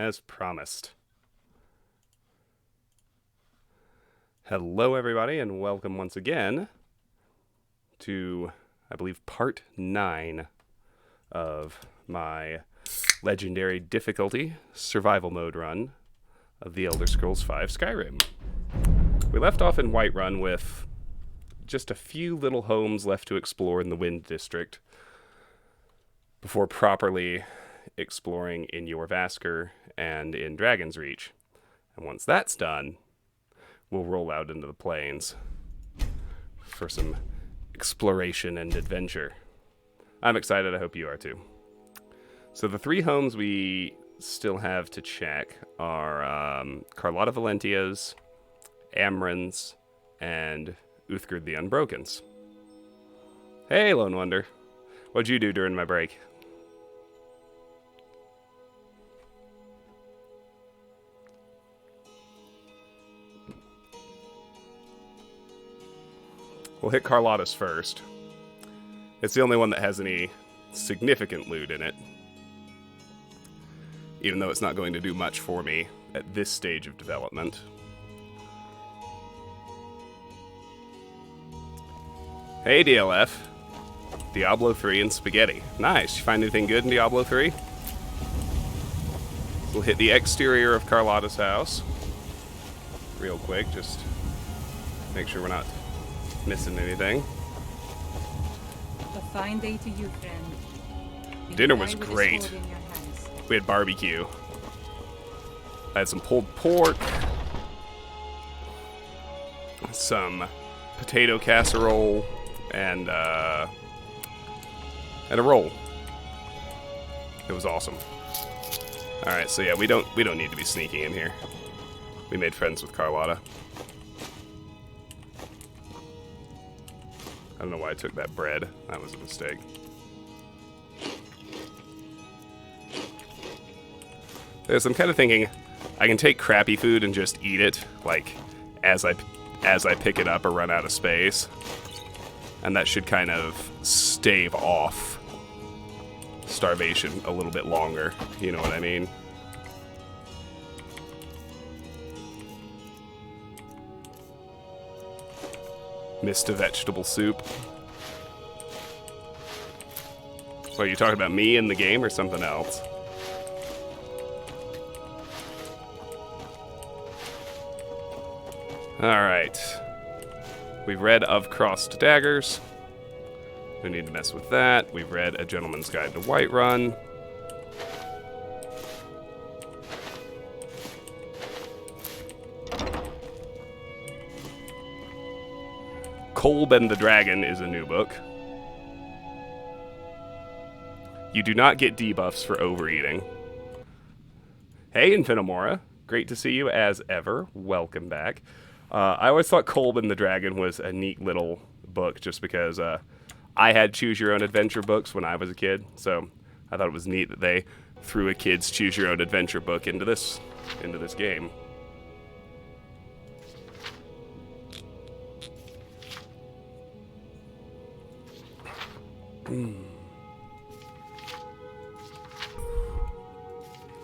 as promised. Hello, everybody, and welcome once again to, I believe, part 9 of my legendary difficulty survival mode run of the Elder Scrolls V Skyrim. We left off in Whiterun with just a few little homes left to explore in the Wind District before properly exploring in Jorvaskr and in Dragon's Reach. And once that's done, we'll roll out into the plains for some exploration and adventure. I'm excited. I hope you are too. So the 3 homes we still have to check are Carlotta Valentia's, Amren's, and Uthgerd the Unbroken's. Hey, Lone Wonder. What'd you do during my break? We'll hit Carlotta's first. It's the only one that has any significant loot in it. Even though it's not going to do much for me at this stage of development. Hey, DLF. Diablo 3 and spaghetti. Nice. You find anything good in Diablo 3? We'll hit the exterior of Carlotta's house real quick, just make sure we're not missing anything. A fine day to you, friend. Dinner was great. We had barbecue. I had some pulled pork, some potato casserole, and a roll. It was awesome. All right, so yeah, we don't need to be sneaking in here. We made friends with Carlotta. I don't know why I took that bread. That was a mistake. I'm kind of thinking I can take crappy food and just eat it, like, as I pick it up or run out of space. And that should kind of stave off starvation a little bit longer. You know what I mean? Missed a vegetable soup. So are you talking about me in the game or something else? Alright. We've read Of Crossed Daggers. No need to mess with that. We've read A Gentleman's Guide to Whiterun. Kolb and the Dragon is a new book. You do not get debuffs for overeating. Hey, Infinimora. Great to see you as ever. Welcome back. I always thought Kolb and the Dragon was a neat little book just because I had choose-your-own-adventure books when I was a kid, so I thought it was neat that they threw a kid's choose-your-own-adventure book into this game.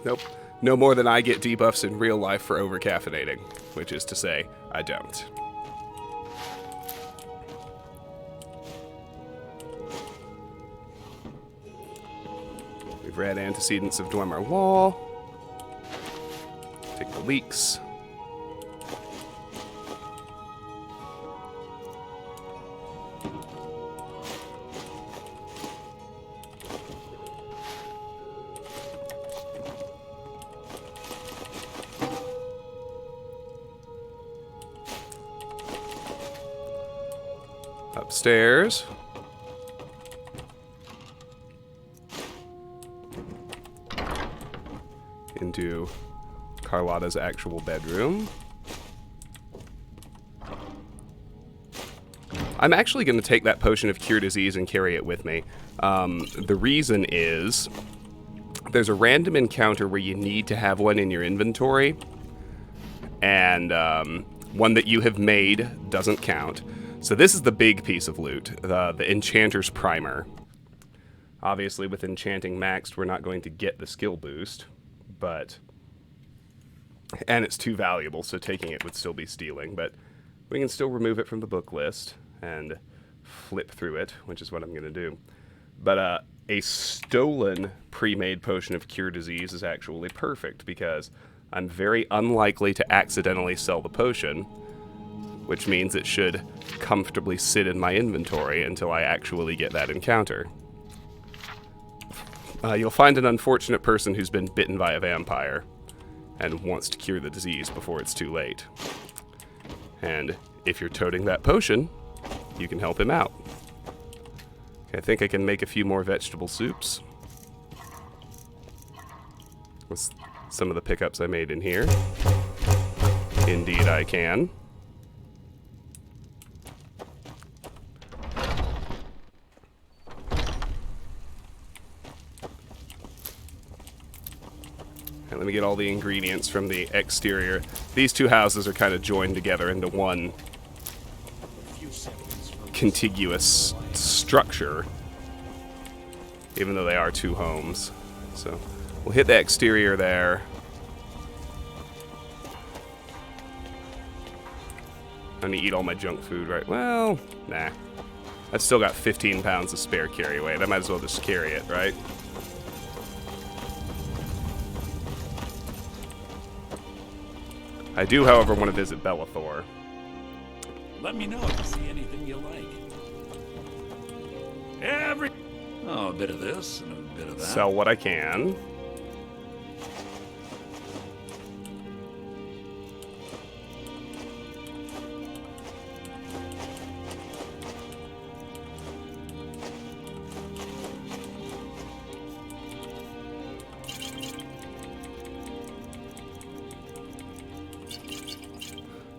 Nope. No more than I get debuffs in real life for over-caffeinating, which is to say, I don't. We've read Antecedents of Dwemer Law. Take the leaks. Upstairs. Into Carlotta's actual bedroom. I'm actually going to take that potion of cure disease and carry it with me. The reason is there's a random encounter where you need to have one in your inventory, and one that you have made doesn't count. So this is the big piece of loot, the Enchanter's Primer. Obviously, with Enchanting maxed, we're not going to get the skill boost, but And it's too valuable, so taking it would still be stealing. But we can still remove it from the book list and flip through it, which is what I'm going to do. But a stolen pre-made potion of cure disease is actually perfect because I'm very unlikely to accidentally sell the potion, which means it should comfortably sit in my inventory until I actually get that encounter. You'll find an unfortunate person who's been bitten by a vampire and wants to cure the disease before it's too late. And if you're toting that potion, you can help him out. Okay, I think I can make a few more vegetable soups with some of the pickups I made in here. Indeed I can. And let me get all the ingredients from the exterior. These two houses are kind of joined together into one contiguous structure, even though they are two homes. So we'll hit the exterior there. I'm gonna eat all my junk food, right? Well, nah. I've still got 15 pounds of spare carry weight. I might as well just carry it, right? I do, however, want to visit Bellathor. Let me know if you see anything you like. Oh, a bit of this and a bit of that. Sell what I can.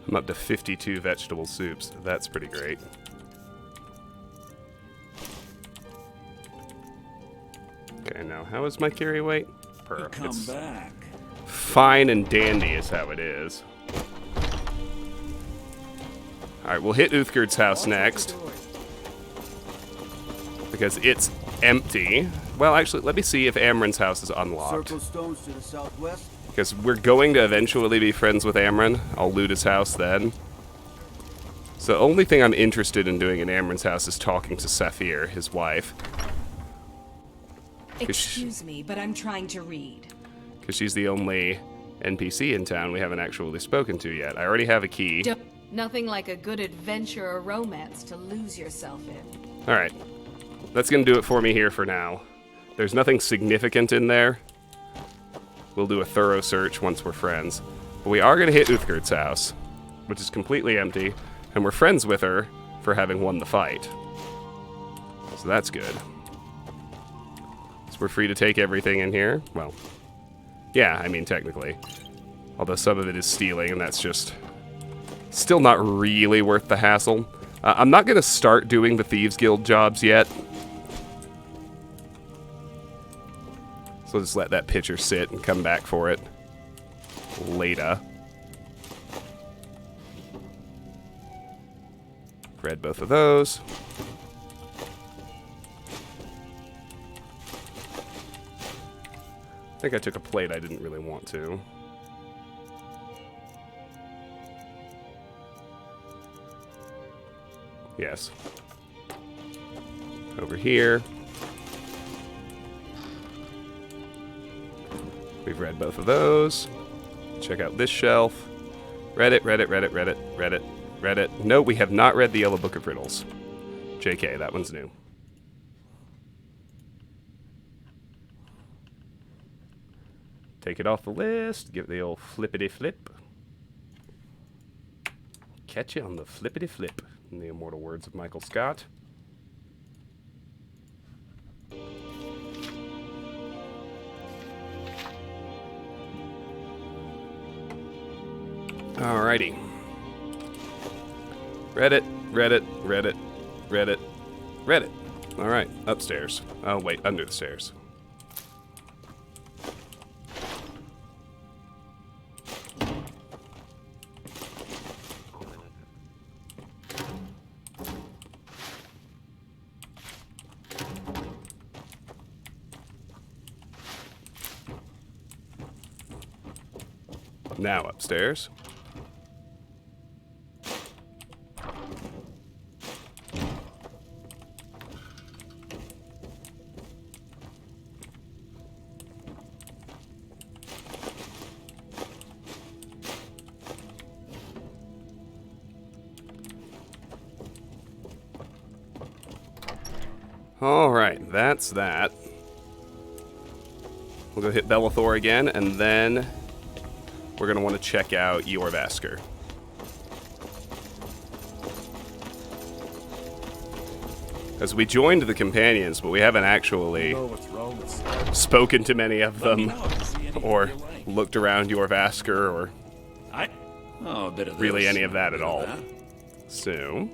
I'm up to 52 vegetable soups. That's pretty great. Okay, now how is my carry weight? Come back. Fine and dandy is how it is. Alright, we'll hit Uthgerd's house next. Because it's empty. Well, actually, let me see if Amren's house is unlocked. Circle stones to the southwest. Because we're going to eventually be friends with Amren. I'll loot his house then. So the only thing I'm interested in doing in Amren's house is talking to Saphir, his wife. Excuse me, but I'm trying to read. Because she's the only NPC in town we haven't actually spoken to yet. I already have a key. Nothing like a good adventure or romance to lose yourself in. Alright. That's going to do it for me here for now. There's nothing significant in there. We'll do a thorough search once we're friends. But we are going to hit Uthgerd's house, which is completely empty, and we're friends with her for having won the fight. So that's good. So we're free to take everything in here. Well, yeah, I mean, technically. Although some of it is stealing, and that's just still not really worth the hassle. I'm not going to start doing the Thieves Guild jobs yet. So just let that picture sit and come back for it later. Read both of those. I think I took a plate I didn't really want to. Yes. Over here. We've read both of those. Check out this shelf. Read it, read it, read it, read it, read it, read it. No, we have not read the Yellow Book of Riddles. JK, that one's new. Take it off the list. Give it the old flippity flip. Catch you on the flippity flip, in the immortal words of Michael Scott. Alrighty. Read it, read it, read it, read it, read it. Alright, upstairs. Oh, wait, under the stairs. Now upstairs. Alright, that's that. We'll go hit Bellathor again, and then we're going to want to check out Jorvaskr. As we joined the companions, but we haven't actually spoken to many of them, or looked around Jorvaskr, or a bit of really this, any of that at bit of all. that. So...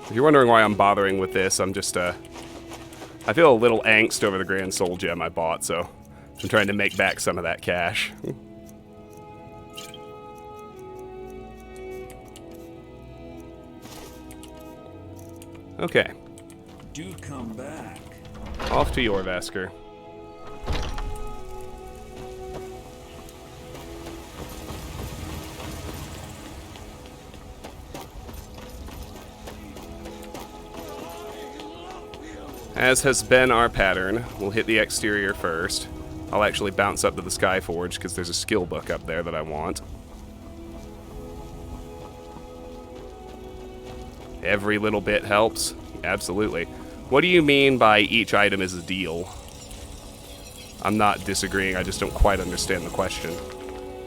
if you're wondering why I'm bothering with this, I'm just, I feel a little angst over the Grand Soul Gem I bought, so I'm trying to make back some of that cash. Okay. Do come back. Off to Jorvaskr. As has been our pattern, we'll hit the exterior first. I'll actually bounce up to the Skyforge because there's a skill book up there that I want. Every little bit helps. Absolutely. What do you mean by each item is a deal? I'm not disagreeing, I just don't quite understand the question.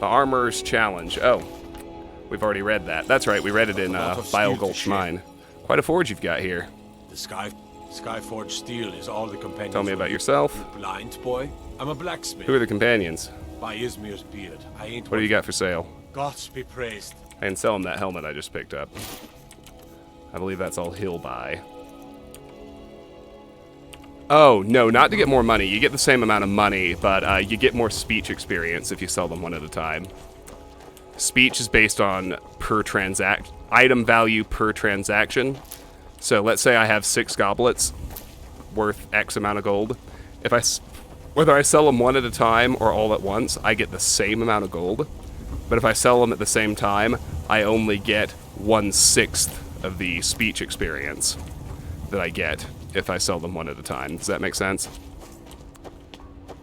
The Armorer's Challenge. Oh, we've already read that. That's right, we read it in Bilegulch Mine. Quite a forge you've got here. The Skyforge steel is all the companions. Tell me about yourself. You blind boy? I'm a blacksmith. Who are the companions? By Izmir's beard. I ain't. What do you got for sale? Gods be praised. I can sell him that helmet I just picked up. I believe that's all he'll buy. Oh, no, not to get more money. You get the same amount of money, but you get more speech experience if you sell them one at a time. Speech is based on item value per transaction. So let's say I have 6 goblets worth X amount of gold. Whether I sell them one at a time or all at once, I get the same amount of gold. But if I sell them at the same time, I only get 1/6 of the speech experience that I get if I sell them one at a time. Does that make sense?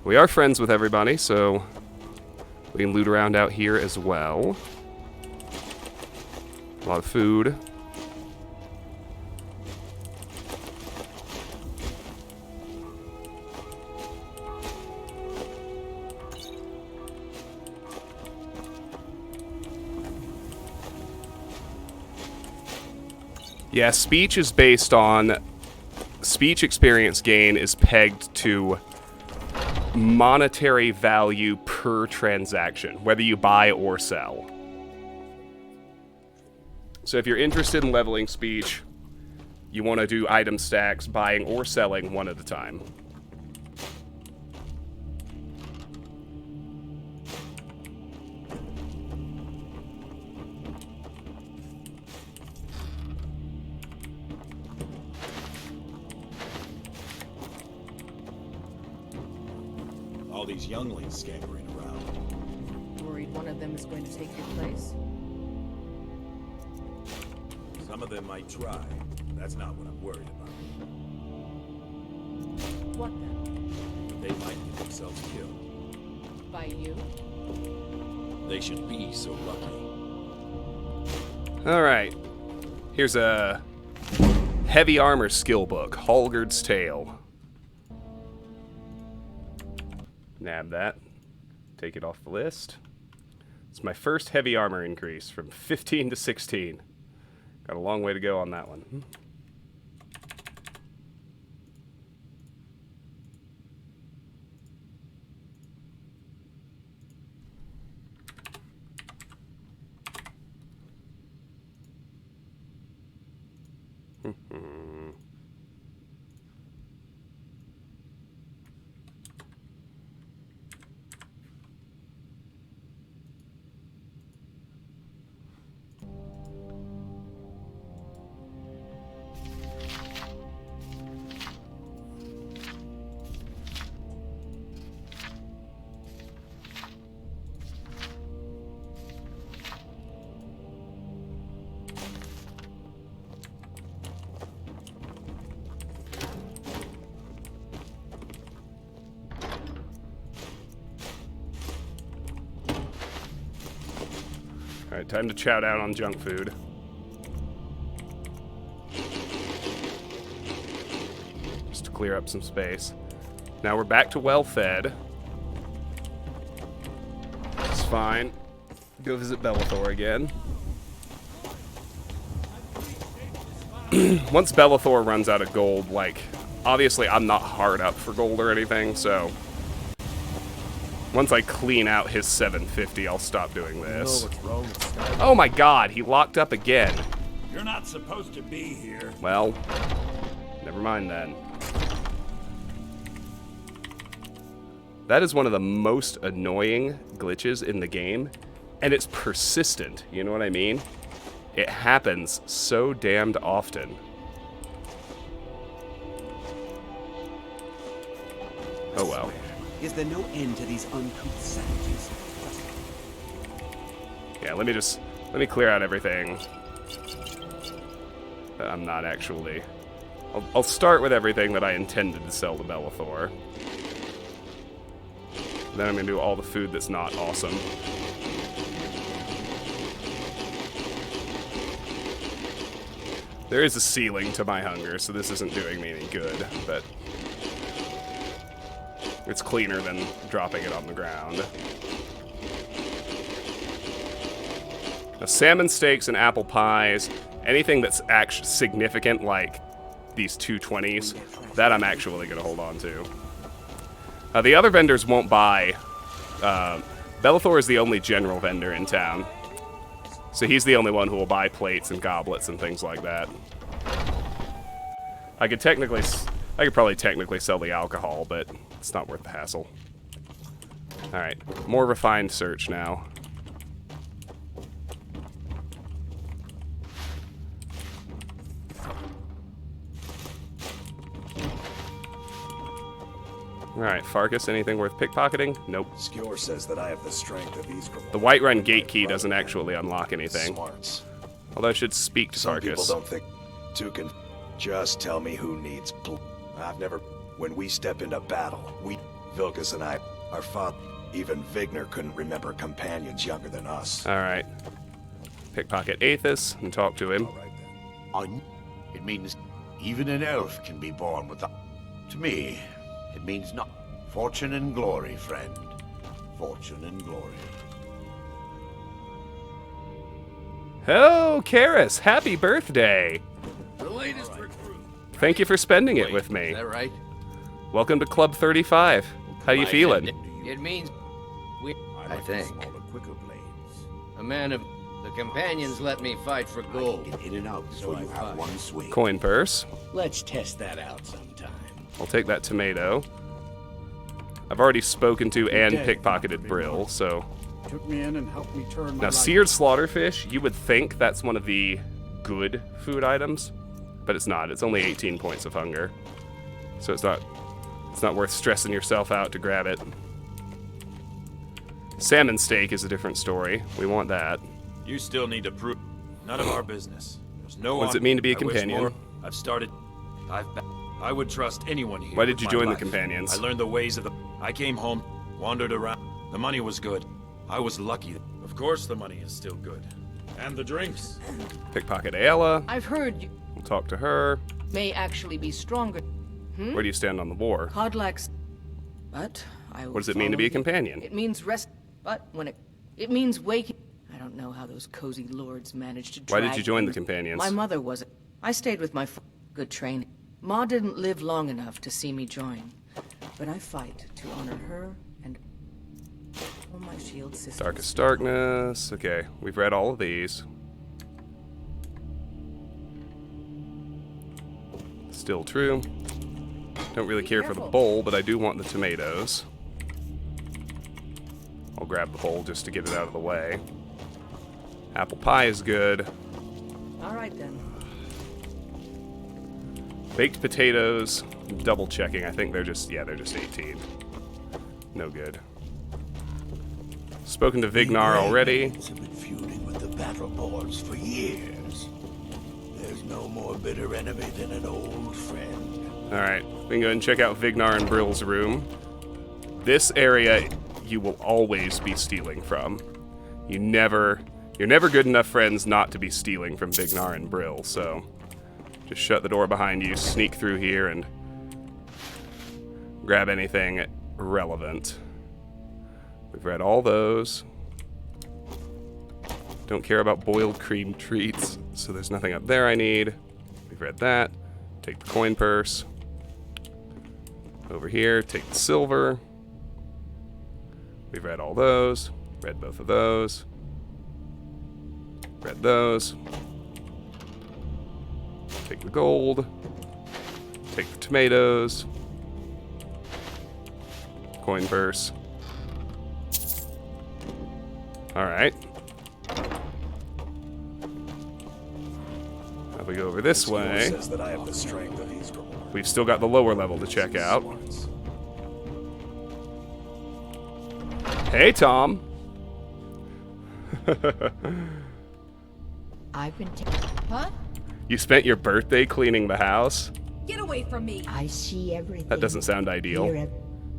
We are friends with everybody, so we can loot around out here as well. A lot of food. Yeah, speech is based on... speech experience gain is pegged to monetary value per transaction, whether you buy or sell. So if you're interested in leveling speech, you want to do item stacks, buying or selling one at a time. All these younglings scampering around. Worried one of them is going to take your place? Some of them might try. That's not what I'm worried about. What then? They might get themselves killed. By you? They should be so lucky. Alright. Here's a heavy armor skill book, Hallgerd's Tale. Nab that. Take it off the list. It's my first heavy armor increase from 15 to 16. Got a long way to go on that one. Alright, time to chow down on junk food. Just to clear up some space. Now we're back to well-fed. It's fine. Go visit Bellathor again. Once Bellathor runs out of gold, like, obviously I'm not hard up for gold or anything, so once I clean out his 750, I'll stop doing this. Oh my god, he locked up again. You're not supposed to be here. Well, never mind then. That is one of the most annoying glitches in the game, and it's persistent, you know what I mean? It happens so damned often. Oh well. Is there no end to these uncouth savages? Yeah, let me clear out everything that I'm not actually... I'll start with everything that I intended to sell to Bellathor. Then I'm gonna do all the food that's not awesome. There is a ceiling to my hunger, so this isn't doing me any good, but it's cleaner than dropping it on the ground. Now, salmon steaks and apple pies, anything that's actually significant, like these 220s, that I'm actually going to hold on to. The other vendors won't buy. Bellathor is the only general vendor in town. So he's the only one who will buy plates and goblets and things like that. I could probably technically sell the alcohol, but it's not worth the hassle. Alright, more refined search now. Alright, Farkas, anything worth pickpocketing? Nope. Skjor says that I have the strength of these. The Whiterun gate key doesn't actually unlock anything. Smarts. Although I should speak to Some people Farkas. don't think. Tukin, just tell me who needs. I've never. When we step into battle, Vilkas and I, our father, even Vigner couldn't remember companions younger than us. Alright. Pickpocket Aethys and talk to him. All right then. It means even an elf can be born with the... To me, it means not fortune and glory, friend. Fortune and glory. Oh, Karis, happy birthday! The latest recruit. Thank you for spending it with me. Is that right? Welcome to Club 35. How you feeling? It means we. I like think the smaller, quicker blades. a man of the companions let me fight for gold. Get in and out before you have one swing. Coin purse. Let's test that out sometime. I'll take that tomato. I've already spoken to and pickpocketed Brill, so... Took me in and helped me turn my Now, life. seared slaughterfish, you would think that's one of the good food items, but it's not. It's only 18 points of hunger. So it's not worth stressing yourself out to grab it. Salmon steak is a different story. We want that. You still need to prove. None of our business. There's no. What does it mean to be a I wish companion? more. I've started. I would trust anyone here. Why did with you my join the life. companions? I learned the ways of the. I came home, wandered around. The money was good. I was lucky. Of course, the money is still good. And the drinks. Pickpocket Ayla. I've heard you We'll talk to her. may actually be stronger. Where do you stand on the war? Codlax. But I will What does it mean to be a follow you. companion? It means rest. But when it means waking. I don't know how those cozy lords managed to Why drag did you join the things. companions? My mother wasn't. I stayed with my good training. Ma didn't live long enough to see me join. But I fight to honor her and all my shield sisters. Darkest Darkness. Okay, we've read all of these. Still true. Don't really care for the bowl, but I do want the tomatoes. I'll grab the bowl just to get it out of the way. Apple pie is good. All right then. Baked potatoes. Double checking. I think they're just 18. No good. Spoken to Vignar already. Have been feuding with the battle boards for years. There's no more bitter enemy than an old friend. Alright, we can go and check out Vignar and Brill's room. This area you will always be stealing from. You never You're never good enough friends not to be stealing from Vignar and Brill, so just shut the door behind you, sneak through here, and grab anything relevant. We've read all those. Don't care about boiled cream treats, so there's nothing up there I need. We've read that. Take the coin purse. Over here, take the silver. We've read all those. Read both of those. Read those. Take the gold. Take the tomatoes. Coin purse. Alright. Now we go over this way. Says that I have the strength of these rewards. We've still got the lower level to check out. Hey, Tom. I've been Huh? You spent your birthday cleaning the house? Get away from me! I see everything. That doesn't sound ideal.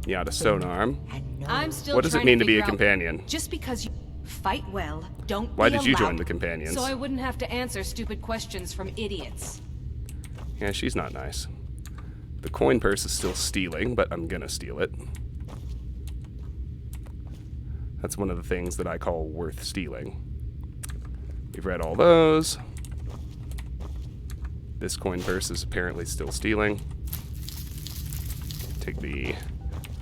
Yeah, the stone arm. I'm still What does it trying mean to be a figure out- companion? Just because you fight well, don't Why be did you allowed- join the companions? So I wouldn't have to answer stupid questions from idiots. Yeah, she's not nice. The coin purse is still stealing, but I'm gonna steal it. That's one of the things that I call worth stealing. We've read all those. This coin purse is apparently still stealing. Take the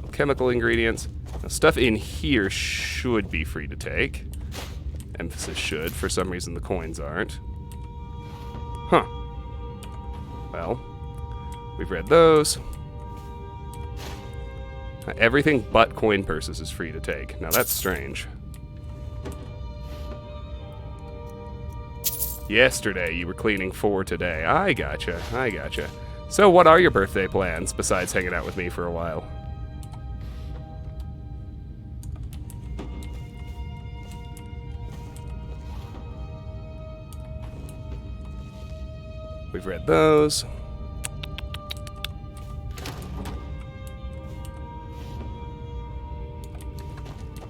alchemical ingredients. Now, stuff in here should be free to take. Emphasis should. For some reason, the coins aren't. Huh. Well, we've read those. Everything but coin purses is free to take. Now, that's strange. Yesterday, you were cleaning for today. I gotcha. I gotcha. So, what are your birthday plans, besides hanging out with me for a while? We've read those.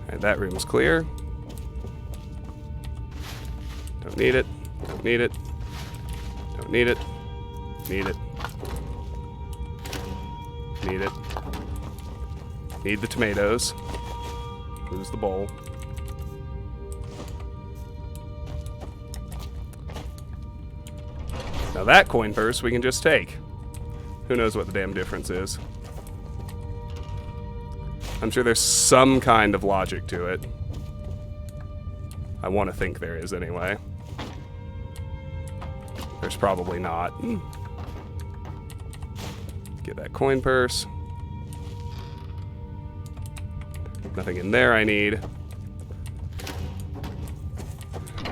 Alright, that room's clear. Don't need it. Don't need it. Don't need it. Need it. Need it. Need the tomatoes. Lose the bowl. Now that coin purse we can just take. Who knows what the damn difference is. I'm sure there's some kind of logic to it. I want to think there is anyway. There's probably not. Get that coin purse. Nothing in there I need.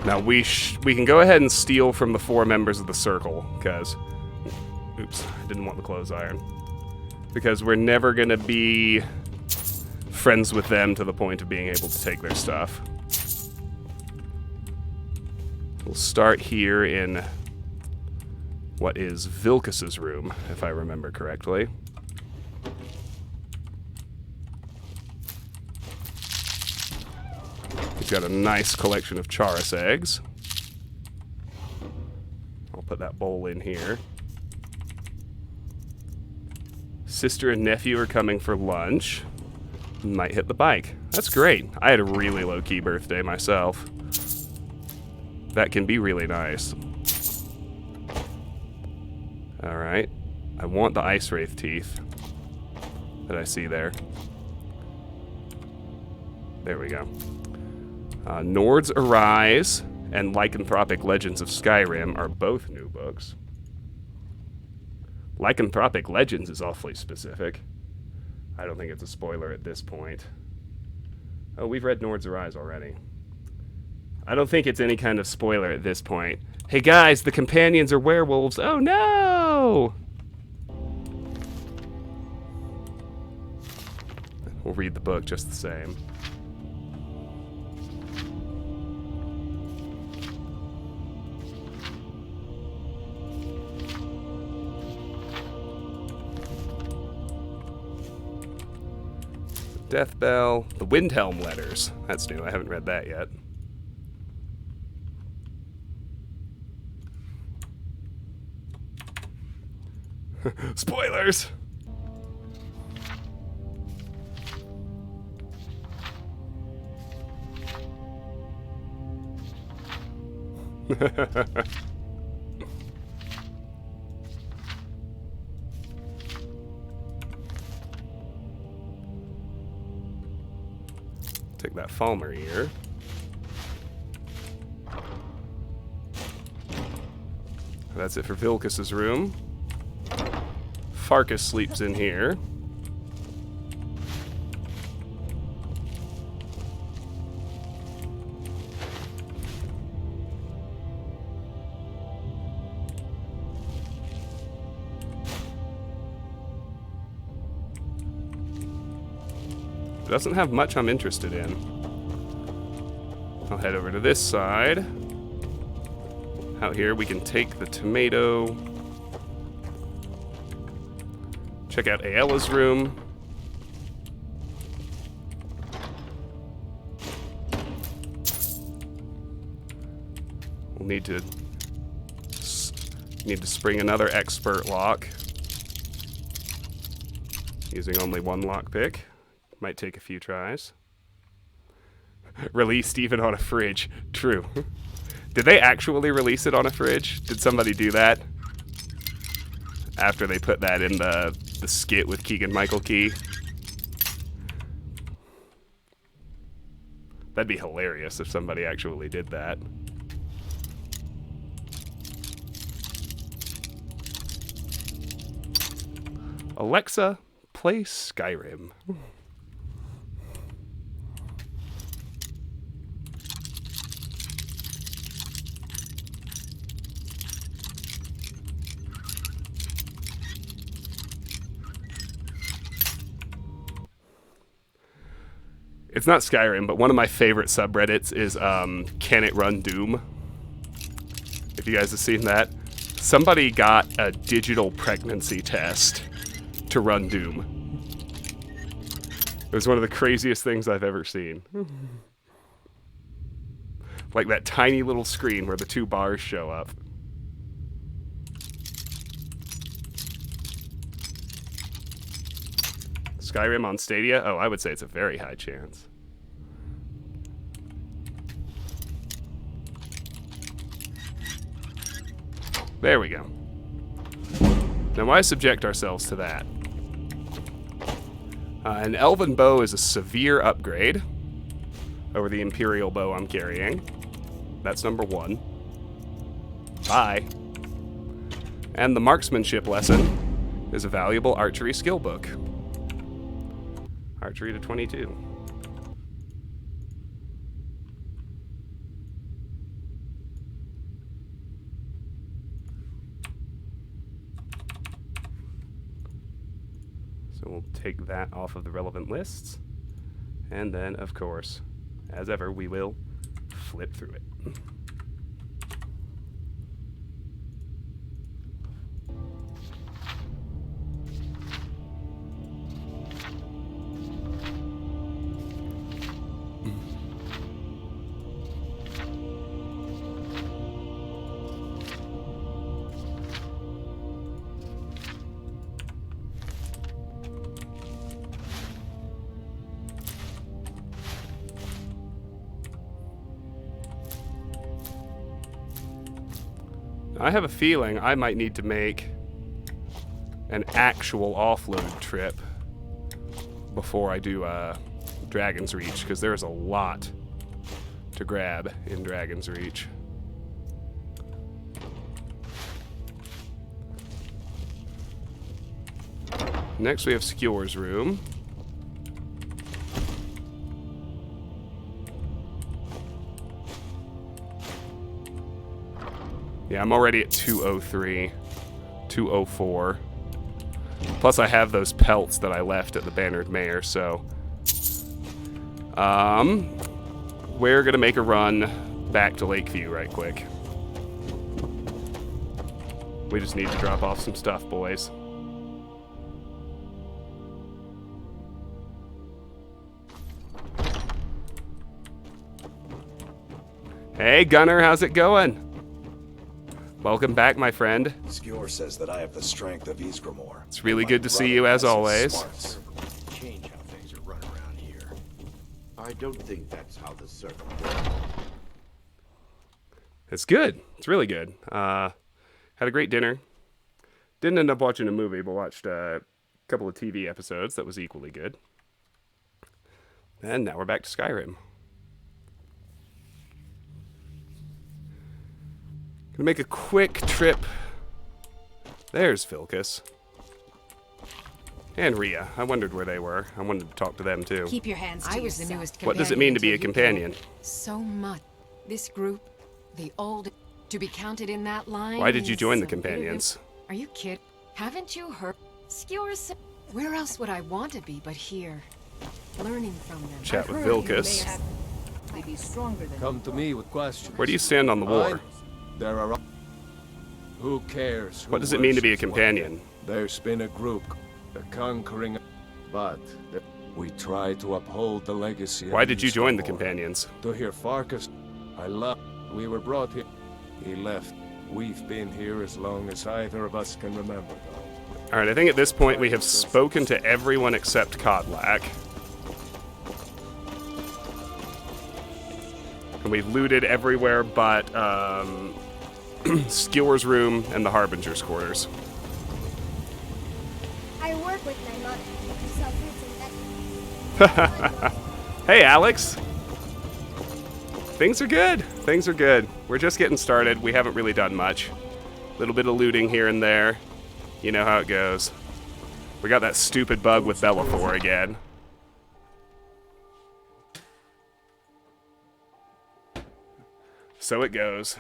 Now we can go ahead and steal from the 4 members of the circle, because... Oops, I didn't want the clothes iron. Because we're never gonna be friends with them to the point of being able to take their stuff. We'll start here in what is Vilcus's room, if I remember correctly. He's got a nice collection of Charis eggs. I'll put that bowl in here. Sister and nephew are coming for lunch. Might hit the bike. That's great. I had a really low-key birthday myself. That can be really nice. Alright. I want the Ice Wraith teeth that I see there. There we go. Nord's Arise and Lycanthropic Legends of Skyrim are both new books. Lycanthropic Legends is awfully specific. I don't think it's a spoiler at this point. Oh, we've read Nord's Arise already. I don't think it's any kind of spoiler at this point. Hey guys, the companions are werewolves. Oh no! We'll read the book just the same. Death Bell. The Windhelm Letters. That's new. I haven't read that yet. Spoilers! Take that Falmer ear. That's it for Vilcus's room. Farkas sleeps in here. Doesn't have much I'm interested in. I'll head over to this side. Out here we can take the tomato. Check out Aella's room. We'll need to spring another expert lock. Using only one lockpick. Might take a few tries. Released even on a fridge. True. Did they actually release it on a fridge? Did somebody do that? After they put that in the skit with Keegan-Michael Key? That'd be hilarious if somebody actually did that. Alexa, play Skyrim. It's not Skyrim, but one of my favorite subreddits is Can It Run Doom? If you guys have seen that. Somebody got a digital pregnancy test to run Doom. It was one of the craziest things I've ever seen. Like that tiny little screen where the two bars show up. Skyrim on Stadia? Oh, I would say it's a very high chance. There we go. Now why subject ourselves to that? An Elven Bow is a severe upgrade over the Imperial Bow I'm carrying. That's number 1. Bye. And the Marksmanship lesson is a valuable archery skill book. Archery to 22. So we'll take that off of the relevant lists. And then, of course, as ever, we will flip through it. I have a feeling I might need to make an actual offload trip before I do Dragon's Reach, because there's a lot to grab in Dragon's Reach. Next we have Skewer's room. Yeah, I'm already at 203, 204. Plus I have those pelts that I left at the Bannered Mare, so... we're gonna make a run back to Lakeview right quick. We just need to drop off some stuff, boys. Hey, Gunner, how's it going? Welcome back, my friend. Skewer says that I have the strength of Ysgramor. It's really good to see you as always. Change how things are run around here. I don't think that's how the circle works. It's good. It's really good. Had a great dinner. Didn't end up watching a movie, but watched a couple of TV episodes that was equally good. And now we're back to Skyrim. Gonna make a quick trip. There's Vilkas. And Rhea. I wondered where they were. I wanted to talk to them too. Keep your hands to I was yourself. the newest companion. What does it mean to be a until you companion? came. So much. This group, the old, to be counted in that line. Why did you is join the so companions? Are you kidding? Haven't you heard? Skewers. Where else would I want to be but here? Learning from them. Chat with Vilkas. Maybe stronger than Come to me with questions. Where do you stand on the war? There are. Who cares? What does it mean to be a companion? There's been a group, the conquering, but we try to uphold the legacy. Why of did you join the Ysgramor. companions? To hear Farkas, I love. We were brought here. He left. We've been here as long as either of us can remember. Alright, I think at this point we have spoken to everyone except Kodlak. And we've looted everywhere but Skewer's room and the Harbinger's quarters. I work with my mother. Sell fruits and vegetables. Hey, Alex! Things are good. Things are good. We're just getting started. We haven't really done much. A little bit of looting here and there. You know how it goes. We got that stupid bug with Bellafor again. So it goes.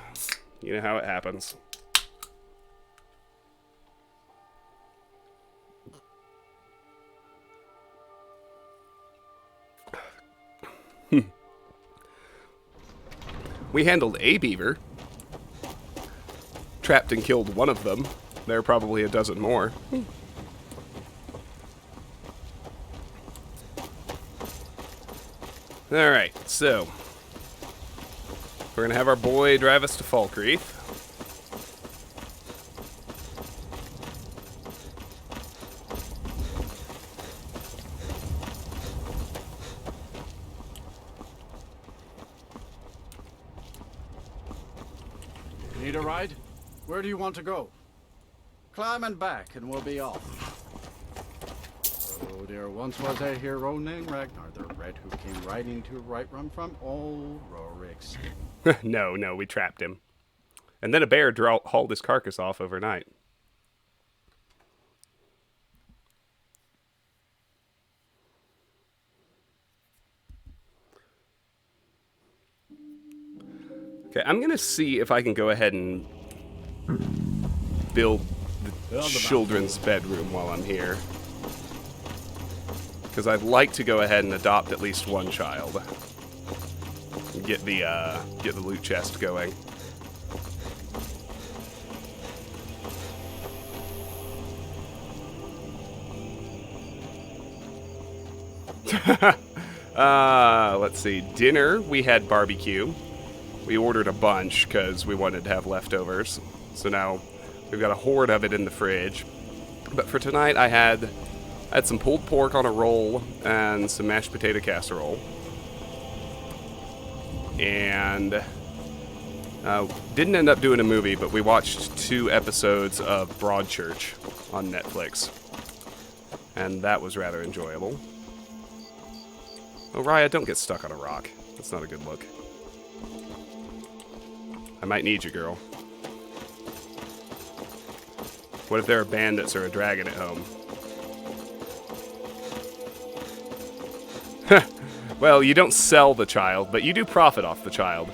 You know how it happens. We handled a beaver. Trapped and killed one of them. There are probably a dozen more. Alright, so we're gonna have our boy drive us to Falkreath. Need a ride? Where do you want to go? Climb and back, and we'll be off. Oh, there once was a hero named Ragnar the Red who came riding to Whiterun from old Rorik's. No, we trapped him. And then a bear hauled his carcass off overnight. Okay, I'm gonna see if I can go ahead and build the children's bedroom while I'm here. Because I'd like to go ahead and adopt at least one child. And get the loot chest going. Let's see. Dinner, we had barbecue. We ordered a bunch because we wanted to have leftovers. So now we've got a horde of it in the fridge. But for tonight, I had some pulled pork on a roll and some mashed potato casserole. And didn't end up doing a movie, but we watched 2 episodes of Broadchurch on Netflix. And that was rather enjoyable. Oh, Raya, don't get stuck on a rock. That's not a good look. I might need you, girl. What if there are bandits or a dragon at home? Well, you don't sell the child, but you do profit off the child.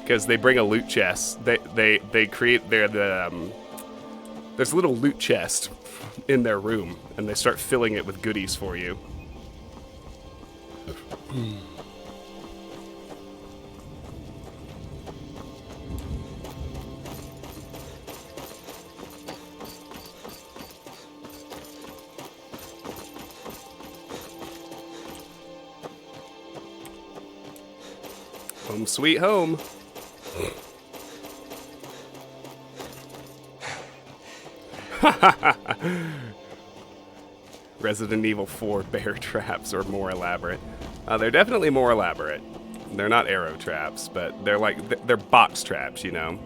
Because they bring a loot chest. They create there's a little loot chest in their room, and they start filling it with goodies for you. Home sweet home. Resident Evil 4 bear traps are more elaborate. They're definitely more elaborate. They're not arrow traps, but they're like, they're box traps, you know?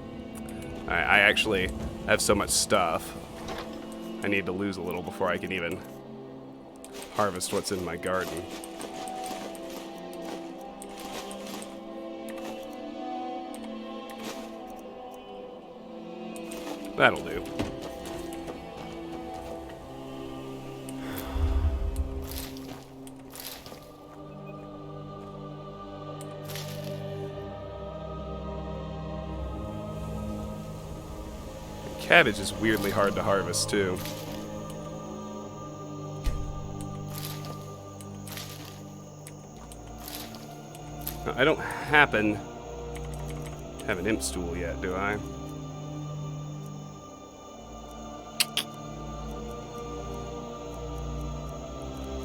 I actually have so much stuff. I need to lose a little before I can even harvest what's in my garden. That'll do. Cabbage is weirdly hard to harvest, too. Now, I don't happen to have an imp stool yet, do I?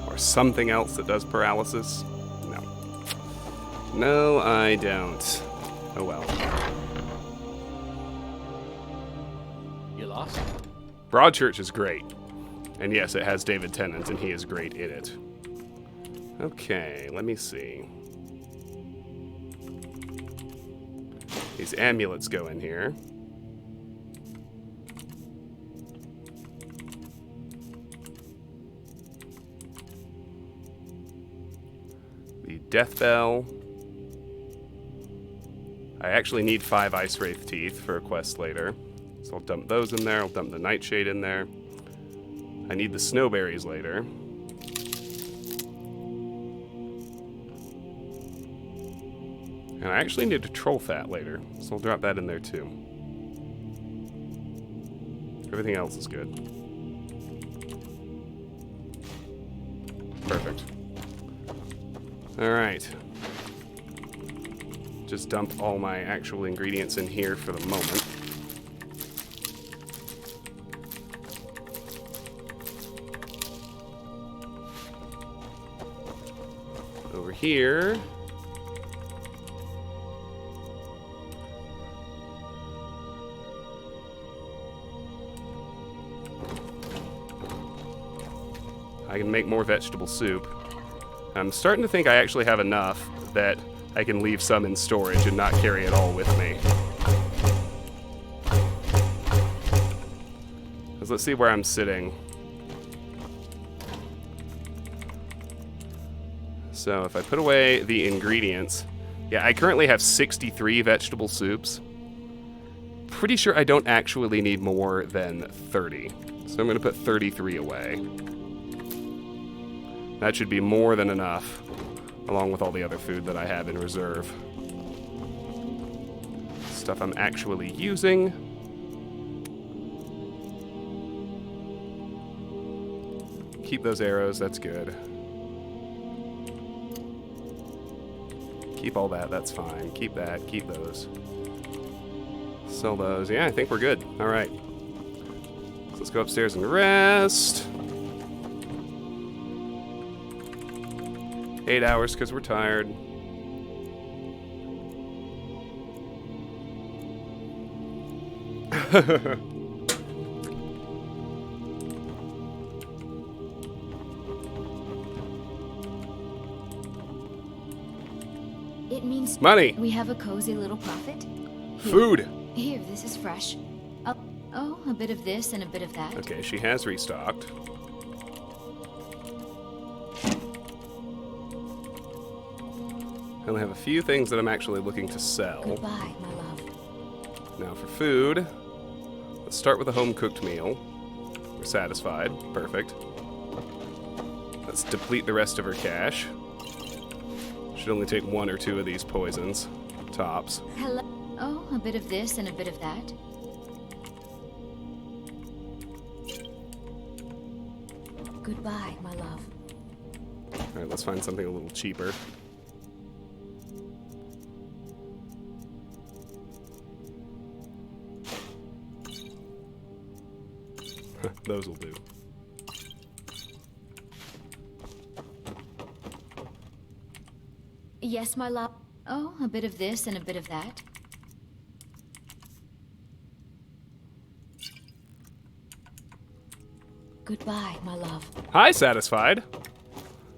Or something else that does paralysis? No. No, I don't. Oh well. Lost? Broadchurch is great. And yes, it has David Tennant, and he is great in it. Okay, let me see. These amulets go in here. The Death Bell. I actually need 5 Ice Wraith Teeth for a quest later. So I'll dump those in there, I'll dump the Nightshade in there. I need the Snowberries later. And I actually need a Troll Fat later, so I'll drop that in there too. Everything else is good. Perfect. Alright. Just dump all my actual ingredients in here for the moment. Over here. I can make more vegetable soup. I'm starting to think I actually have enough that I can leave some in storage and not carry it all with me. Let's see where I'm sitting. So if I put away the ingredients, yeah, I currently have 63 vegetable soups. Pretty sure I don't actually need more than 30. So I'm going to put 33 away. That should be more than enough, along with all the other food that I have in reserve. Stuff I'm actually using. Keep those arrows, that's good. Keep all that, that's fine. Keep that, keep those. Sell those. Yeah, I think we're good. All right. So let's go upstairs and rest. 8 hours because we're tired. It means money. We have a cozy little profit. Food. Here, this is fresh. Oh, a bit of this and a bit of that. Okay, she has restocked. I only have a few things that I'm actually looking to sell. Goodbye, my love. Now for food, let's start with a home-cooked meal. We're satisfied. Perfect. Let's deplete the rest of her cash. Should only take 1 or 2 of these poisons. Tops. Hello. Oh, a bit of this and a bit of that. Goodbye, my love. Alright, let's find something a little cheaper. Those will do. Yes, my love. Oh, a bit of this and a bit of that. Goodbye, my love. Hi, Satisfied.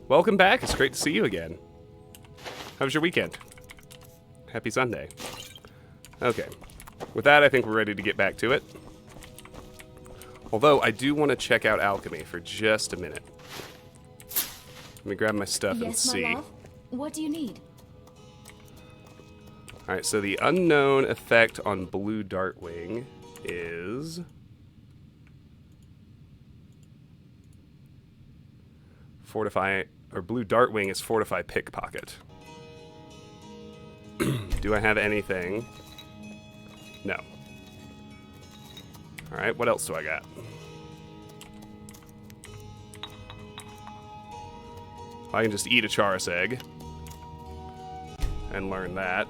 Welcome back. It's great to see you again. How was your weekend? Happy Sunday. Okay. With that, I think we're ready to get back to it. Although, I do want to check out alchemy for just a minute. Let me grab my stuff and see. My love. What do you need? Alright, so the unknown effect on Blue Dartwing is... Fortify... Or Blue Dartwing is Fortify Pickpocket. Do I have anything? No. Alright, what else do I got? I can just eat a Charis egg and learn that.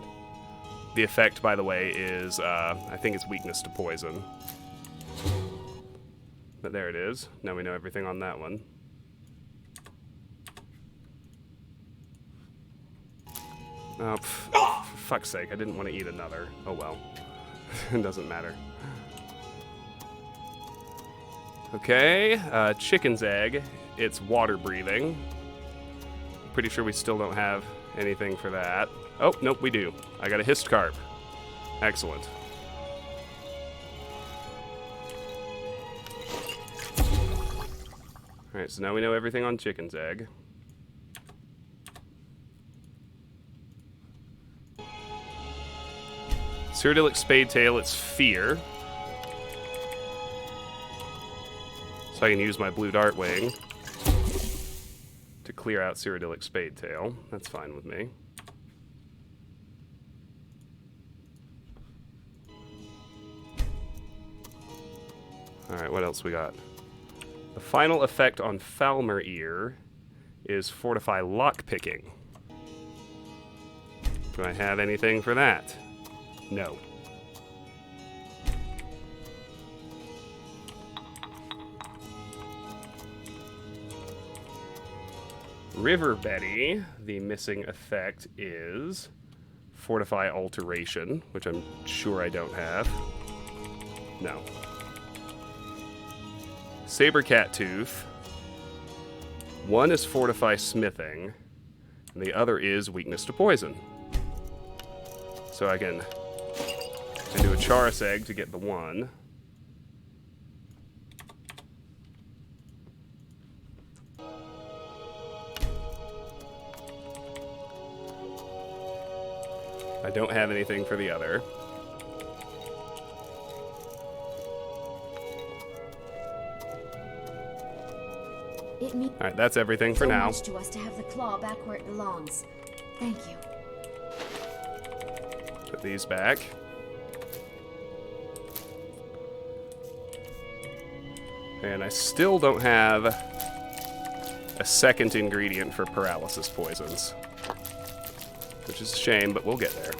The effect, by the way, is, I think it's weakness to poison. But there it is. Now we know everything on that one. Oh, for fuck's sake, I didn't want to eat another. Oh well. It doesn't matter. Okay, chicken's egg. It's water breathing. Pretty sure we still don't have anything for that. Oh, nope, we do. I got a hissed carp. Excellent. Alright, so now we know everything on chicken's egg. Cyrodiilic Spadetail, it's fear. So I can use my Blue Dartwing to clear out Cyrodiilic Spadetail. That's fine with me. Alright, what else we got? The final effect on Falmer Ear is Fortify Lockpicking. Do I have anything for that? No. River Betty, the missing effect is Fortify Alteration, which I'm sure I don't have. No. Saber Cattooth. One is Fortify Smithing, and the other is Weakness to Poison. So I can do a Charis Egg to get the one. I don't have anything for the other. Alright, that's everything for now. So much to us to have the claw back where it belongs. Thank you. Put these back. And I still don't have a second ingredient for paralysis poisons. Which is a shame, but we'll get there.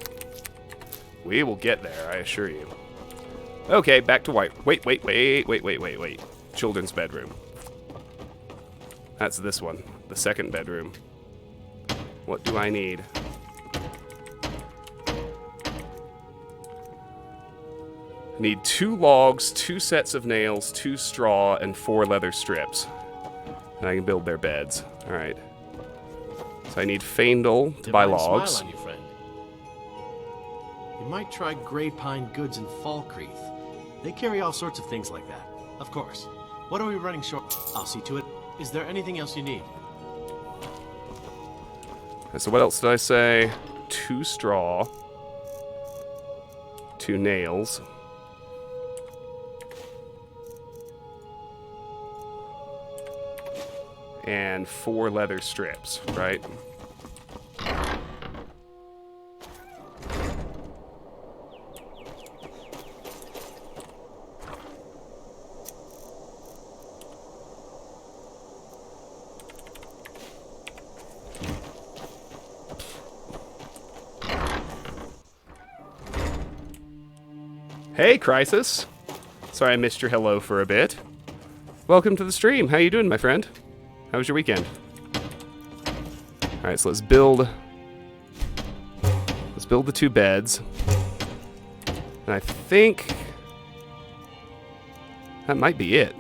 We will get there, I assure you. Okay, back to White. Wait. Children's bedroom. That's this one. The second bedroom. What do I need? I need 2 logs, 2 sets of nails, 2 straw, and 4 leather strips. And I can build their beds. Alright. So I need Faendal to buy logs. Smile on you, friend. You might try Grey Pine Goods in Falkreath. They carry all sorts of things like that. Of course. What are we running short? I'll see to it. Is there anything else you need? Okay, so what else did I say? 2 straw. 2 nails. And 4 leather strips, right? Hey, Crisis. Sorry I missed your hello for a bit. Welcome to the stream. How you doing, my friend? How was your weekend? Alright, so let's build the 2 beds. And I think that might be it.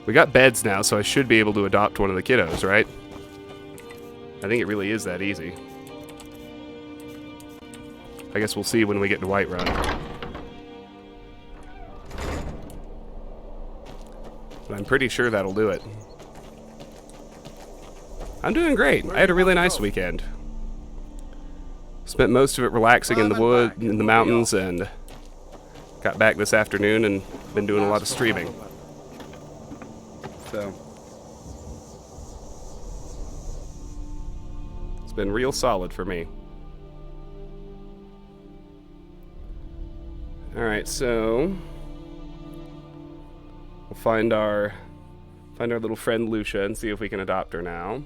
We got beds now, so I should be able to adopt one of the kiddos, right? I think it really is that easy. I guess we'll see when we get to Whiterun. But I'm pretty sure that'll do it. I'm doing great. I had a really nice weekend. Spent most of it relaxing in the wood, in the mountains, and got back this afternoon and been doing a lot of streaming. So it's been real solid for me. Alright, so we'll find our little friend Lucia and see if we can adopt her now.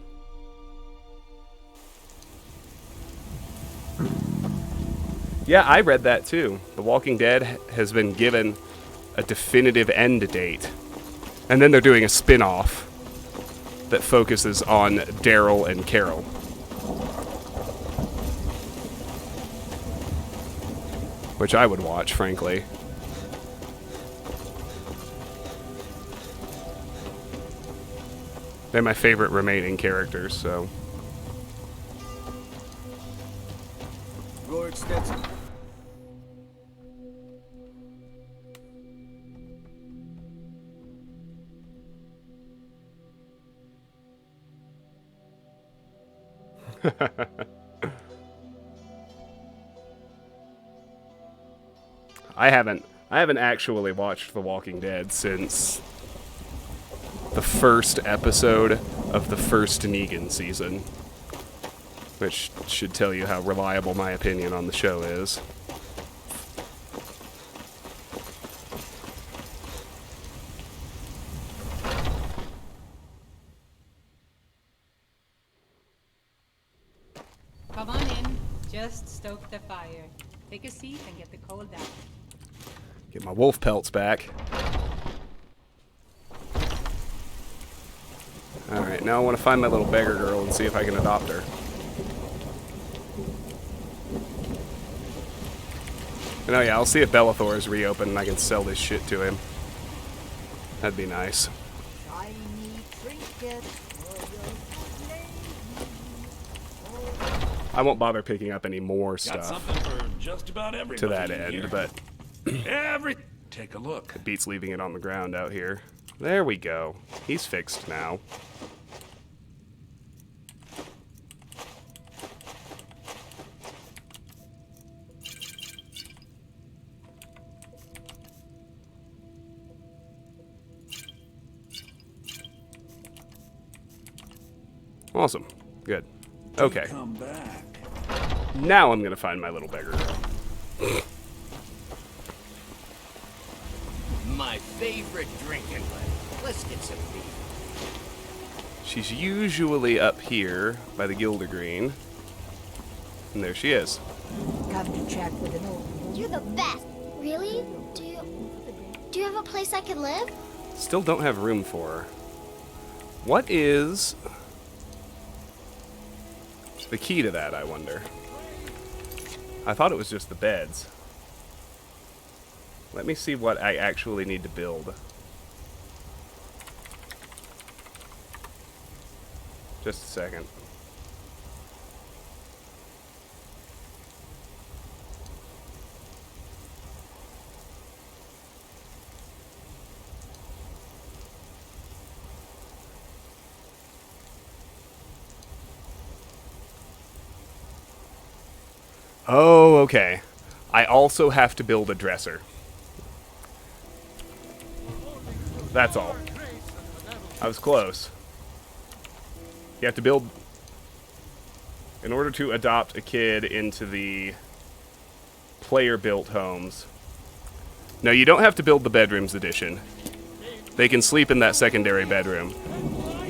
Yeah, I read that too. The Walking Dead has been given a definitive end date. And then they're doing a spin-off that focuses on Daryl and Carol. Which I would watch, frankly. They're my favorite remaining characters, so... Lord Stetson. I haven't actually watched The Walking Dead since the first episode of the first Negan season, which should tell you how reliable my opinion on the show is. Come on in. Just stoke the fire. Take a seat and get the cold out. Get my wolf pelts back. Alright, now I want to find my little beggar girl and see if I can adopt her. And oh yeah, I'll see if Bellathor is reopened and I can sell this shit to him. That'd be nice. I won't bother picking up any more stuff something for just about to that end, here. but Take a look. it beats leaving it on the ground out here. There we go. He's fixed now. Awesome. Good. Okay. Come back. Now I'm gonna find my little beggar girl. My favorite drinking buddy. Let's get some beer. She's usually up here by the Gildergreen. And there she is. Come to chat with an old. You're the best. Really? Do you have a place I can live? Still don't have room for her. What is the key to that, I wonder? I thought it was just the beds. Let me see what I actually need to build. Just a second. Oh, okay. I also have to build a dresser. That's all. I was close. You have to build... In order to adopt a kid into the player-built homes... No, you don't have to build the bedrooms edition. They can sleep in that secondary bedroom.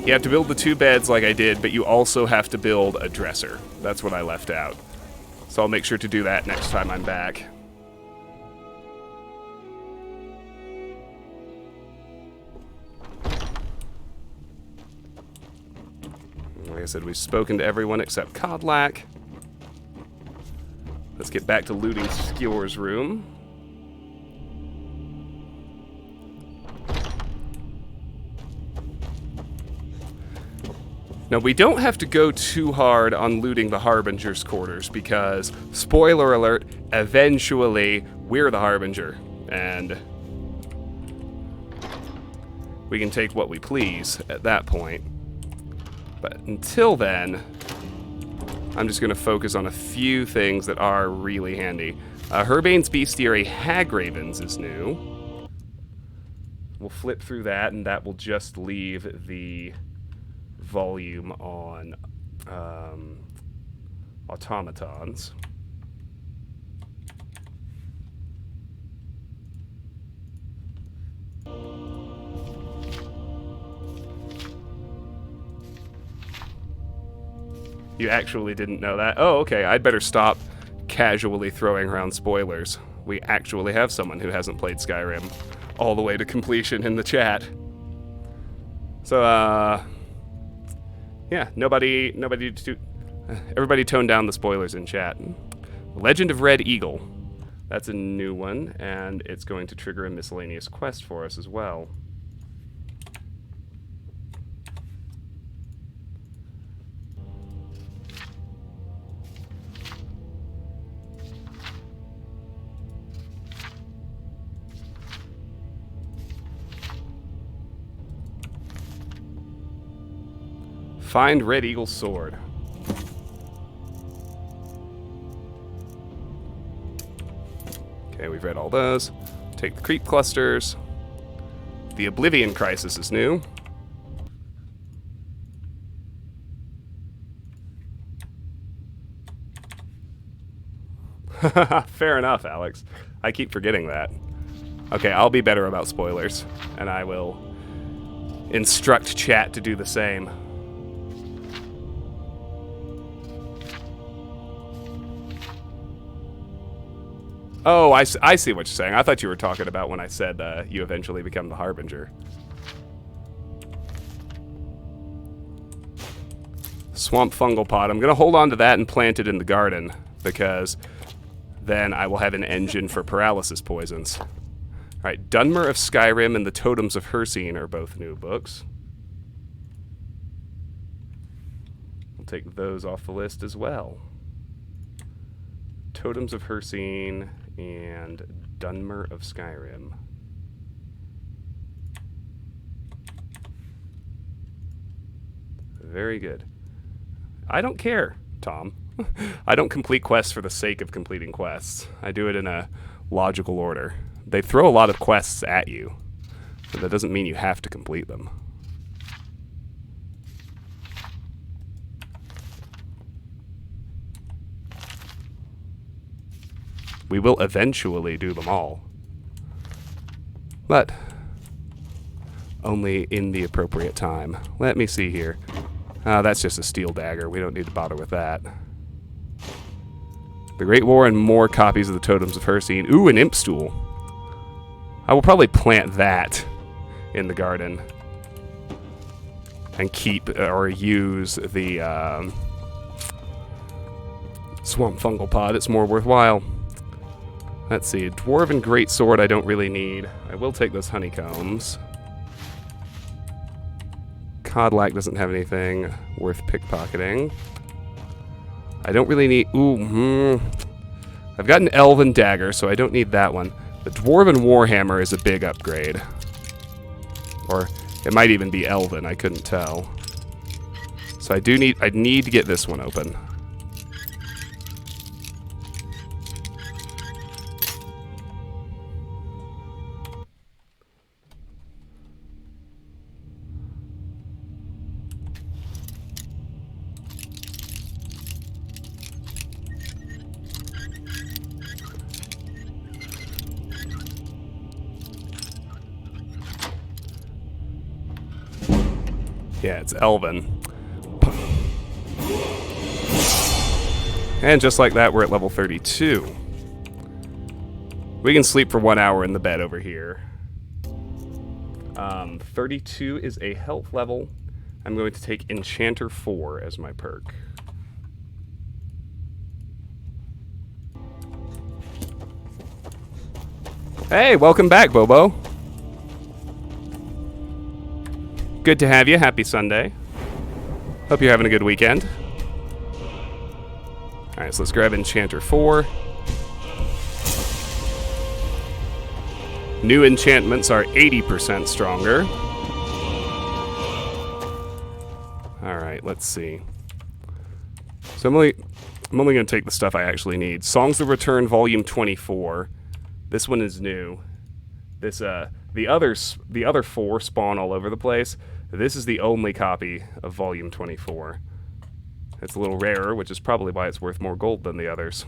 You have to build the 2 beds like I did, but you also have to build a dresser. That's what I left out. So I'll make sure to do that next time I'm back. Like I said, we've spoken to everyone except Codlack. Let's get back to looting Skjor's room. Now, we don't have to go too hard on looting the Harbinger's quarters because, spoiler alert, eventually we're the Harbinger, and we can take what we please at that point. But until then, I'm just going to focus on a few things that are really handy. Herbane's Bestiary Hagraven's is new. We'll flip through that, and that will just leave the volume on automatons. You actually didn't know that? Oh, okay. I'd better stop casually throwing around spoilers. We actually have someone who hasn't played Skyrim all the way to completion in the chat. So, yeah, everybody toned down the spoilers in chat. Legend of Red Eagle. That's a new one, and it's going to trigger a miscellaneous quest for us as well. Find Red Eagle's sword. Okay, we've read all those. Take the creep clusters. The Oblivion Crisis is new. Fair enough, Alex. I keep forgetting that. Okay, I'll be better about spoilers, and I will instruct chat to do the same. Oh, I see what you're saying. I thought you were talking about when I said you eventually become the Harbinger. Swamp fungal pod. I'm going to hold on to that and plant it in the garden, because then I will have an engine for paralysis poisons. All right, Dunmer of Skyrim and the Totems of Hircine are both new books. We'll take those off the list as well. Totems of Hircine and Dunmer of Skyrim. Very good. I don't care, Tom. I don't complete quests for the sake of completing quests. I do it in a logical order. They throw a lot of quests at you, but that doesn't mean you have to complete them. We will eventually do them all, but only in the appropriate time. Let me see here. That's just a steel dagger. We don't need to bother with that. The Great War and more copies of the Totems of Hircine. Ooh, an imp stool. I will probably plant that in the garden and keep or use the swamp fungal pod. It's more worthwhile. Let's see, Dwarven Greatsword I don't really need. I will take those honeycombs. Codlac doesn't have anything worth pickpocketing. I don't really need... I've got an Elven Dagger, so I don't need that one. The Dwarven Warhammer is a big upgrade. Or it might even be Elven, I couldn't tell. So I need to get this one open. Yeah, it's Elven. And just like that, we're at level 32. We can sleep for 1 hour in the bed over here. 32 is a health level. I'm going to take Enchanter 4 as my perk. Hey, welcome back, Bobo. Good to have you. Happy Sunday. Hope you're having a good weekend. Alright, so let's grab Enchanter 4. New enchantments are 80% stronger. Alright, let's see. So I'm only going to take the stuff I actually need. Songs of Return, Volume 24. This one is new. This the other 4 spawn all over the place. This is the only copy of Volume 24. It's a little rarer, which is probably why it's worth more gold than the others.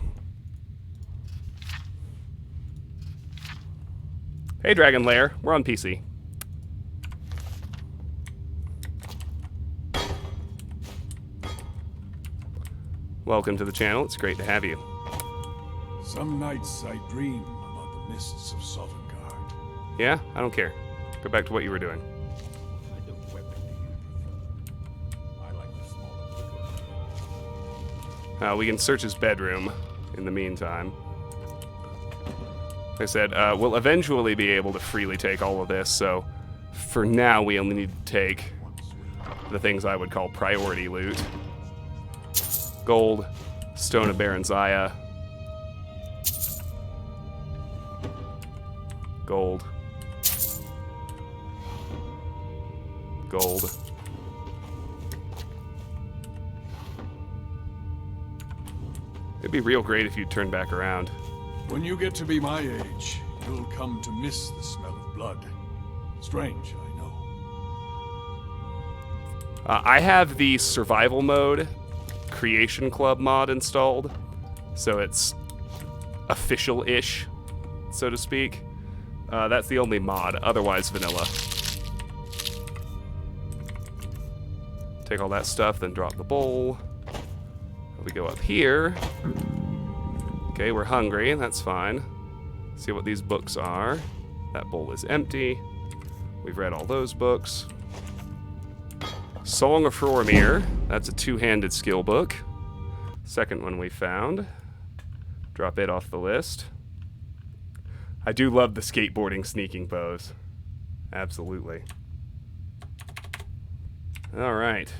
Hey, Dragon Lair. We're on PC. Welcome to the channel. It's great to have you. Some nights I dream about the mists of Sovngarde. Yeah? I don't care. Go back to what you were doing. We can search his bedroom in the meantime. Like I said, we'll eventually be able to freely take all of this, so for now we only need to take the things I would call priority loot. Gold, Stone of Baranziah, gold, gold. It'd be real great if you'd turn back around. When you get to be my age, you'll come to miss the smell of blood. Strange, I know. I have the survival mode Creation Club mod installed, so it's official-ish, so to speak. That's the only mod, otherwise vanilla. Take all that stuff, then drop the bowl. We go up here. Okay, we're hungry, that's fine. See what these books are. That bowl is empty. We've read all those books. Song of Hrormir, that's a two-handed skill book. Second one we found. Drop it off the list. I do love the skateboarding sneaking pose. Absolutely. All right.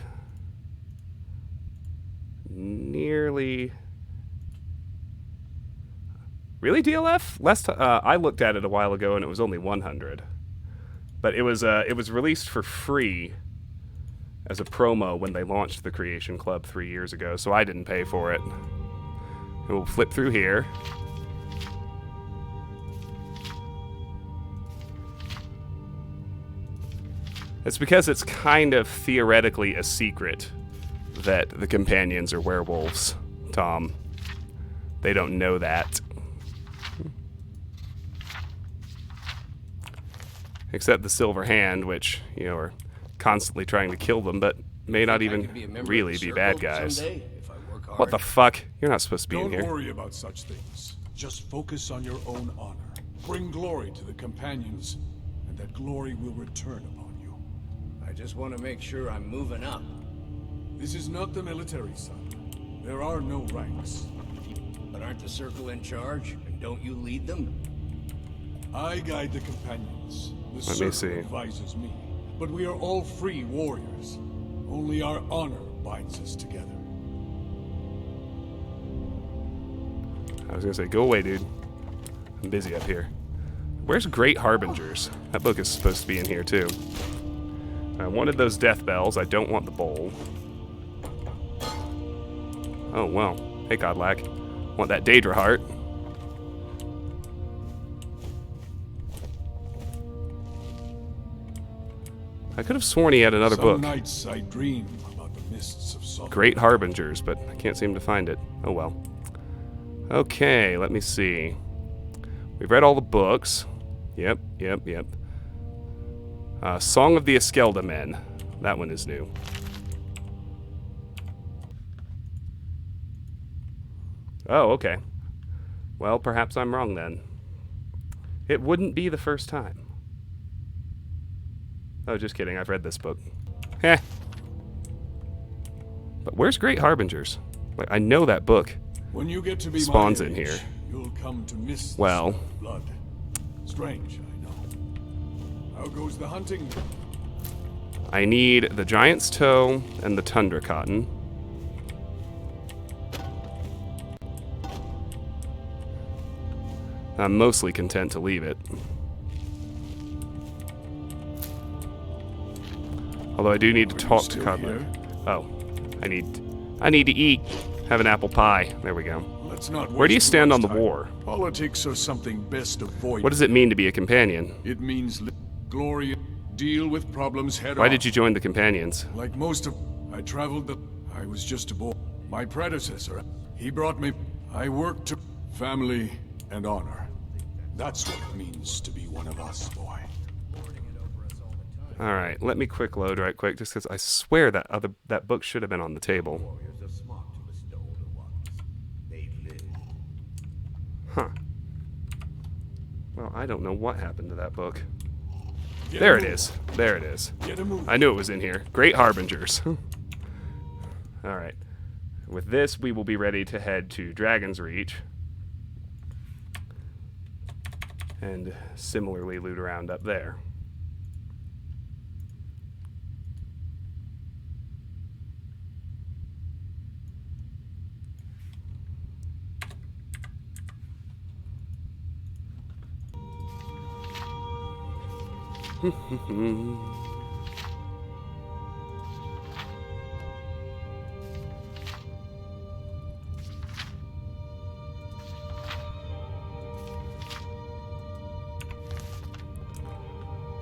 Nearly. Really, DLF? I looked at it a while ago and it was only 100. But it was released for free as a promo when they launched the Creation Club 3 years ago, so I didn't pay for it. And we'll flip through here. It's because it's kind of theoretically a secret that the companions are werewolves, Tom. They don't know that. Except the Silver Hand, which, you know, are constantly trying to kill them, but may not even really be bad guys. What the fuck? You're not supposed to be in here. Don't worry about such things. Just focus on your own honor. Bring glory to the companions, and that glory will return upon you. I just want to make sure I'm moving up. This is not the military, son. There are no ranks. But aren't the Circle in charge? And don't you lead them? I guide the companions. The Let me Circle see. advises me. But we are all free warriors. Only our honor binds us together. I was gonna say, go away, dude. I'm busy up here. Where's Great Harbingers? That book is supposed to be in here, too. I wanted those death bells. I don't want the bowl. Oh, well. Hey, Godlack. Want that Daedra heart. I could have sworn he had another book. Some nights I dream about the mists of Sovngarde. Great Harbingers, but I can't seem to find it. Oh, well. Okay, let me see. We've read all the books. Yep. Song of the Eskelda Men. That one is new. Oh, okay. Well, perhaps I'm wrong then. It wouldn't be the first time. Oh, just kidding. I've read this book. Heh. But where's Great Harbingers? Like, I know that book When you get to be spawns my in age, here. You'll come to miss the Well. smell of blood. Strange, I know. How goes the hunting? I need the Giant's Toe and the Tundra Cotton. I'm mostly content to leave it. Although I do need to talk to Cutler. Oh, I need to eat. Have an apple pie. There we go. Let's not Where do you waste stand on the time. war? Politics are something best avoided. What does it mean to be a companion? It means glory, deal with problems head on. Why did you join the companions? Like most of, I traveled the. I was just a boy. My predecessor, he brought me. I worked to family and honor. That's what it means to be one of us, boy. All right, let me quick load right quick, just because I swear that book should have been on the table. Huh. Well, I don't know what happened to that book. There it is. There it is. I knew it was in here. Great Harbingers. All right. With this, we will be ready to head to Dragon's Reach. And similarly loot around up there.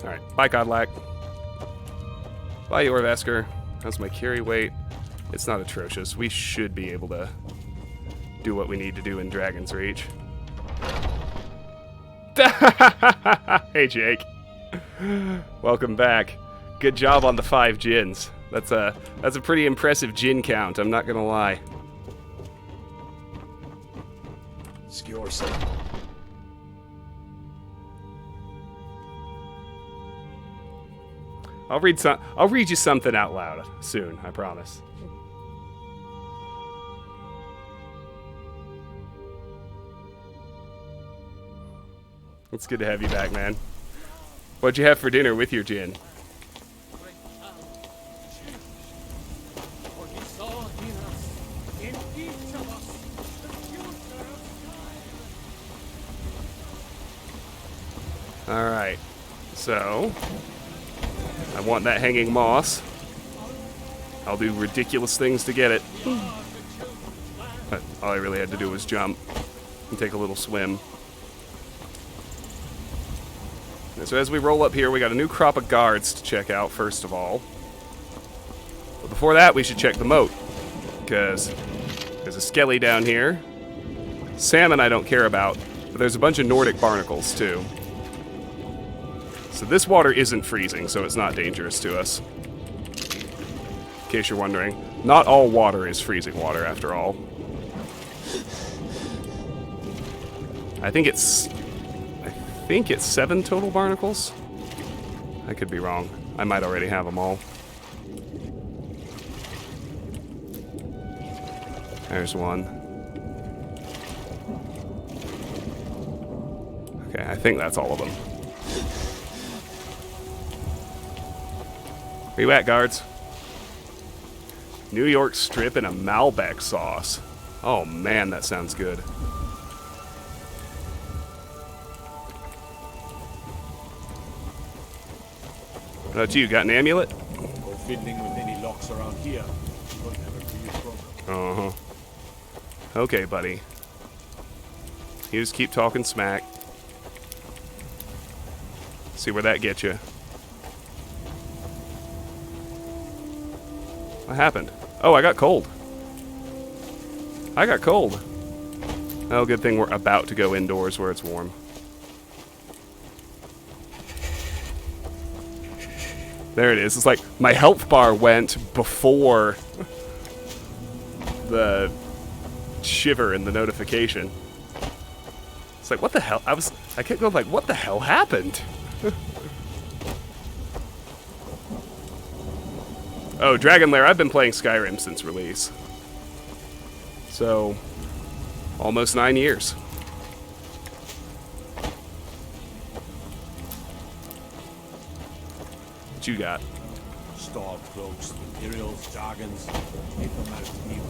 Alright, bye Godlack. Bye Yorvesker. How's my carry weight? It's not atrocious. We should be able to do what we need to do in Dragon's Reach. Hey Jake. Welcome back. Good job on the 5 gins. That's a pretty impressive gin count, I'm not gonna lie. Skewer some. I'll read you something out loud soon, I promise. It's good to have you back, man. What'd you have for dinner with your gin? Alright, so I want that hanging moss. I'll do ridiculous things to get it. But all I really had to do was jump and take a little swim. And so as we roll up here, we got a new crop of guards to check out, first of all. But before that, we should check the moat. Because there's a skelly down here. Salmon I don't care about, but there's a bunch of Nordic barnacles, too. So this water isn't freezing, so it's not dangerous to us. In case you're wondering, not all water is freezing water, after all. I think it's 7 total barnacles? I could be wrong. I might already have them all. There's one. Okay, I think that's all of them. Where you at, guards? New York strip and a Malbec sauce. Oh man, that sounds good. What about you? Got an amulet? Go fiddling with any locks around here. Won't have a real problem. Uh-huh. Okay, buddy. You just keep talking smack. See where that gets you. What happened? Oh, I got cold. I got cold. Oh, good thing we're about to go indoors where it's warm. There it is. It's like my health bar went before the shiver in the notification. It's like, what the hell? I kept going like, what the hell happened? Oh, Dragonlair, I've been playing Skyrim since release. So, almost 9 years. What you got? Storm cloaks, Imperials, Jargons, diplomatic people.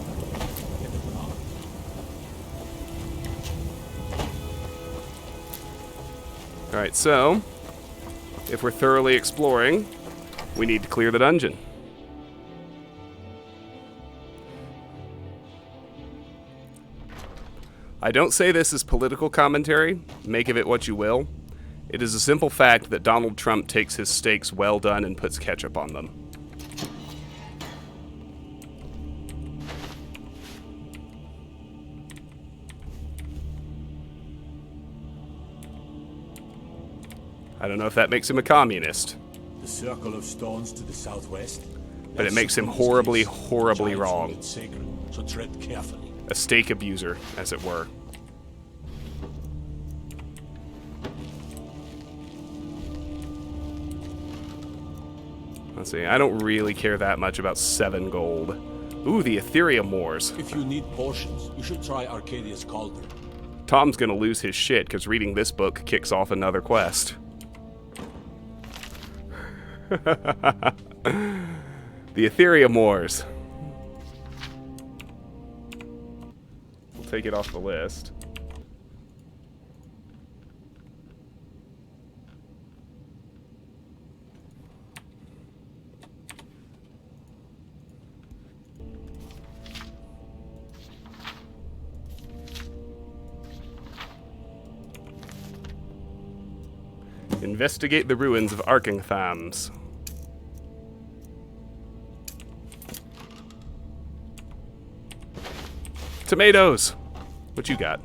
Alright, so if we're thoroughly exploring, we need to clear the dungeon. I don't say this as political commentary, make of it what you will. It is a simple fact that Donald Trump takes his steaks well done and puts ketchup on them. I don't know if that makes him a communist. The circle of stones to the southwest. But it makes him horribly, horribly wrong. Sacred, so tread carefully. A steak abuser, as it were. Let's see, I don't really care that much about 7 gold. Ooh, the Ethereum Wars. If you need potions, you should try Arcadia's Cauldron. Tom's gonna lose his shit, because reading this book kicks off another quest. The Ethereum Wars. We'll take it off the list. Investigate the ruins of Arkenthams. Tomatoes! What you got?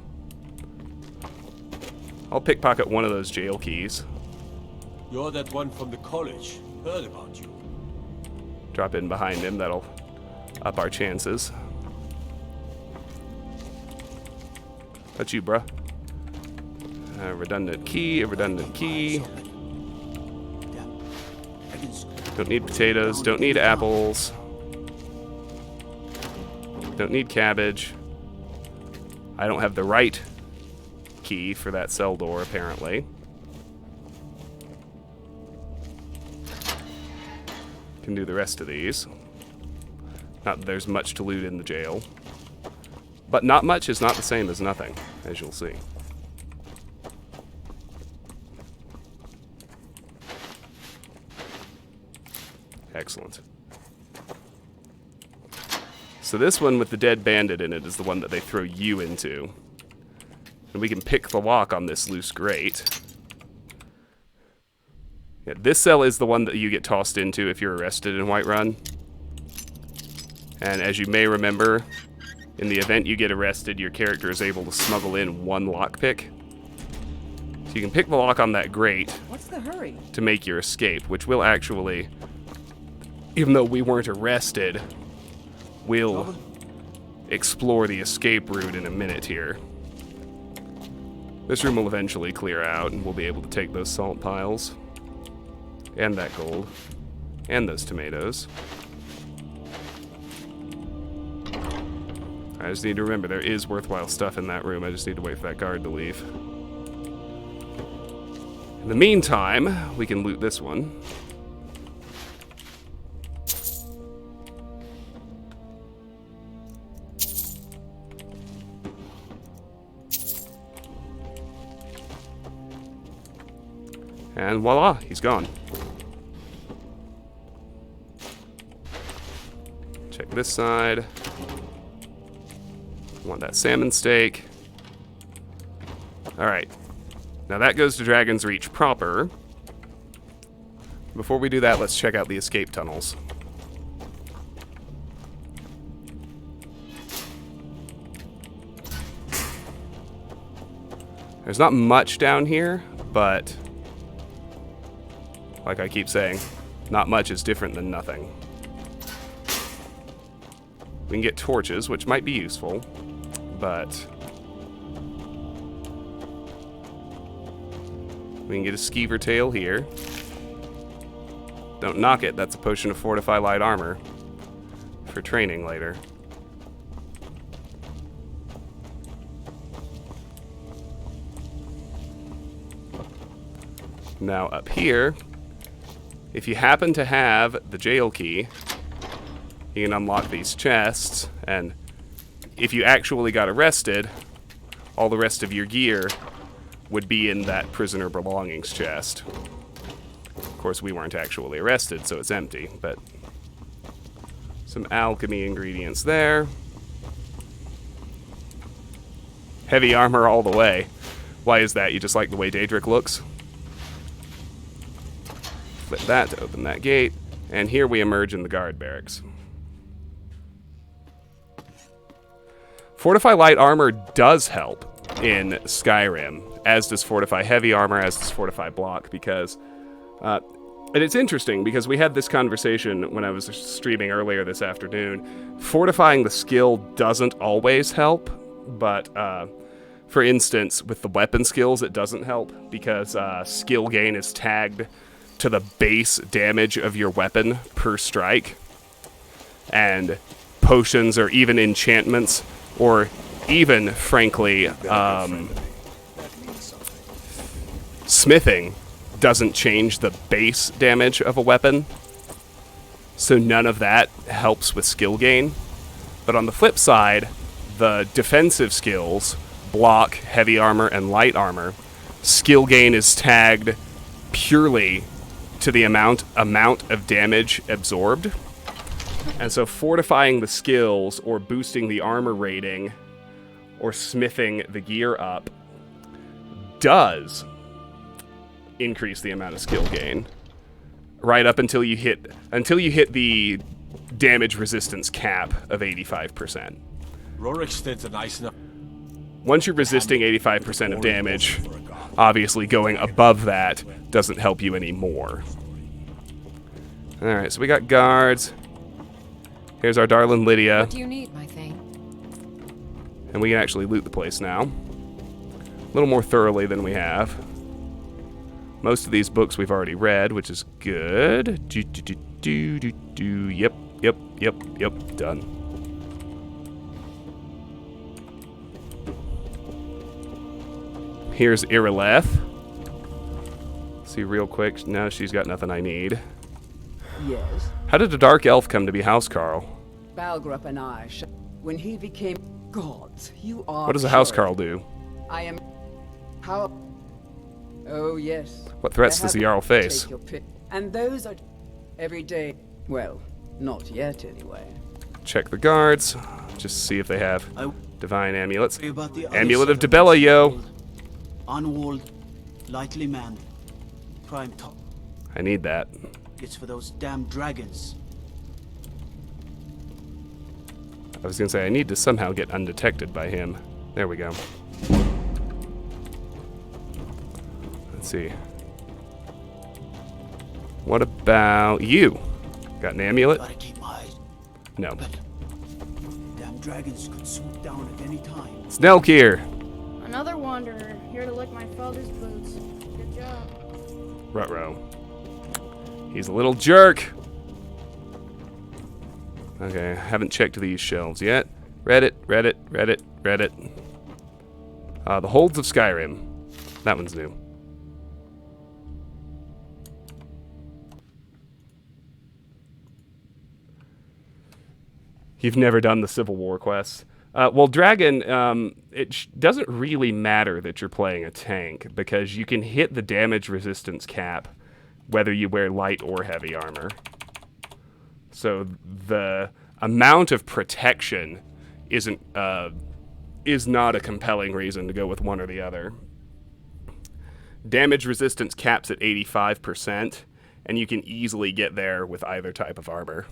I'll pickpocket one of those jail keys. You're that one from the college. Heard about you. Drop in behind him, that'll up our chances. That's you, bruh. Redundant key, a redundant key. Don't need potatoes, don't need apples. Don't need cabbage. I don't have the right key for that cell door, apparently. Can do the rest of these. Not that there's much to loot in the jail. But not much is not the same as nothing, as you'll see. Excellent. So this one with the dead bandit in it is the one that they throw you into. And we can pick the lock on this loose grate. Yeah, this cell is the one that you get tossed into if you're arrested in Whiterun. And as you may remember, in the event you get arrested, your character is able to smuggle in 1 lockpick. So you can pick the lock on that grate. What's the hurry? To make your escape, which will actually, even though we weren't arrested, we'll explore the escape route in a minute here. This room will eventually clear out, and we'll be able to take those salt piles. And that gold. And those tomatoes. I just need to remember there is worthwhile stuff in that room. I just need to wait for that guard to leave. In the meantime, we can loot this one. And voila, he's gone. Check this side. Want that salmon steak. Alright. Now that goes to Dragon's Reach proper. Before we do that, let's check out the escape tunnels. There's not much down here, but like I keep saying, not much is different than nothing. We can get torches, which might be useful, but we can get a skeever tail here. Don't knock it, that's a potion of fortify light armor for training later. Now up here, if you happen to have the jail key, you can unlock these chests, and if you actually got arrested, all the rest of your gear would be in that prisoner belongings chest. Of course, we weren't actually arrested, so it's empty, but some alchemy ingredients there. Heavy armor all the way. Why is that? You just like the way Daedric looks? Flip that to open that gate, and here we emerge in the guard barracks. Fortify light armor does help in Skyrim, as does Fortify heavy armor, as does Fortify block, because... and it's interesting, because we had this conversation when I was streaming earlier this afternoon. Fortifying the skill doesn't always help, but, for instance, with the weapon skills, it doesn't help, because skill gain is tagged to the base damage of your weapon per strike, and potions or even enchantments, or even, frankly, smithing doesn't change the base damage of a weapon, so none of that helps with skill gain. But on the flip side, the defensive skills, block, heavy armor, and light armor, skill gain is tagged purely to the amount of damage absorbed. And so fortifying the skills, or boosting the armor rating, or smithing the gear up does increase the amount of skill gain, right up until you hit the damage resistance cap of 85%. Roriksted's a nice enough. Once you're resisting 85% of damage, obviously going above that doesn't help you anymore. Alright, so we got guards. Here's our darling Lydia. What do you need, my thing? And we can actually loot the place now. A little more thoroughly than we have. Most of these books we've already read, which is good. Yep, done. Here's Irileth. See real quick. No, she's got nothing I need. Yes. How did a dark elf come to be Housecarl? Balgrup and I, when he became gods, you are. What does a Housecarl do? I am. How? Oh yes. What threats does the Jarl face? And those are every day. Well, not yet anyway. Check the guards. Just see if they have divine amulets. About the Amulet of Dibella, yo. Unwalled, lightly manned, prime top. I need that. It's for those damn dragons. I was gonna say, I need to somehow get undetected by him. There we go. Let's see. What about you? Got an amulet? Gotta keep my eyes. No. Damn dragons could swoop down at any time. Snellkeer! Another wanderer, here to lick my father's boots. Good job. Ruh-roh. He's a little jerk! Okay, haven't checked these shelves yet. Reddit. The Holds of Skyrim. That one's new. You've never done the Civil War quests. Well, Dragon, it doesn't really matter that you're playing a tank, because you can hit the damage resistance cap whether you wear light or heavy armor. So the amount of protection is not a compelling reason to go with one or the other. Damage resistance caps at 85%, and you can easily get there with either type of armor.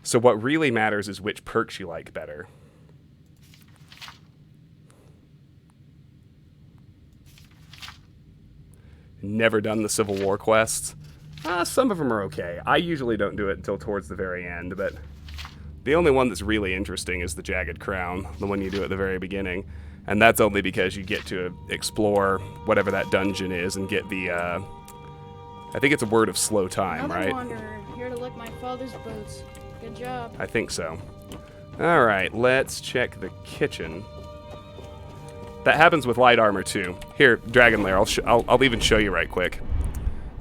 So what really matters is which perks you like better. Never done the Civil War quests. Some of them are okay. I usually don't do it until towards the very end, but the only one that's really interesting is the Jagged Crown, the one you do at the very beginning. And that's only because you get to explore whatever that dungeon is and get the, I think it's a word of slow time, Another right? wanderer, here to lick my father's boots. Good job. I think so. Alright, let's check the kitchen. That happens with light armor too. Here, Dragon Lair, I'll even show you right quick.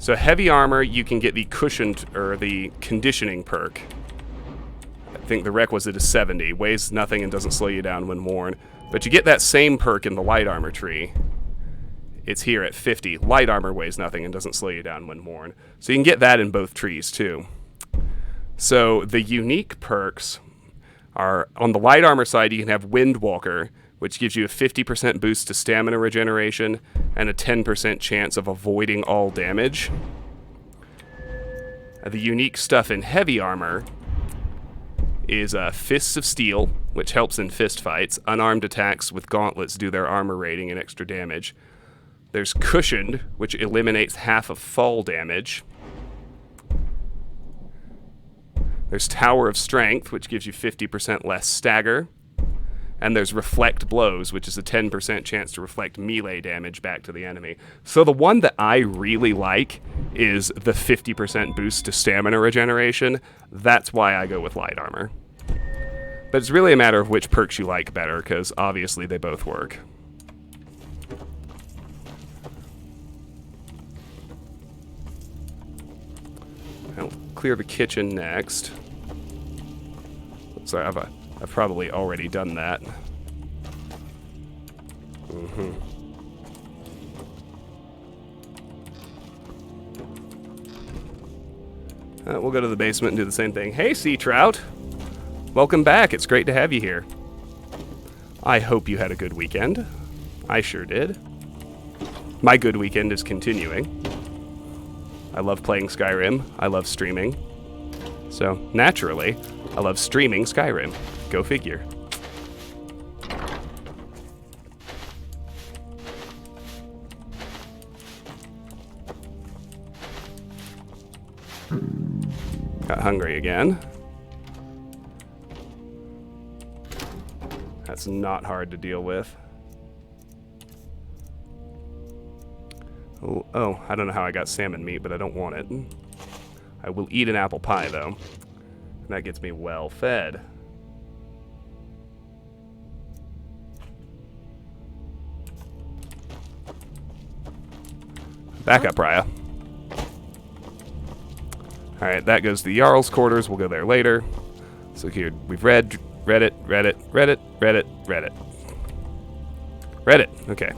So heavy armor, you can get the cushioned, or the conditioning perk. I think the requisite is 70. Weighs nothing and doesn't slow you down when worn. But you get that same perk in the light armor tree. It's here at 50. Light armor weighs nothing and doesn't slow you down when worn. So you can get that in both trees, too. So the unique perks are, on the light armor side, you can have Windwalker, which gives you a 50% boost to stamina regeneration and a 10% chance of avoiding all damage. The unique stuff in heavy armor is Fists of Steel, which helps in fist fights. Unarmed attacks with gauntlets do their armor rating and extra damage. There's Cushioned, which eliminates half of fall damage. There's Tower of Strength, which gives you 50% less stagger. And there's Reflect Blows, which is a 10% chance to reflect melee damage back to the enemy. So the one that I really like is the 50% boost to stamina regeneration. That's why I go with light armor. But it's really a matter of which perks you like better, because obviously they both work. I'll clear the kitchen next. Sorry, I've probably already done that. We'll go to the basement and do the same thing. Hey, Sea Trout! Welcome back. It's great to have you here. I hope you had a good weekend. I sure did. My good weekend is continuing. I love playing Skyrim. I love streaming. So, naturally, I love streaming Skyrim. Go figure. Got hungry again. That's not hard to deal with. Oh, I don't know how I got salmon meat, but I don't want it. I will eat an apple pie, though. And that gets me well fed. Back up, Raya. Alright, that goes to the Jarl's quarters. We'll go there later. So here, we've read it. Okay.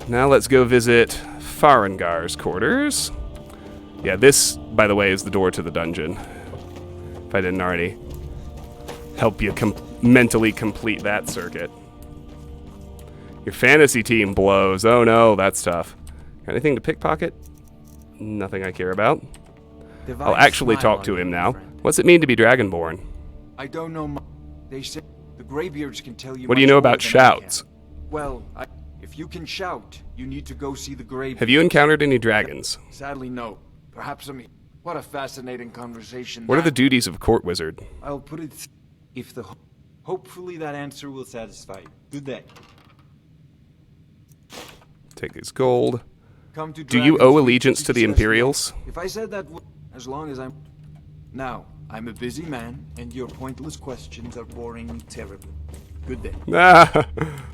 Now let's go visit Farengar's quarters. Yeah, this, by the way, is the door to the dungeon. If I didn't already help you mentally complete that circuit. Your fantasy team blows. Oh no, that's tough. Got anything to pickpocket? Nothing I care about. I'll actually talk to him now. What's it mean to be Dragonborn? I don't know. They say the Greybeards can tell you. What do you know about shouts? Well, if you can shout, you need to go see the Greybeards. Have you encountered any dragons? Sadly, no. Perhaps what a fascinating conversation. What are the duties of a court wizard? I'll put it. Hopefully that answer will satisfy you. Good day. Take his gold. Come to Do you owe allegiance to the Imperials? If I said that, as long as I'm. Now, I'm a busy man, and your pointless questions are boring me terribly. Good day.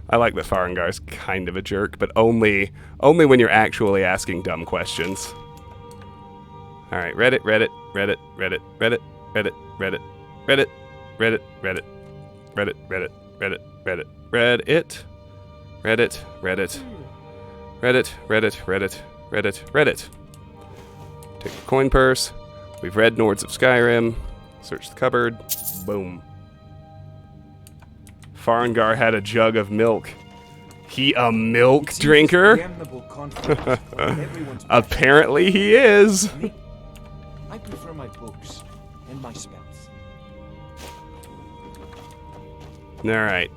I like that Farengar's kind of a jerk, but only when you're actually asking dumb questions. Alright, Reddit. Take the coin purse. We've read Nords of Skyrim. Search the cupboard. Boom. Farengar had a jug of milk. He a milk drinker? Apparently he is. I prefer my books and my spells. Alright.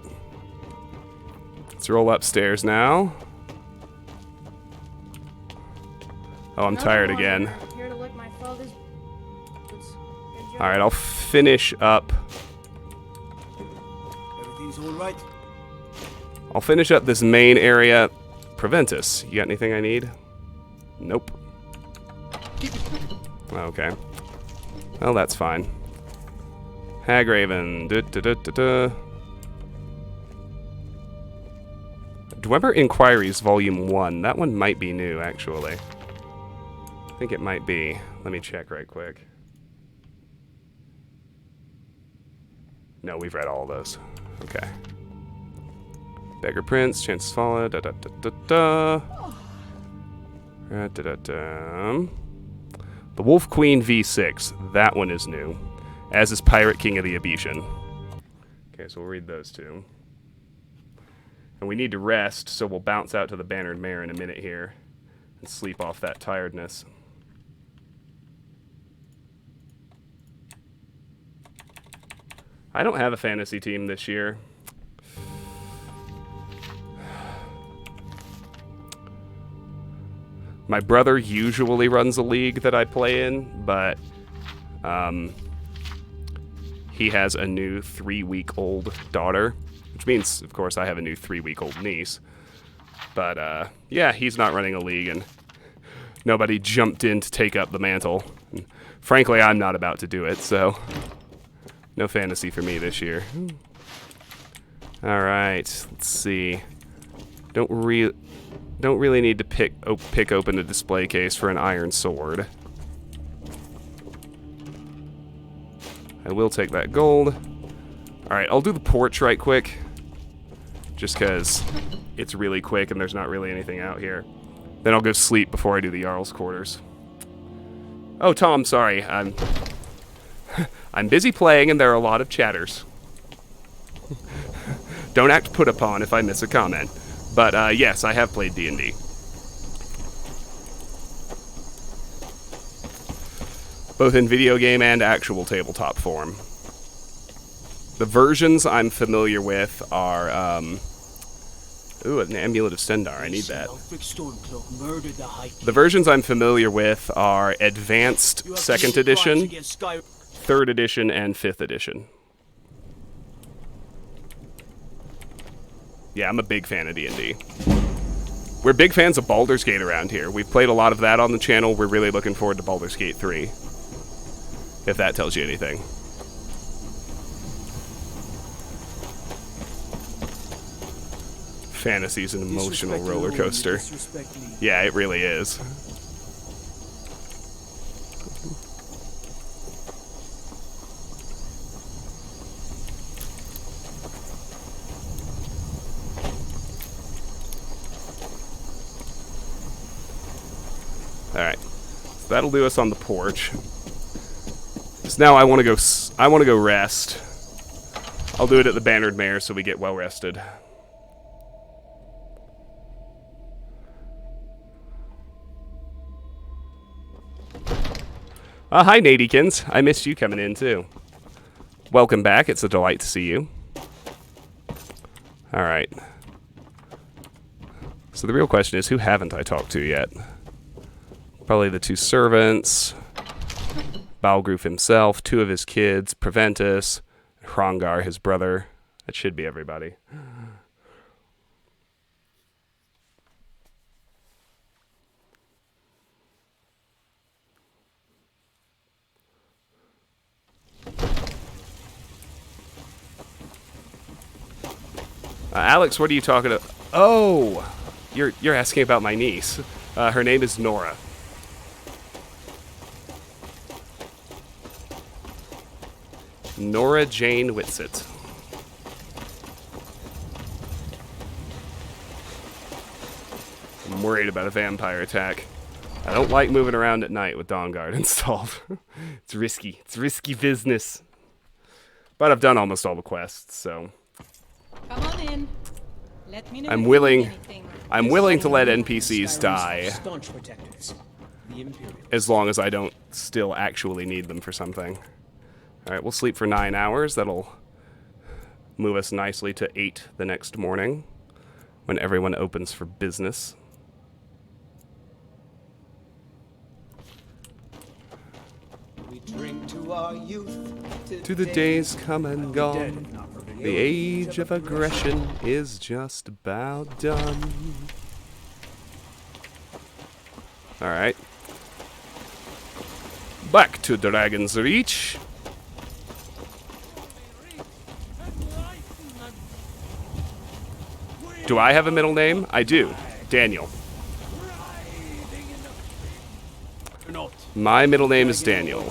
Let's roll upstairs now. Oh, I'm tired again. Here to lick my father's boots. Alright, I'll finish up. Everything's all right. I'll finish up this main area. Preventus, you got anything I need? Nope. Okay. Well, that's fine. Hagraven. Dwemer Inquiries Volume 1. That one might be new, actually. think it might be. Let me check right quick. No, we've read all of those. Okay. Beggar Prince, Chances Fallen, da-da-da-da-da. Da-da-da. The Wolf Queen V6. That one is new. As is Pirate King of the Abetian. Okay, so we'll read those two. And we need to rest, so we'll bounce out to the Bannered Mare in a minute here and sleep off that tiredness. I don't have a fantasy team this year. My brother usually runs a league that I play in, but he has a new 3-week-old daughter, which means, of course, I have a new 3-week-old niece. But, yeah, he's not running a league, and nobody jumped in to take up the mantle. And frankly, I'm not about to do it, so no fantasy for me this year. All right, let's see. Don't really need to pick open a display case for an iron sword. I will take that gold. Alright, I'll do the porch right quick. Just because it's really quick and there's not really anything out here. Then I'll go sleep before I do the Jarl's quarters. Oh, Tom, sorry. I'm busy playing and there are a lot of chatters. Don't act put upon if I miss a comment. But, yes, I have played D&D. Both in video game and actual tabletop form. The versions I'm familiar with are, ooh, an Amulet of Stendar, I need that. The versions I'm familiar with are Advanced 2nd Edition, 3rd Edition, and 5th Edition. Yeah, I'm a big fan of D&D. We're big fans of Baldur's Gate around here. We've played a lot of that on the channel. We're really looking forward to Baldur's Gate 3. If that tells you anything. Fantasy's an emotional roller coaster. Yeah, it really is. Alright, so that'll do us on the porch. So now I want to go rest. I'll do it at the Bannered Mare so we get well rested. Hi Nadykins, I missed you coming in too. Welcome back, it's a delight to see you. Alright. So the real question is, who haven't I talked to yet? Probably the 2 servants, Balgruf himself, 2 of his kids, Preventus, Hrongar, his brother. That should be everybody. Alex, what are you talking about? Oh, you're asking about my niece. Her name is Nora. Nora Jane Whitsett. I'm worried about a vampire attack. I don't like moving around at night with Dawnguard installed. It's risky. It's risky business. But I've done almost all the quests, so come on in. Let me know I'm willing to let NPCs die as long as I don't still actually need them for something. Alright, we'll sleep for 9 hours. That'll move us nicely to 8 the next morning when everyone opens for business. We drink to our youth, to the days come and gone. The age of aggression is just about done. Alright. Back to Dragon's Reach. Do I have a middle name? I do. Daniel. My middle name is Daniel.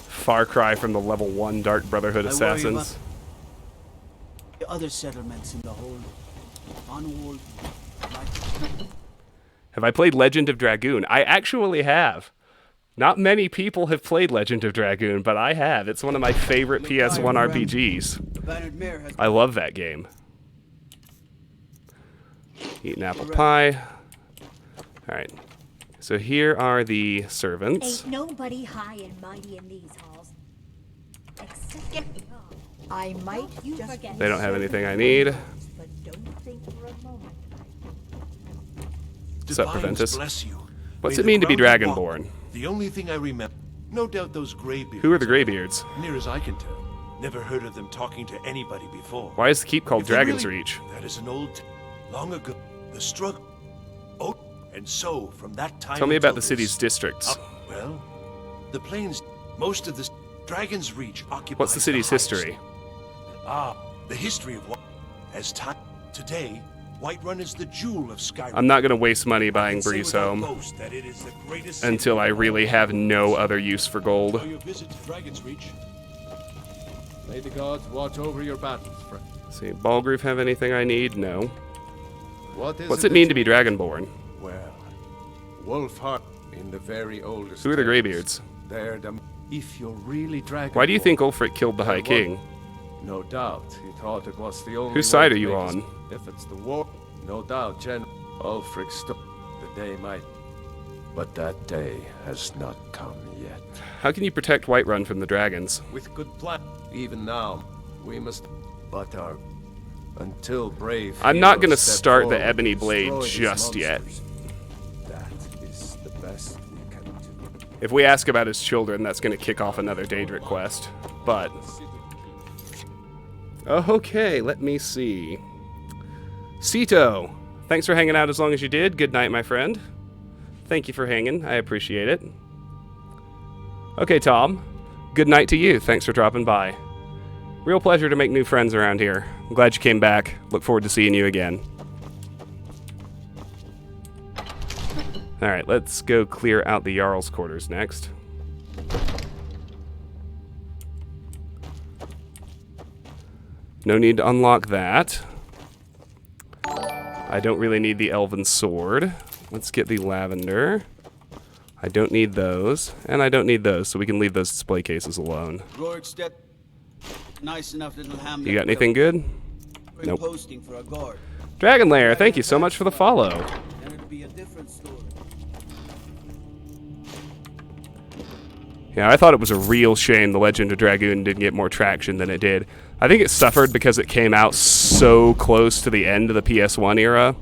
Far cry from the level 1 Dark Brotherhood assassins. The other settlements in the whole unwalled. Have I played Legend of Dragoon? I actually have. Not many people have played Legend of Dragoon, but I have. It's one of my favorite PS1 RPGs. I love that game. Eat an apple pie. Alright. So here are the servants. Ain't nobody high and mighty in these halls. Except I might just forget. They don't have anything I need. But don't think for a moment. What's up, Preventus? Bless you. What's May it mean to be the ground Dragonborn? The only thing I remember, no doubt those Greybeards. Who are the Greybeards? Near as I can tell, never heard of them talking to anybody before. Why is the keep called If they Dragon's really- Reach? That is an old, long ago, the struggle. Oh, and so from that time. Tell me about until the city's this- districts. Well, the plains, most of the Dragon's Reach occupies. What's the city's highest- history? The history of what, as time today, Whiterun is the jewel of Skyrim. I'm not going to waste money buying Breeze Home until I really have no other use for gold. Your visit to Dragon's Reach. May the gods watch over your battles, friend. See, Balgrove have anything I need? No. What's it mean to be Dragonborn? Well, Wolfheart in the very oldest. Who are the tales, Greybeards? They're the. If you're really Dragonborn. Why do you think Ulfric killed the High King? No doubt, he thought it was the only. Whose side way are you to on? make us- If it's the war, no doubt, General Ulfric stood. The day might, but that day has not come yet. How can you protect Whiterun from the dragons? With good plan, even now, we must. But our until brave. I'm not going to heroes step start the forward, Ebony Blade destroy these just yet. monsters. That is the best we can do. If we ask about his children, that's going to kick off another Daedric quest. But okay, let me see. Cito, thanks for hanging out as long as you did. Good night, my friend. Thank you for hanging. I appreciate it. Okay, Tom. Good night to you. Thanks for dropping by. Real pleasure to make new friends around here. I'm glad you came back. Look forward to seeing you again. Alright, let's go clear out the Jarl's quarters next. No need to unlock that. I don't really need the Elven Sword. Let's get the Lavender. I don't need those, and I don't need those, so we can leave those display cases alone. Nice enough little hamlet. You got anything good? We're Nope. posting for a guard. Dragon Lair, thank you so much for the follow. Then it'll be a different story. Yeah, I thought it was a real shame the Legend of Dragoon didn't get more traction than it did. I think it suffered because it came out so close to the end of the PS1 era.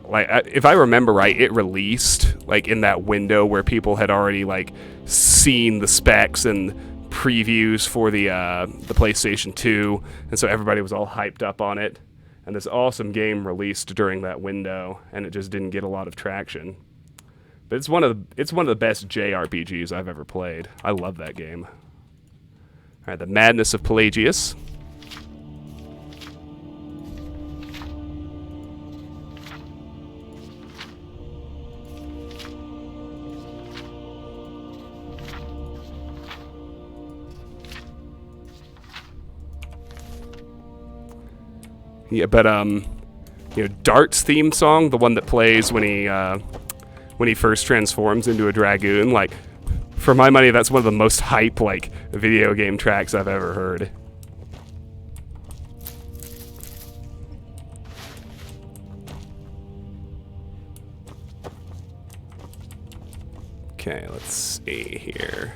Like, if I remember right, it released like in that window where people had already like seen the specs and previews for the PlayStation 2, and so everybody was all hyped up on it. And this awesome game released during that window, and it just didn't get a lot of traction. But it's one of the best JRPGs I've ever played. I love that game. All right, the Madness of Pelagius. Yeah, but you know, Dart's theme song, the one that plays when he first transforms into a dragoon, like, for my money, that's one of the most hype, like, video game tracks I've ever heard. Okay, let's see here.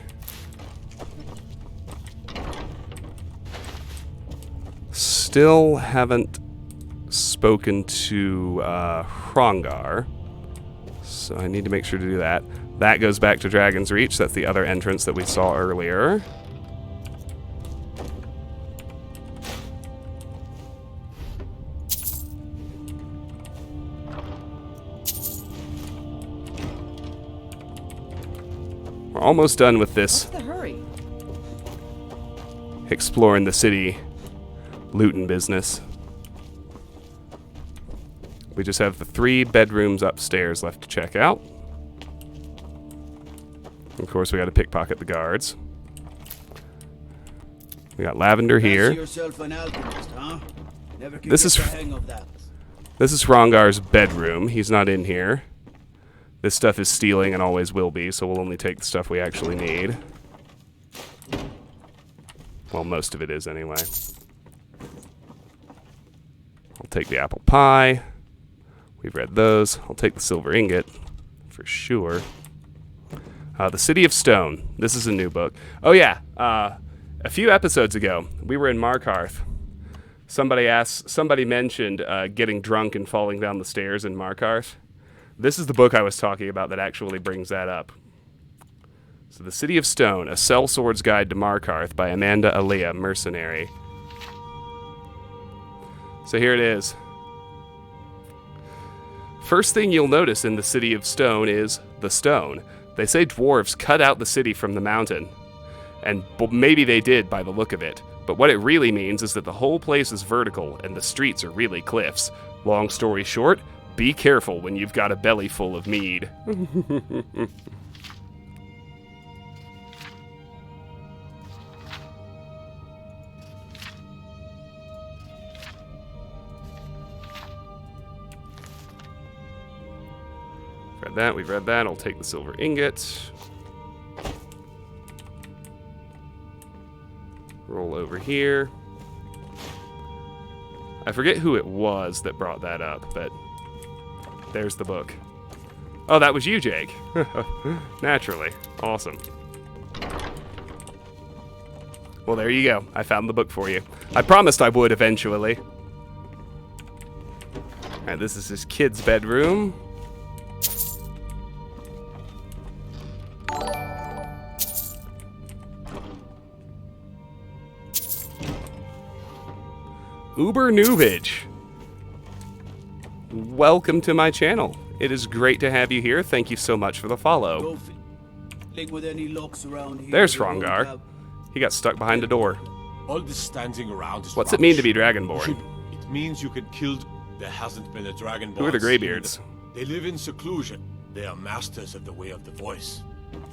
Still haven't spoken to Hrongar, so I need to make sure to do that. That goes back to Dragon's Reach. That's the other entrance that we saw earlier. We're almost done with this. What's the hurry? Exploring the city, looting business. We just have the 3 bedrooms upstairs left to check out. Of course, we got to pickpocket the guards. We got Lavender here. Yourself an alchemist, huh? Never could This get is the hang of that. This is Hrongar's bedroom. He's not in here. This stuff is stealing and always will be, so we'll only take the stuff we actually need. Well, most of it is anyway. I'll take the apple pie. We've read those. I'll take the silver ingot for sure. The City of Stone. This is a new book. Oh yeah, a few episodes ago, we were in Markarth. Somebody mentioned getting drunk and falling down the stairs in Markarth. This is the book I was talking about that actually brings that up. So The City of Stone, A Sellsword's Guide to Markarth by Amanda Alea, mercenary. So here it is. First thing you'll notice in the City of Stone is the stone. They say dwarves cut out the city from the mountain. And maybe they did by the look of it. But what it really means is that the whole place is vertical and the streets are really cliffs. Long story short, be careful when you've got a belly full of mead. We've read that. I'll take the silver ingot. Roll over here. I forget who it was that brought that up, but there's the book. Oh, that was you, Jake. Naturally. Awesome. Well, there you go. I found the book for you. I promised I would eventually. Alright, this is his kid's bedroom. Uber Noobage. Welcome to my channel. It is great to have you here. Thank you so much for the follow. There's Hrongar. He got stuck behind a door. All this standing around is What's it mean to be Dragonborn? It means you can kill. There hasn't been a Dragonborn. Who are the Greybeards? They live in seclusion. They are masters of the way of the voice.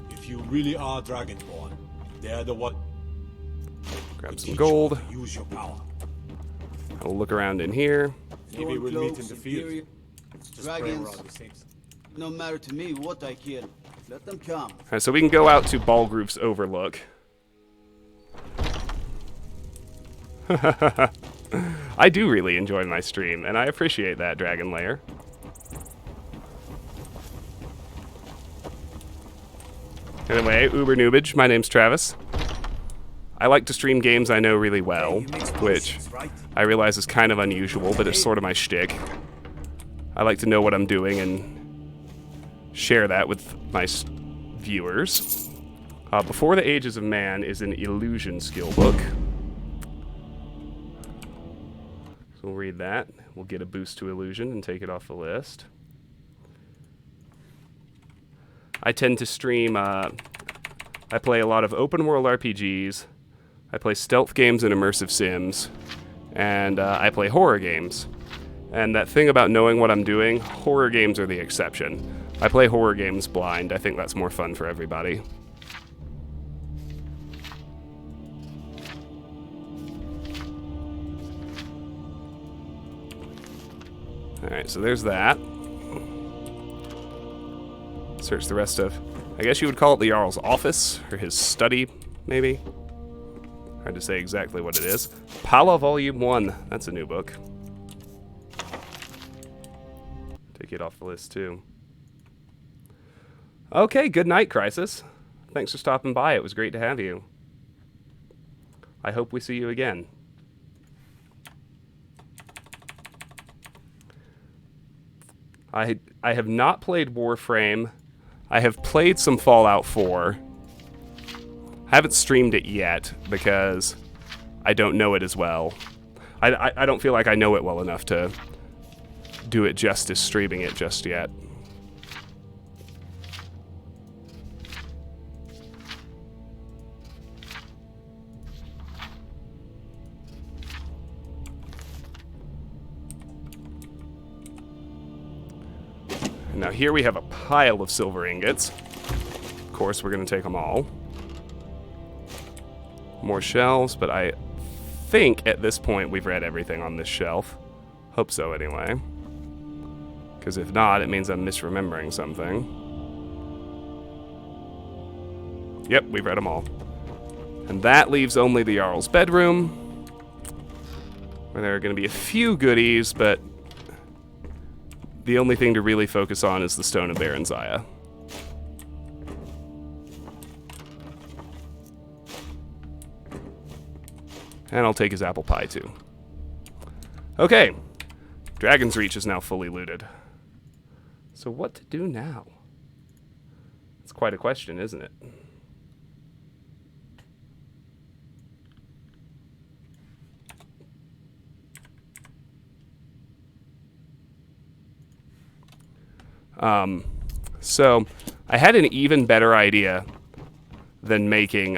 If you really are Dragonborn, they are the one. Grab some gold. Use your power. I'll look around in here. Maybe we'll meet in the field. Dragons, no matter to me what I kill. Let them come. Alright, so we can go out to Balgroof's Overlook. I do really enjoy my stream, and I appreciate that, Dragon Lair. Anyway, Uber Noobage, my name's Travis. I like to stream games I know really well, which I realize is kind of unusual, but it's sort of my shtick. I like to know what I'm doing and share that with my viewers. Before the Ages of Man is an illusion skill book. So we'll read that. We'll get a boost to illusion and take it off the list. I tend to stream, I play a lot of open world RPGs. I play stealth games and immersive sims, and I play horror games. And that thing about knowing what I'm doing, horror games are the exception. I play horror games blind. I think that's more fun for everybody. Alright, so there's that. Search the rest of, I guess you would call it the Jarl's office, or his study, maybe? Hard to say exactly what it is. Pala Volume 1. That's a new book. Take it off the list, too. Okay, good night, Crisis. Thanks for stopping by. It was great to have you. I hope we see you again. I have not played Warframe. I have played some Fallout 4. Haven't streamed it yet because I don't know it as well. I don't feel like I know it well enough to do it justice streaming it just yet. And now here we have a pile of silver ingots. Of course, we're going to take them all. More shelves, but I think at this point we've read everything on this shelf. Hope so, anyway. Because if not, it means I'm misremembering something. Yep, we've read them all. And that leaves only the Jarl's bedroom, where there are going to be a few goodies, but the only thing to really focus on is the Stone of Baronziah. And I'll take his apple pie, too. Okay. Dragon's Reach is now fully looted. So what to do now? It's quite a question, isn't it? So I had an even better idea than making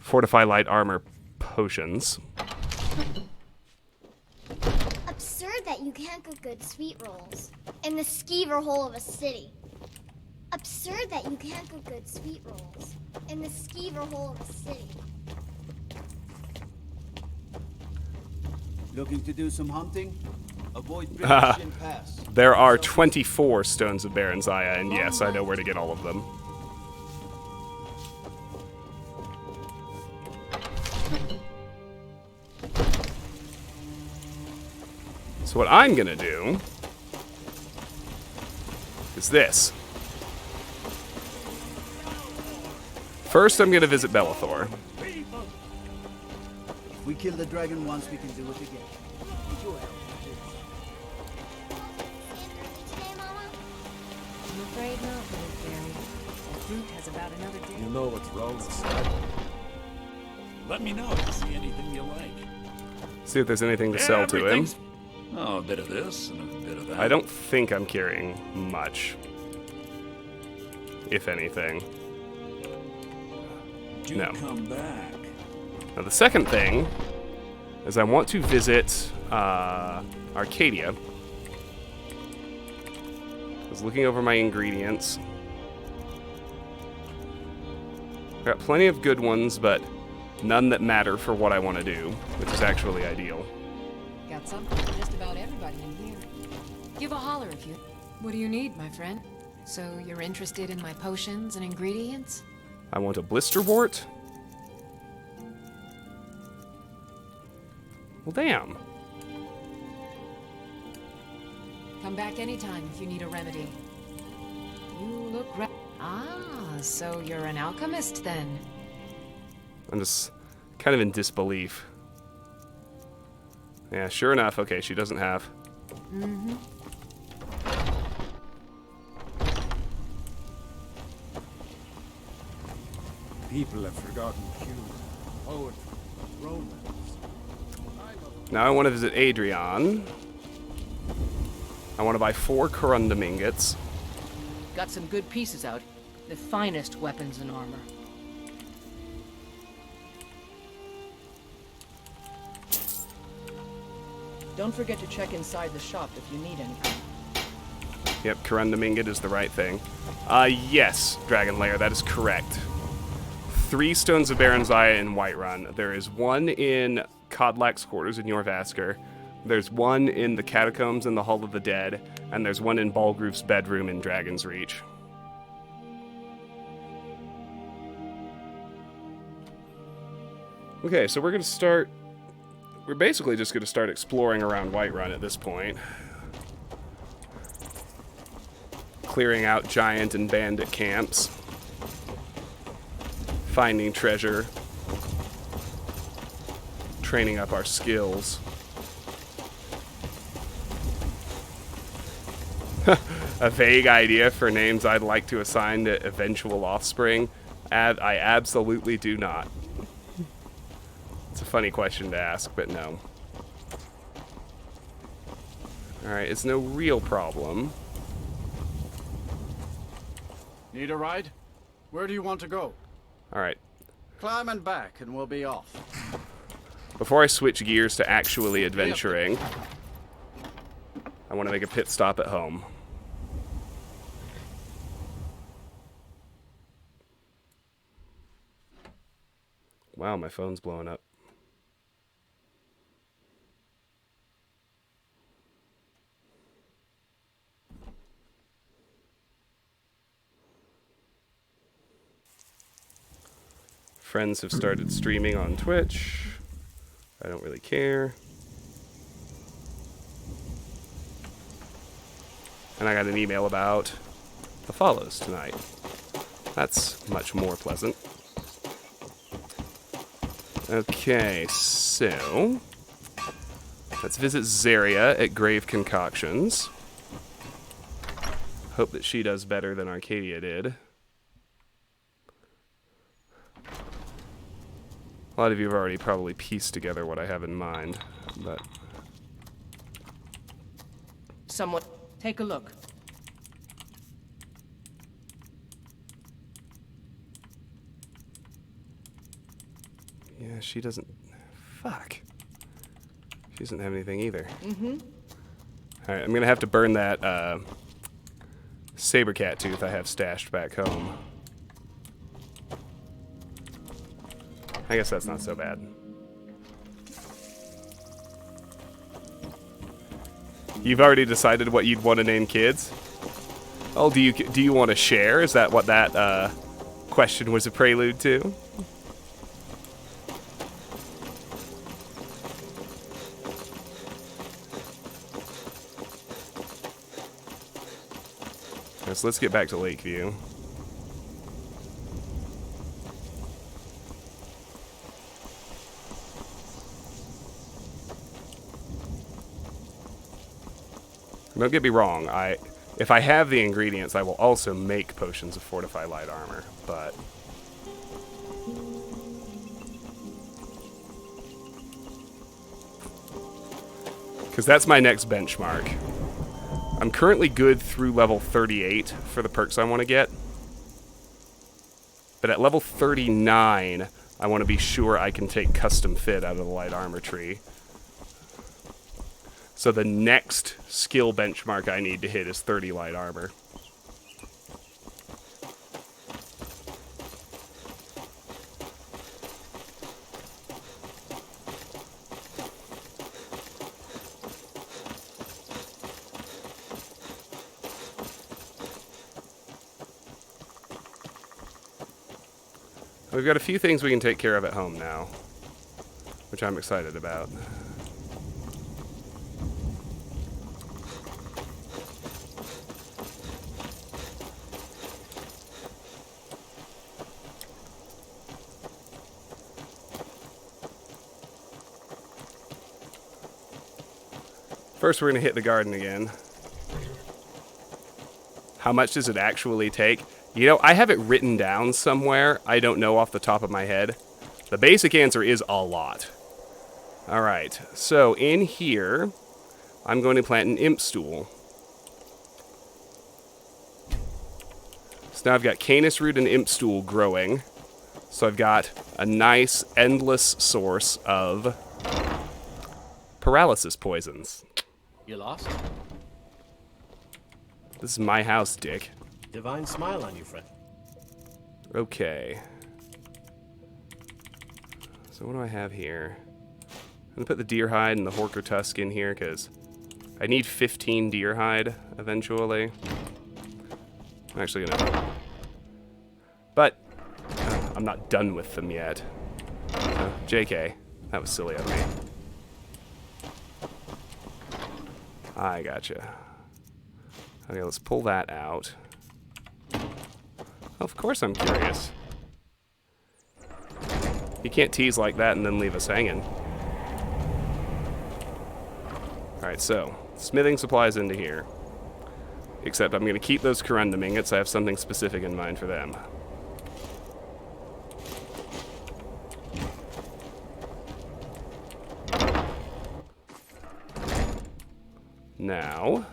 Fortify Light Armor potions. Absurd that you can't cook good sweet rolls in the skeever hole of a city. Absurd that you can't cook good sweet rolls in the skeever hole of a city. Looking to do some hunting? Avoid British Pass. There are 24 Stones of Baronziah, and yes, I know where to get all of them. So what I'm gonna do is this. First, I'm gonna visit Bellathor. If we kill the dragon once, we can do it again. I'm afraid not, little fairy. The fruit has about another day. You know what's wrong with Skyrim. Let me know if you see anything you like. See if there's anything to sell to him. Oh, a bit of this and a bit of that. I don't think I'm carrying much, if anything. No. Come back. Now the second thing is I want to visit Arcadia. I was looking over my ingredients. Got plenty of good ones, but none that matter for what I want to do, which is actually ideal. Got something for just about everybody in here. Give a holler if you... What do you need, my friend? So you're interested in my potions and ingredients? I want a blister wart. Well, damn. Come back anytime if you need a remedy. You look so you're an alchemist then? I'm just kind of in disbelief. Yeah, sure enough. Okay, she doesn't have. Mm-hmm. People have forgotten humor, poetry, romance. Now I want to visit Adrian. I want to buy 4 corundum ingots. Got some good pieces out. The finest weapons and armor. Don't forget to check inside the shop if you need anything. Yep, corundum ingot is the right thing. Yes, Dragon Lair, that is correct. 3 Stones of Baronziah in Whiterun. There is 1 in Codlack's quarters in Jorvaskr. There's 1 in the Catacombs in the Hall of the Dead. And there's 1 in Balgroof's bedroom in Dragon's Reach. Okay, so we're going to start... We're basically just going to start exploring around Whiterun at this point. Clearing out giant and bandit camps. Finding treasure. Training up our skills. A vague idea for names I'd like to assign to eventual offspring? I absolutely do not. It's a funny question to ask, but no. Alright, it's no real problem. Need a ride? Where do you want to go? Alright. Climb and back, and we'll be off. Before I switch gears to actually adventuring, I want to make a pit stop at home. Wow, my phone's blowing up. Friends have started streaming on Twitch. I don't really care. And I got an email about the follows tonight. That's much more pleasant. Okay, so let's visit Zaria at Grave Concoctions. Hope that she does better than Arcadia did. A lot of you have already probably pieced together what I have in mind, but... Someone, take a look. Yeah, she doesn't... Fuck. She doesn't have anything either. Mm-hmm. Alright, I'm gonna have to burn that, saber-cat tooth I have stashed back home. I guess that's not so bad. You've already decided what you'd want to name kids? Oh, do you want to share? Is that what that question was a prelude to? So let's get back to Lakeview. Don't get me wrong, if I have the ingredients, I will also make potions of fortified light armor, but... because that's my next benchmark. I'm currently good through level 38 for the perks I want to get. But at level 39, I want to be sure I can take custom fit out of the light armor tree. So the next skill benchmark I need to hit is 30 light armor. We've got a few things we can take care of at home now, which I'm excited about. First, we're going to hit the garden again. How much does it actually take? You know, I have it written down somewhere. I don't know off the top of my head. The basic answer is a lot. Alright, so in here, I'm going to plant an imp stool. So now I've got canis root and imp stool growing. So I've got a nice, endless source of paralysis poisons. You lost? This is my house, Dick. Divine smile on you, friend. Okay. So what do I have here? I'm gonna put the deer hide and the horker tusk in here because I need 15 deer hide eventually. I'm actually gonna... but I'm not done with them yet. JK. That was silly of me. I gotcha. Okay, let's pull that out. Of course I'm curious. You can't tease like that and then leave us hanging. Alright, so, smithing supplies into here. Except I'm going to keep those corundum ingots. I have something specific in mind for them. Now...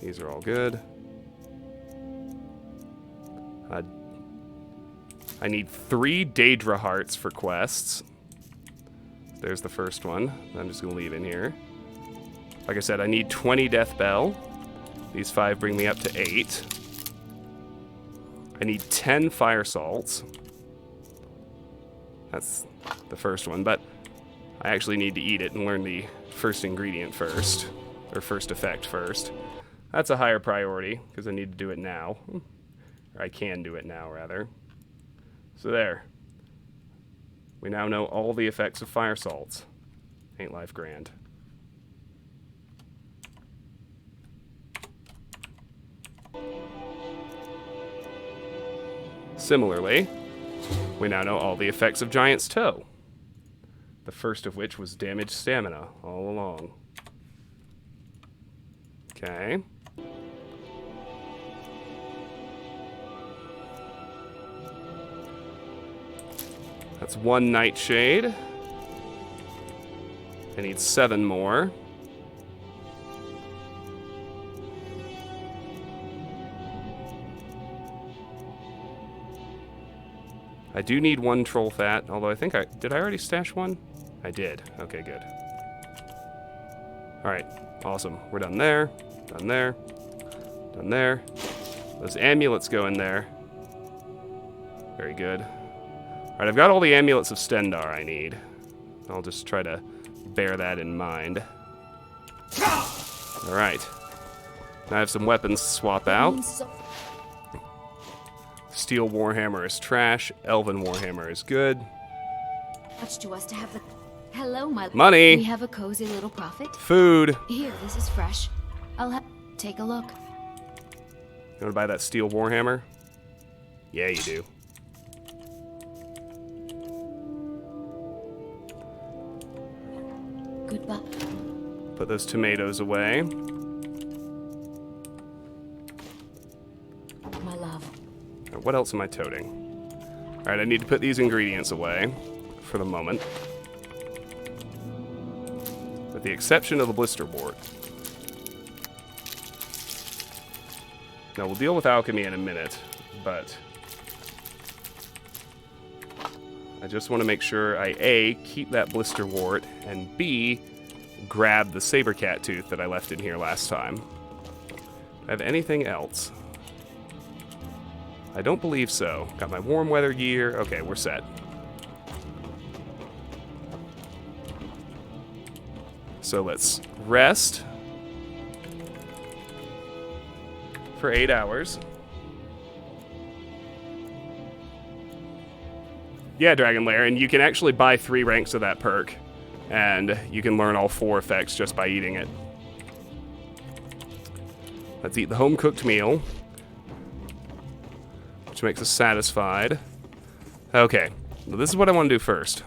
these are all good. I need 3 Daedra hearts for quests. There's the first one. I'm just going to leave in here. Like I said, I need 20 Death Bell. These 5 bring me up to 8. I need 10 fire salts. That's the first one, but I actually need to eat it and learn the first ingredient first, or first effect first. That's a higher priority, because I need to do it now. Or I can do it now, rather. So there. We now know all the effects of fire salts. Ain't life grand. Similarly, we now know all the effects of Giant's Toe. The first of which was damaged stamina all along. Okay. That's 1 Nightshade. I need 7 more. I do need 1 Troll Fat, although I think did I already stash 1? I did. Okay, good. Alright, awesome. We're done there, done there, done there. Those amulets go in there. Very good. Alright, I've got all the amulets of Stendar I need. I'll just try to bear that in mind. Alright. Now I have some weapons to swap out. Steel Warhammer is trash. Elven Warhammer is good. Much to us to have the... Hello, my... Money! We have a cozy little profit. Food! Here, this is fresh. I'll take a look. You want to buy that Steel Warhammer? Yeah, you do. Goodbye. Put those tomatoes away. My love. What else am I toting? Alright, I need to put these ingredients away for the moment. With the exception of the blister wart. Now, we'll deal with alchemy in a minute, but I just want to make sure I, A, keep that blister wart, and B, grab the saber cat tooth that I left in here last time. Do I have anything else? I don't believe so. Got my warm weather gear. Okay, we're set. So let's rest for 8 hours. Yeah, Dragon Lair, and you can actually buy 3 ranks of that perk, and you can learn all 4 effects just by eating it. Let's eat the home-cooked meal, which makes us satisfied. Okay, well, this is what I want to do first.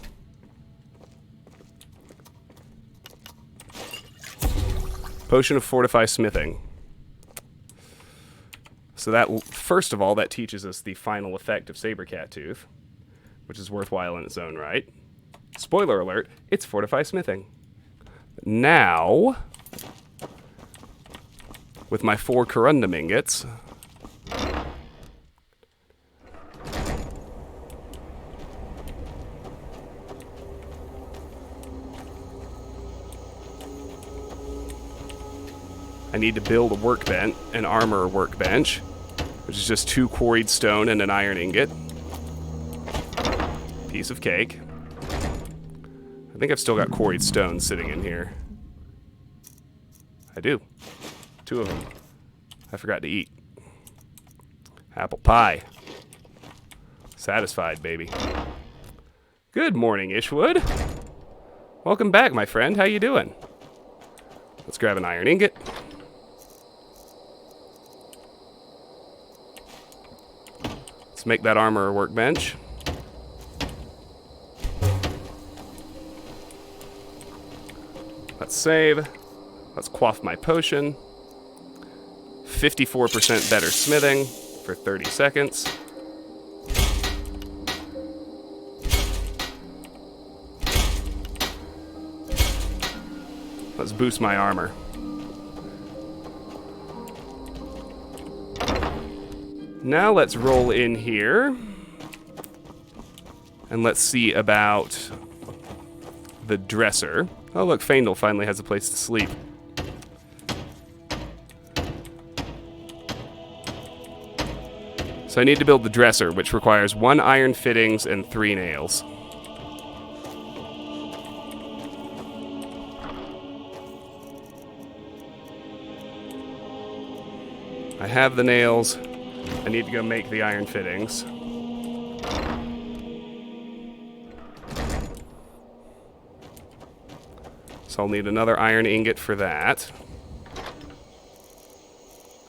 Potion of Fortify Smithing. So that, first of all, that teaches us the final effect of Sabercat Tooth, which is worthwhile in its own right. Spoiler alert, it's Fortify Smithing. Now, with my 4 corundum ingots, I need to build a workbench, an armor workbench, which is just 2 quarried stone and an iron ingot. Piece of cake. I think I've still got quarried stone sitting in here. I do. 2 of them. I forgot to eat. Apple pie. Satisfied, baby. Good morning, Ishwood. Welcome back, my friend. How you doing? Let's grab an iron ingot. Let's make that armor workbench. Let's save. Let's quaff my potion. 54% better smithing for 30 seconds. Let's boost my armor. Now let's roll in here. And let's see about the dresser. Oh look, Faendal finally has a place to sleep. So I need to build the dresser, which requires 1 iron fittings and 3 nails. I have the nails. I need to go make the iron fittings. So I'll need another iron ingot for that.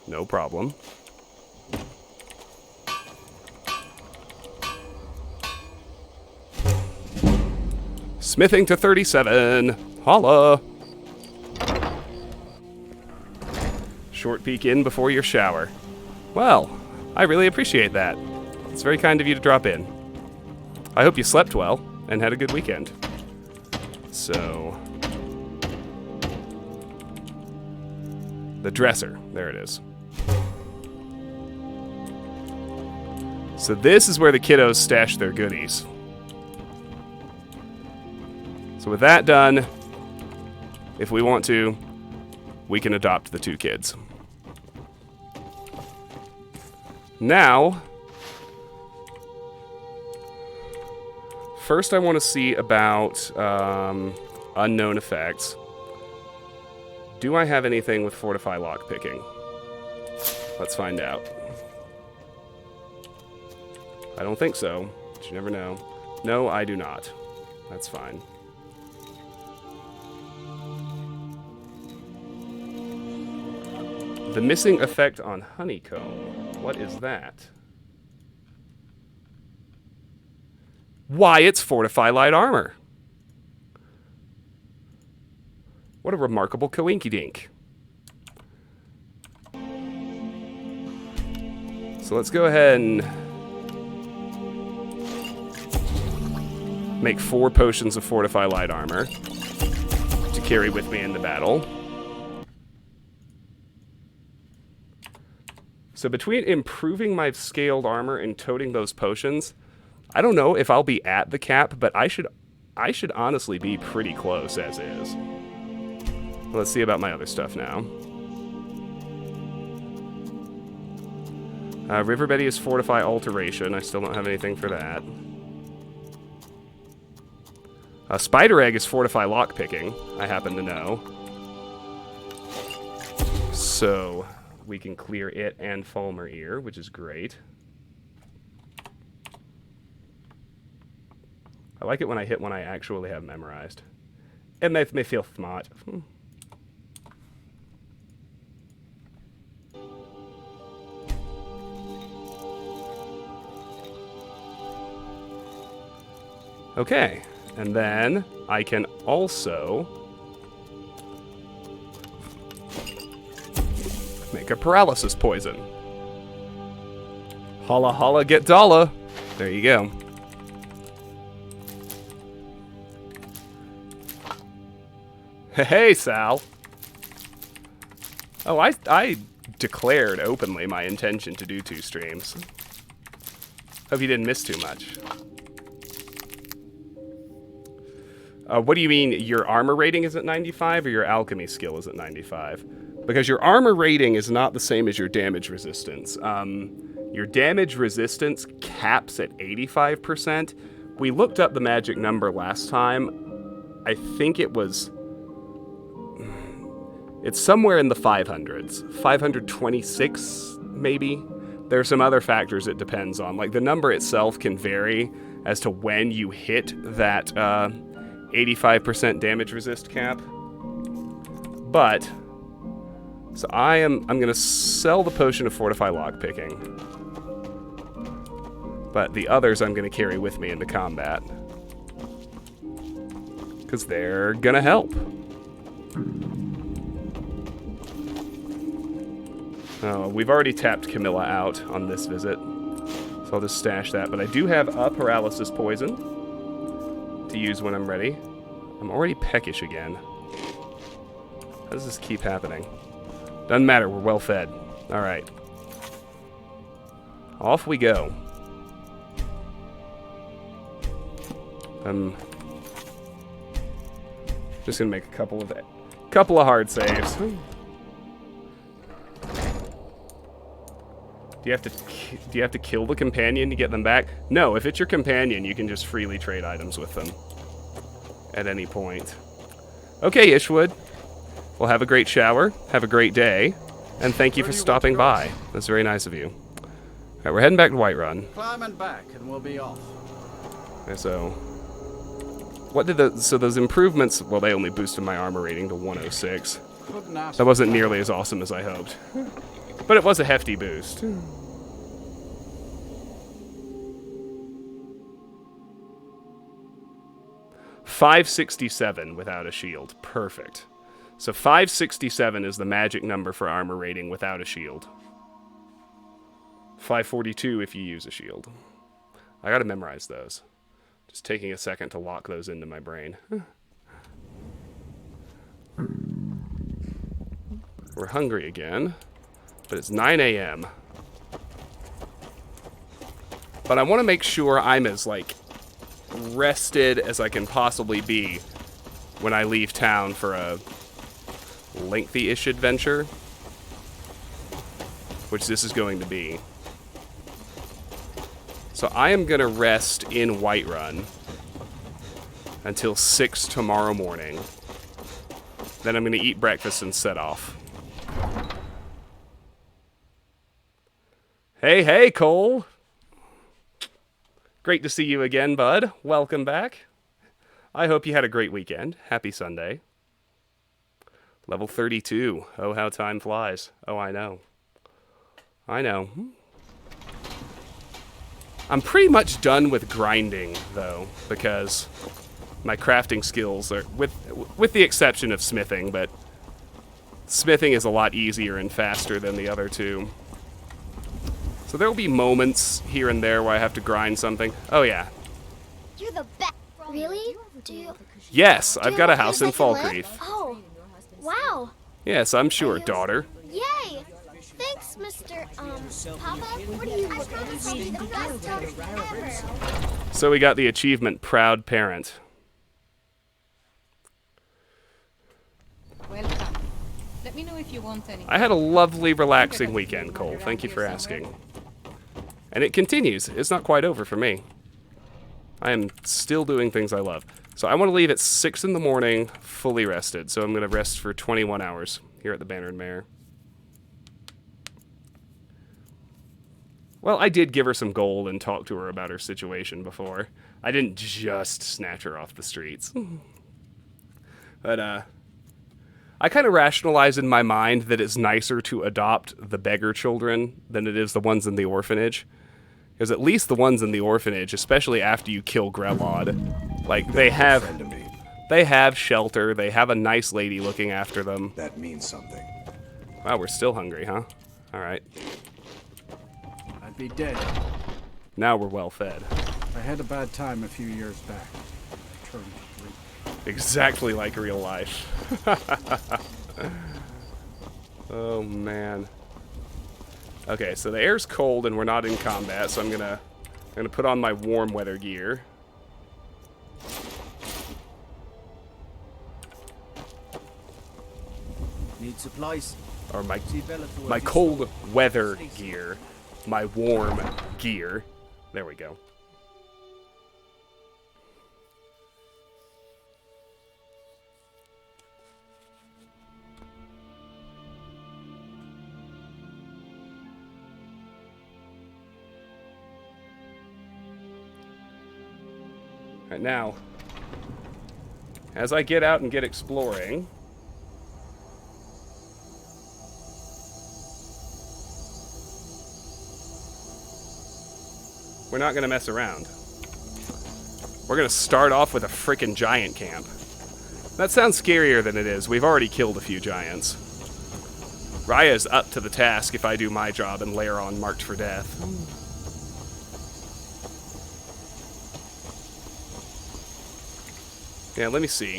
No problem. Smithing to 37. Holla! Short peek in before your shower. Well, I really appreciate that. It's very kind of you to drop in. I hope you slept well and had a good weekend. So... the dresser. There it is. So this is where the kiddos stash their goodies. So with that done, if we want to, we can adopt the 2 kids. Now, first I want to see about unknown effects. Do I have anything with Fortify lockpicking? Let's find out. I don't think so, but you never know. No, I do not. That's fine. The missing effect on honeycomb. What is that? Why, it's Fortify light armor. What a remarkable coinkydink. So let's go ahead and make 4 potions of Fortify light armor to carry with me in the battle. So between improving my scaled armor and toting those potions, I don't know if I'll be at the cap, but I should honestly be pretty close as is. Let's see about my other stuff now. River Betty is Fortify Alteration. I still don't have anything for that. Spider Egg is Fortify Lockpicking, I happen to know. So we can clear it and Falmer Ear, which is great. I like it when I hit one I actually have memorized. It makes me feel smart. Okay, and then I can also make a paralysis poison. Holla holla get dollar. There you go. Hey, Sal. Oh, I declared openly my intention to do 2 streams. Hope you didn't miss too much. What do you mean, your armor rating is at 95 or your alchemy skill is at 95? Because your armor rating is not the same as your damage resistance. Your damage resistance caps at 85%. We looked up the magic number last time. I think it's somewhere in the 500s. 526, maybe? There are some other factors it depends on. Like, the number itself can vary as to when you hit that 85% damage resist cap. But, so I'm going to sell the potion of Fortify Lockpicking. But the others I'm going to carry with me into combat. Because they're going to help. Oh, we've already tapped Camilla out on this visit. So I'll just stash that. But I do have a paralysis poison to use when I'm ready. I'm already peckish again. How does this keep happening? Doesn't matter, we're well fed. Alright. Off we go. Just gonna make a couple of hard saves. Do you have to kill the companion to get them back? No, if it's your companion, you can just freely trade items with them at any point. Okay, Ishwood. Well, have a great shower, have a great day, and thank you for stopping by. That's very nice of you. All right, we're heading back to Whiterun. Climbing back, and we'll be off. Okay, so what did so those improvements? Well, they only boosted my armor rating to 106. That wasn't nearly as awesome as I hoped, but it was a hefty boost. 567 without a shield. Perfect. So 567 is the magic number for armor rating without a shield. 542 if you use a shield. I gotta memorize those. Just taking a second to lock those into my brain. We're hungry again, but it's 9 a.m. But I want to make sure I'm as, like, rested as I can possibly be when I leave town for a lengthy-ish adventure, which this is going to be. So I am going to rest in Whiterun until 6 tomorrow morning. Then I'm going to eat breakfast and set off. Hey, Cole! Great to see you again, bud. Welcome back. I hope you had a great weekend. Happy Sunday. Level 32. Oh, how time flies. Oh, I know. I know. I'm pretty much done with grinding, though, because my crafting skills are, with the exception of smithing, but smithing is a lot easier and faster than the other two. So there will be moments here and there where I have to grind something. Oh, yeah. You're the best. Really? Do you? Yes, I've got a house in Falkreath. Oh, wow. Yes, I'm sure, daughter. Yay! Thanks, Mr. Papa. What do you? I promise I'll be the best daughter ever. So we got the achievement, Proud Parent. Welcome. Let me know if you want anything. I had a lovely, relaxing weekend, Cole. Thank you for asking. And it continues. It's not quite over for me. I am still doing things I love. So I want to leave at 6 in the morning, fully rested. So I'm going to rest for 21 hours here at the Bannered Mare. Well, I did give her some gold and talk to her about her situation before. I didn't just snatch her off the streets. But, I kind of rationalize in my mind that it's nicer to adopt the beggar children than it is the ones in the orphanage. Because at least the ones in the orphanage, especially after you kill Grelod, like, they have shelter, they have a nice lady looking after them. That means something. Wow, we're still hungry, huh? Alright. I'd be dead. Now we're well fed. I had a bad time a few years back. I turned 3. Exactly like real life. Oh, man. Okay, so the air's cold and we're not in combat, so I'm gonna put on my warm weather gear. Need supplies. Or my cold weather gear. My warm gear. There we go. Right now, as I get out and get exploring, we're not going to mess around. We're going to start off with a frickin' giant camp. That sounds scarier than it is. We've already killed a few giants. Raya's up to the task if I do my job and layer on Marked for Death. Yeah, let me see.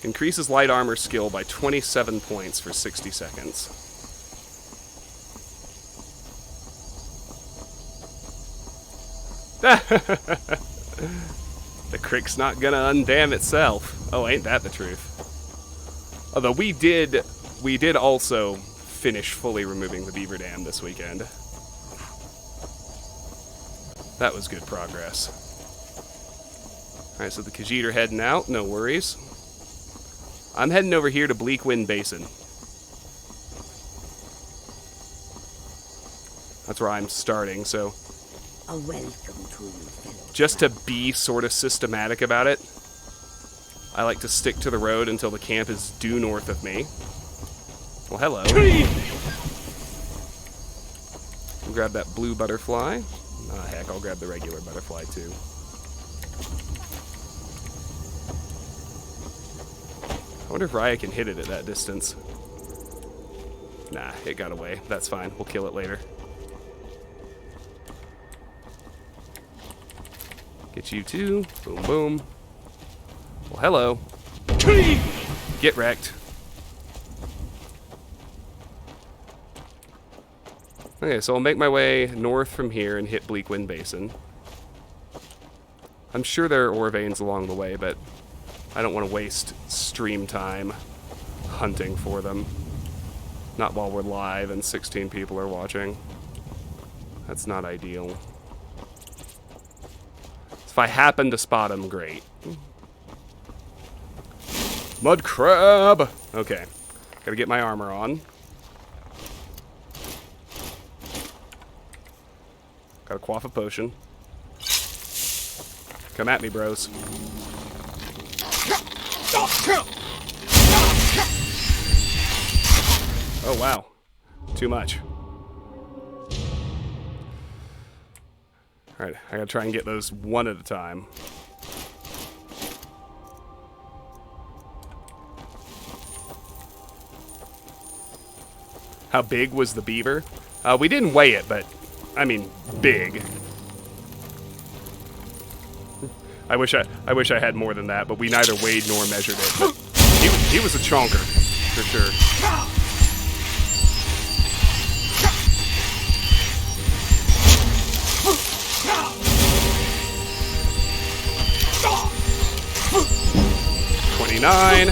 Increases light armor skill by 27 points for 60 seconds. The crick's not gonna undam itself. Oh, ain't that the truth? Although we did also finish fully removing the beaver dam this weekend. That was good progress. Alright, so the Khajiit are heading out, no worries. I'm heading over here to Bleakwind Basin. That's where I'm starting, so... A welcome to you, fellow. Just to be sort of systematic about it, I like to stick to the road until the camp is due north of me. Well, hello. I'll grab that blue butterfly. Ah, heck, I'll grab the regular butterfly, too. I wonder if Raya can hit it at that distance. Nah, it got away. That's fine. We'll kill it later. Get you too. Boom, boom. Well, hello. Get wrecked. Okay, so I'll make my way north from here and hit Bleakwind Basin. I'm sure there are ore veins along the way, but I don't want to waste stream time hunting for them. Not while we're live and 16 people are watching. That's not ideal. If I happen to spot them, great. Mud crab! Okay. Gotta get my armor on. Gotta quaff a potion. Come at me, bros. Oh, wow. Too much. Alright, I gotta try and get those one at a time. How big was the beaver? We didn't weigh it, but, I mean, big. I wish I had more than that, but we neither weighed nor measured it. But he was a chonker, for sure. 29.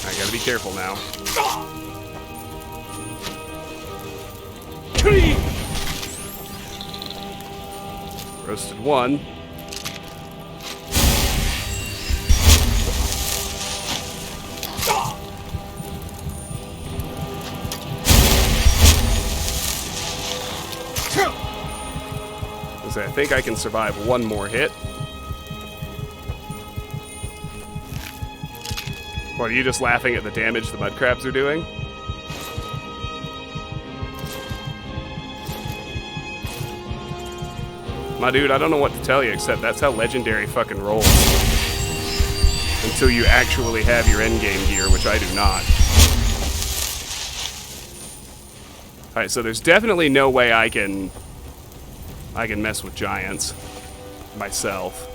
I gotta be careful now. Roasted one. I think I can survive one more hit. What, are you just laughing at the damage the mud crabs are doing? My dude, I don't know what to tell you, except that's how Legendary fucking rolls. Until you actually have your endgame gear, which I do not. Alright, so there's definitely no way I can mess with giants myself.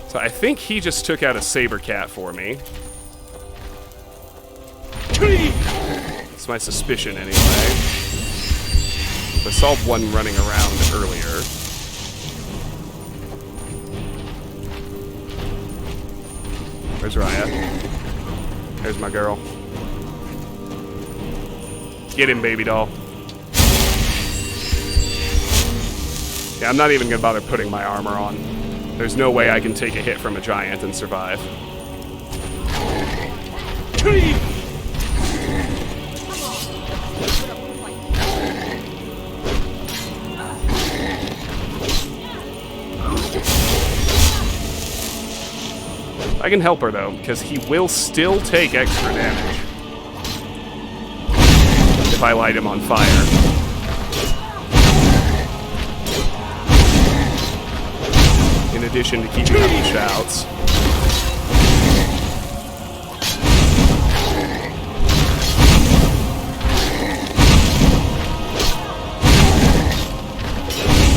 So I think he just took out a saber cat for me. That's my suspicion anyway. I saw one running around earlier. Where's Raya? There's my girl. Get him, baby doll. Yeah, I'm not even gonna bother putting my armor on. There's no way I can take a hit from a giant and survive. I can help her though, because he will still take extra damage if I light him on fire. In addition to keeping up the shouts.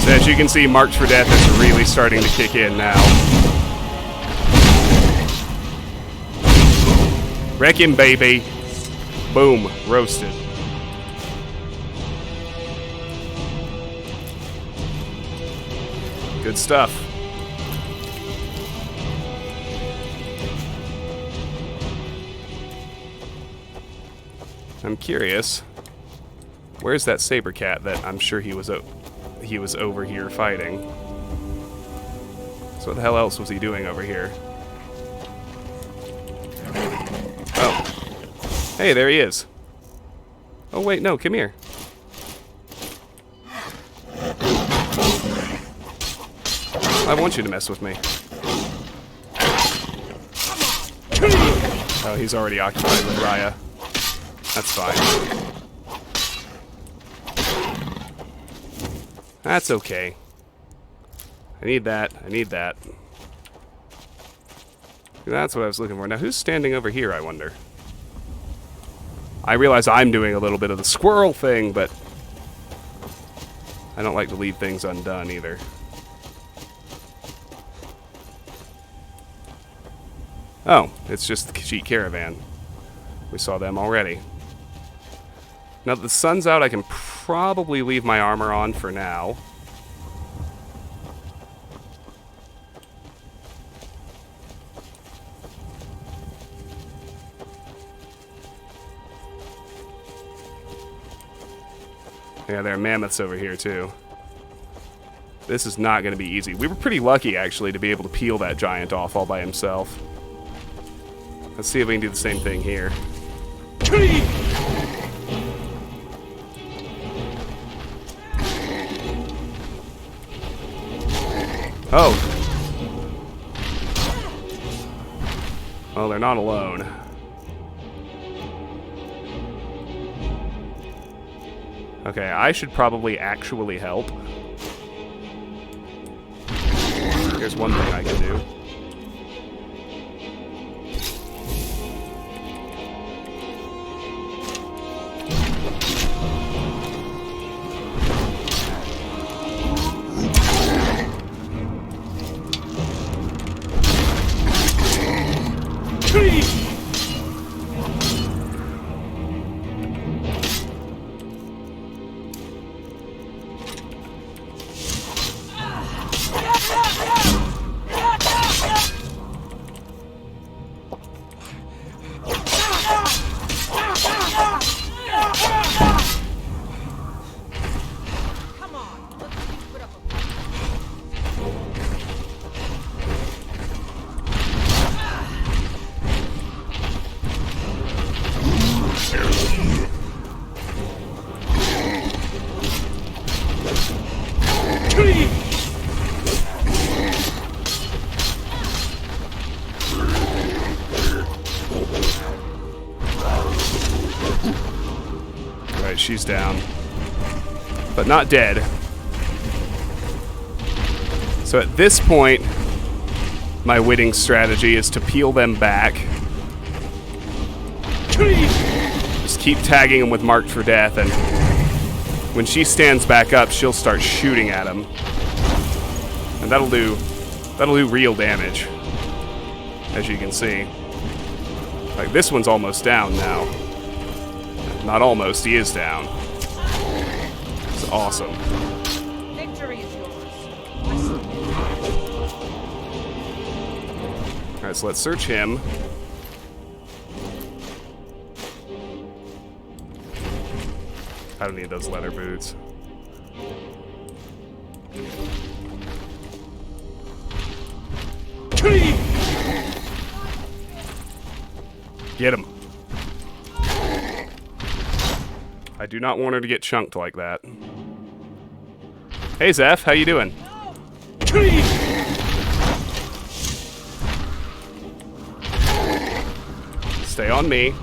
So as you can see, Marks for Death is really starting to kick in now. Wreck him, baby. Boom. Roasted. Good stuff. I'm curious. Where's that saber cat that I'm sure he was over here fighting? So what the hell else was he doing over here? Oh. Hey, there he is. Oh wait, no, come here. I want you to mess with me. Oh, he's already occupied with Raya. That's fine. That's okay. I need that. I need that. That's what I was looking for. Now, who's standing over here, I wonder? I realize I'm doing a little bit of the squirrel thing, but I don't like to leave things undone either. Oh, it's just the Khajiit caravan. We saw them already. Now that the sun's out, I can probably leave my armor on for now. Yeah, there are mammoths over here too. This is not going to be easy. We were pretty lucky, actually, to be able to peel that giant off all by himself. Let's see if we can do the same thing here. Oh. Well, they're not alone. Okay, I should probably actually help. Here's one thing I can do. Right, she's down. But not dead. So at this point, my winning strategy is to peel them back. Just keep tagging them with Marked for Death, and when she stands back up, she'll start shooting at him. And that'll do real damage, as you can see. Like, this one's almost down now. Not almost, he is down. It's awesome. Victory is yours. Alright, so let's search him. I don't need those leather boots. Get him. I do not want her to get chunked like that. Hey Zeph, how you doing? Stay on me.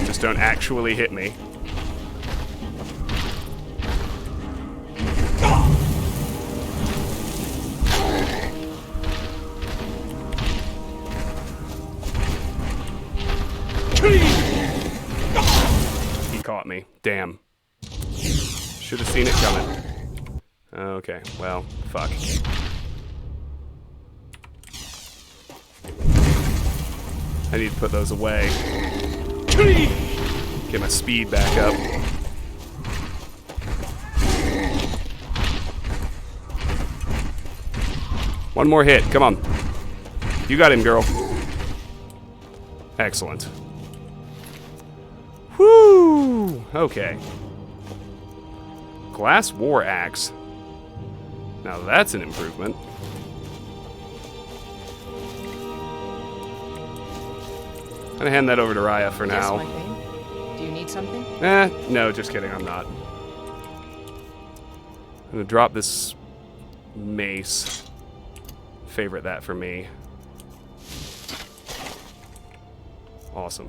Just don't actually hit me. He caught me. Damn. Should have seen it coming. Okay, well, fuck. I need to put those away. Get my speed back up. One more hit, come on. You got him, girl. Excellent. Whoo! Okay. Glass war axe. Now that's an improvement. I'm gonna hand that over to Raya for now. Yes, my Bane. Do you need something? No, just kidding, I'm not. I'm gonna drop this mace. Favorite that for me. Awesome.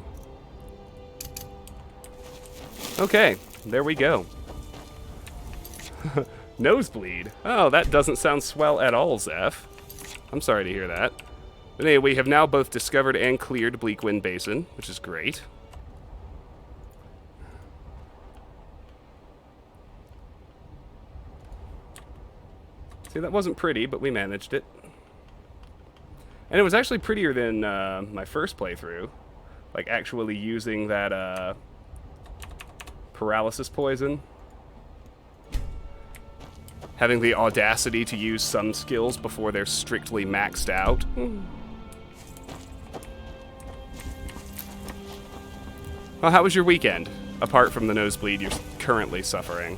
Okay, there we go. Nosebleed. Oh, that doesn't sound swell at all, Zeph. I'm sorry to hear that. But anyway, we have now both discovered and cleared Bleakwind Basin, which is great. See, that wasn't pretty, but we managed it. And it was actually prettier than my first playthrough. Like, actually using that paralysis poison. Having the audacity to use some skills before they're strictly maxed out. Well, how was your weekend? Apart from the nosebleed you're currently suffering.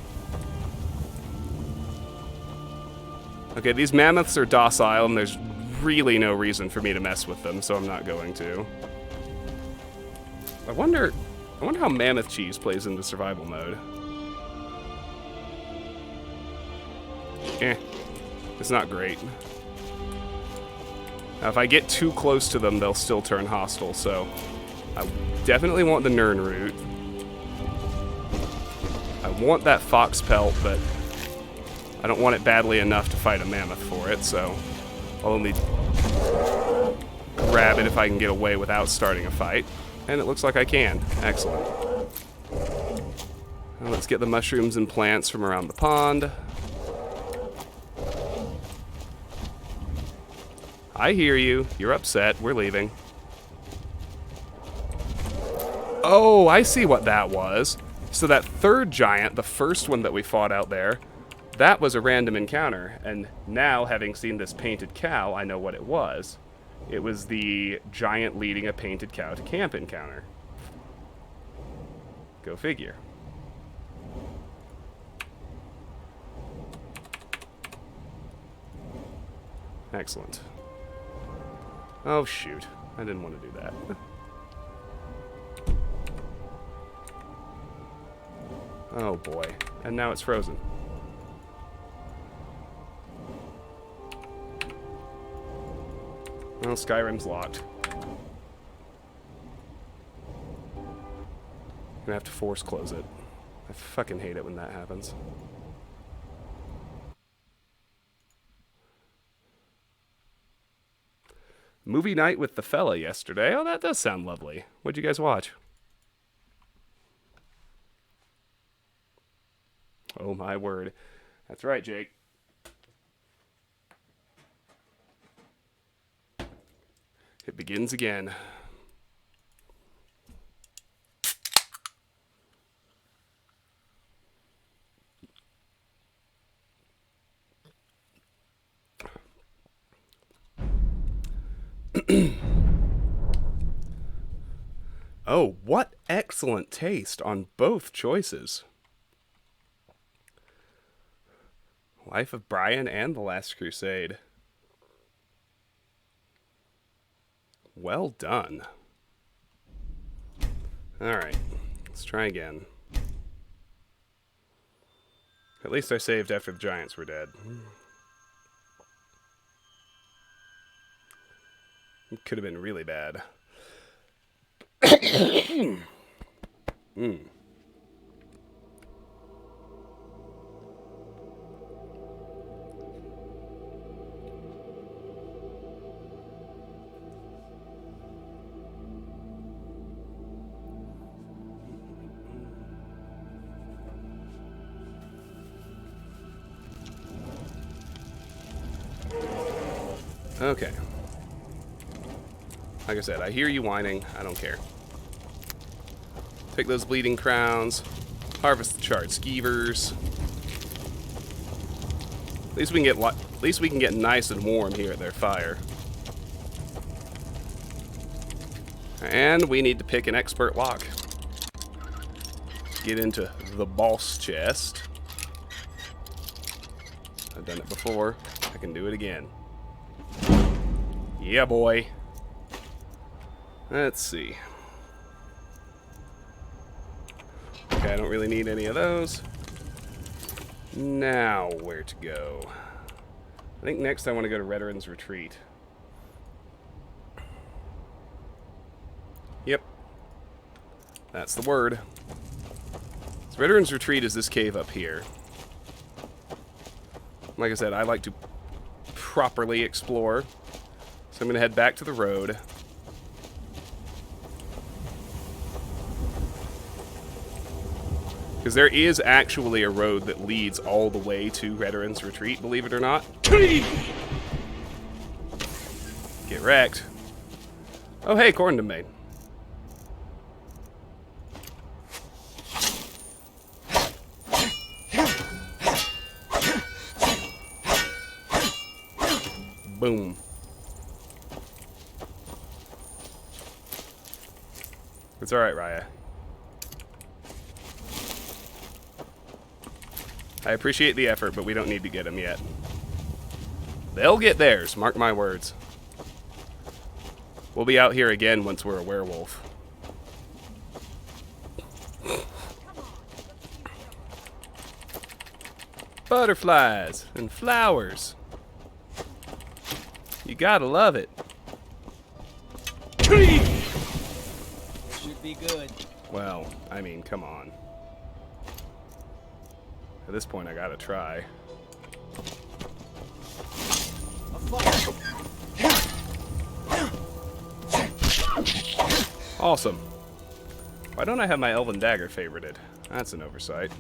Okay, these mammoths are docile, and there's really no reason for me to mess with them, so I'm not going to. I wonder how mammoth cheese plays into survival mode. It's not great. Now, if I get too close to them, they'll still turn hostile, so I definitely want the Nern root. I want that fox pelt, but I don't want it badly enough to fight a mammoth for it, so I'll only grab it if I can get away without starting a fight. And it looks like I can. Excellent. Now let's get the mushrooms and plants from around the pond. I hear you. You're upset. We're leaving. Oh, I see what that was. So that third giant, the first one that we fought out there, that was a random encounter. And now, having seen this painted cow, I know what it was. It was the giant leading a painted cow to camp encounter. Go figure. Excellent. Oh, shoot. I didn't want to do that. Oh, boy. And now it's frozen. Well, Skyrim's locked. Gonna have to force close it. I fucking hate it when that happens. Movie night with the fella yesterday. Oh, that does sound lovely. What'd you guys watch? Oh my word. That's right, Jake. It begins again. Oh, what excellent taste on both choices. Life of Brian and The Last Crusade. Well done. Alright, let's try again. At least I saved after the giants were dead. It could have been really bad. Okay. Like I said, I hear you whining. I don't care. Take those bleeding crowns. Harvest the charred skeevers. At least we can get nice and warm here at their fire. And we need to pick an expert lock. get into the boss chest. I've done it before. I can do it again. Yeah, boy. Let's see. Okay, I don't really need any of those. Now, where to go? I think next I want to go to Redoran's Retreat. Yep. That's the word. So Redoran's Retreat is this cave up here. Like I said, I like to properly explore. So I'm going to head back to the road. Because there is actually a road that leads all the way to Redoran's Retreat, believe it or not. Get wrecked. Oh, hey, corn domain. Boom. It's alright, Raya. I appreciate the effort, but we don't need to get them yet. They'll get theirs, mark my words. We'll be out here again once we're a werewolf. Butterflies and flowers. You gotta love it. Should be good. Well, I mean, come on. At this point, I gotta try. Awesome. Why don't I have my Elven Dagger favorited? That's an oversight.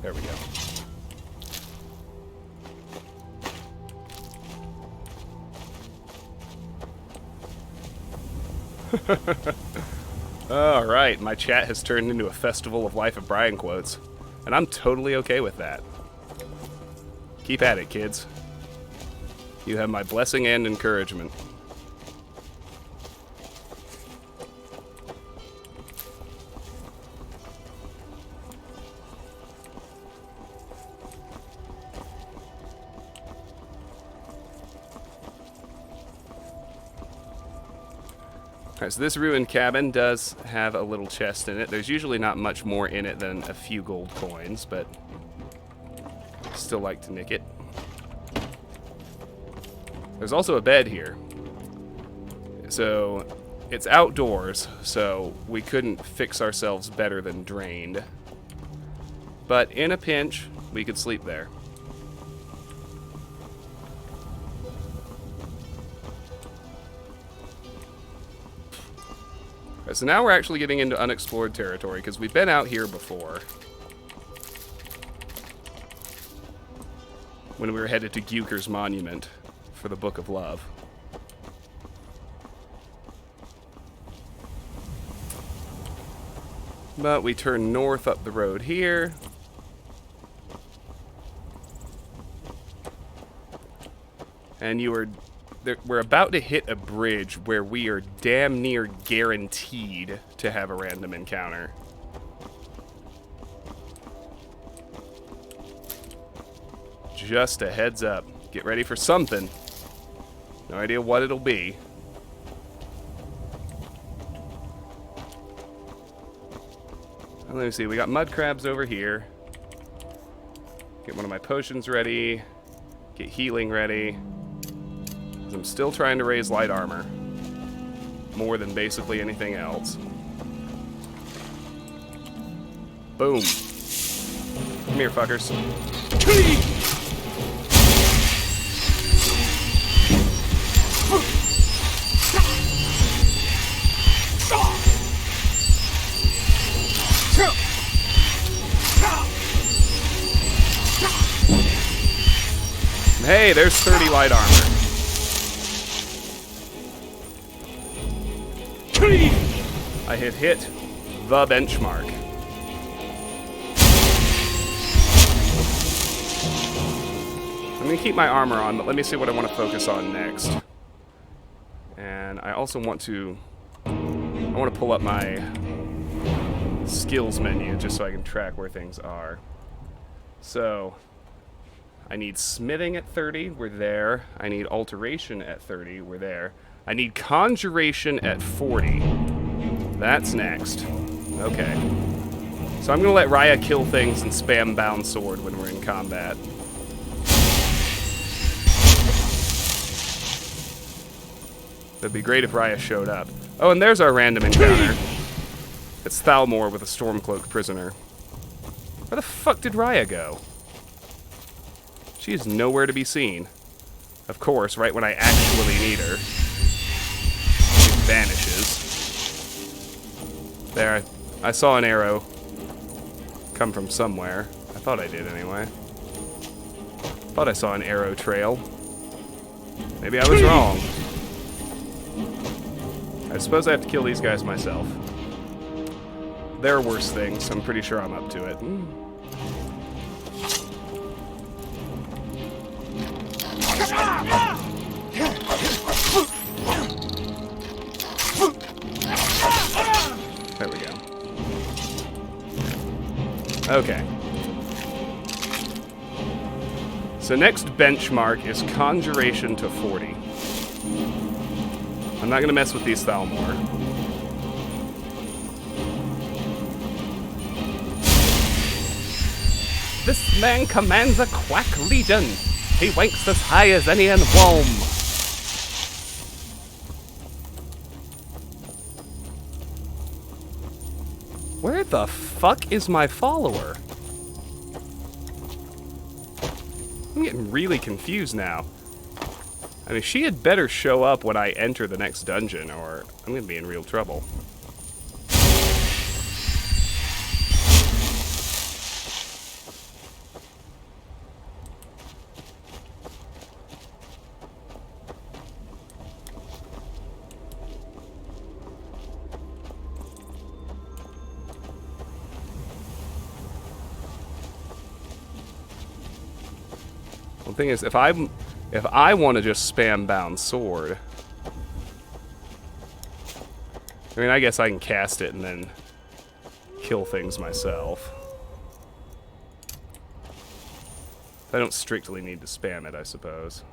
There we go. Alright, my chat has turned into a festival of Life of Brian quotes. And I'm totally okay with that. Keep at it, kids. You have my blessing and encouragement. Alright, so this ruined cabin does have a little chest in it. There's usually not much more in it than a few gold coins, but still like to nick it. There's also a bed here. So it's outdoors, so we couldn't fix ourselves better than drained. But in a pinch, we could sleep there. So now we're actually getting into unexplored territory, because we've been out here before. When we were headed to Gyuker's Monument for the Book of Love. But we turn north up the road here. And we're about to hit a bridge where we are damn near guaranteed to have a random encounter. Just a heads up. Get ready for something. No idea what it'll be. Let me see, we got mud crabs over here. Get one of my potions ready. Get healing ready. I'm still trying to raise light armor. More than basically anything else. Boom. Come here, fuckers. Hey, there's 30 light armor. I have hit the benchmark. I'm going to keep my armor on, but let me see what I want to focus on next. And I also want to... I want to pull up my skills menu just so I can track where things are. So, I need smithing at 30, we're there. I need alteration at 30, we're there. I need conjuration at 40. That's next. Okay. So I'm gonna let Raya kill things and spam bound sword when we're in combat. That'd be great if Raya showed up. Oh, and there's our random encounter. It's Thalmor with a Stormcloak prisoner. Where the fuck did Raya go? She is nowhere to be seen. Of course, right when I actually need her. She vanishes. There, I saw an arrow come from somewhere. I thought I did anyway. Thought I saw an arrow trail. Maybe I was wrong. I suppose I have to kill these guys myself. There are worse things. I'm pretty sure I'm up to it. There we go. Okay. So next benchmark is conjuration to 40. I'm not going to mess with these Thalmor. This man commands a quack legion. He wanks as high as any in Wom. Where the fuck is my follower? I'm getting really confused now. I mean, she had better show up when I enter the next dungeon, or I'm gonna be in real trouble. The thing is, if I want to just spam bound sword, I mean, I guess I can cast it and then kill things myself. I don't strictly need to spam it, I suppose.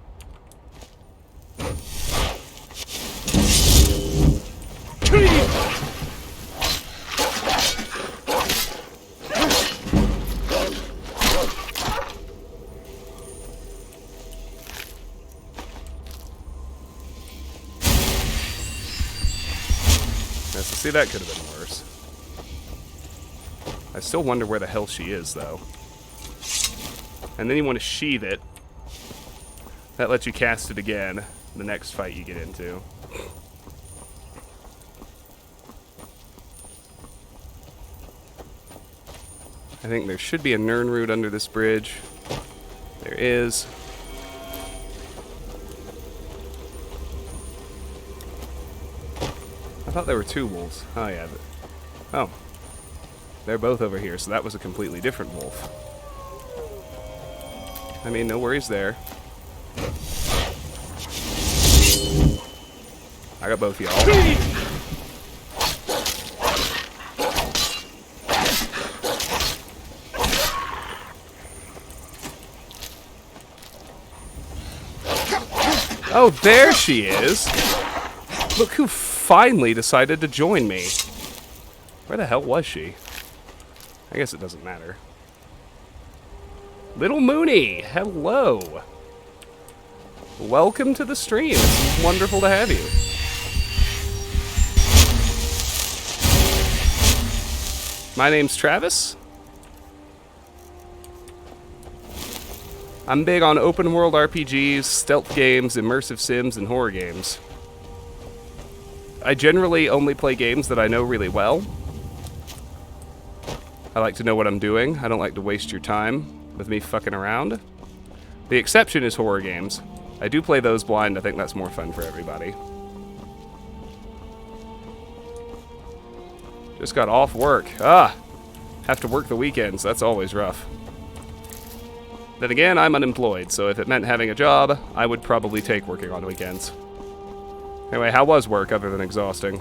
See, that could have been worse. I still wonder where the hell she is, though. And then you want to sheathe it. That lets you cast it again the next fight you get into. I think there should be a Nirnroot under this bridge. There is. I thought there were two wolves. Oh, yeah. Oh. They're both over here, so that was a completely different wolf. I mean, no worries there. I got both y'all. Oh, there she is! Look who finally decided to join me. Where the hell was she? I guess it doesn't matter. Little Mooney, hello. Welcome to the stream. It's wonderful to have you. My name's Travis. I'm big on open world RPGs, stealth games, immersive sims, and horror games. I generally only play games that I know really well. I like to know what I'm doing. I don't like to waste your time with me fucking around. The exception is horror games. I do play those blind. I think that's more fun for everybody. Just got off work. Have to work the weekends. That's always rough. Then again, I'm unemployed, so if it meant having a job, I would probably take working on weekends. Anyway, how was work other than exhausting?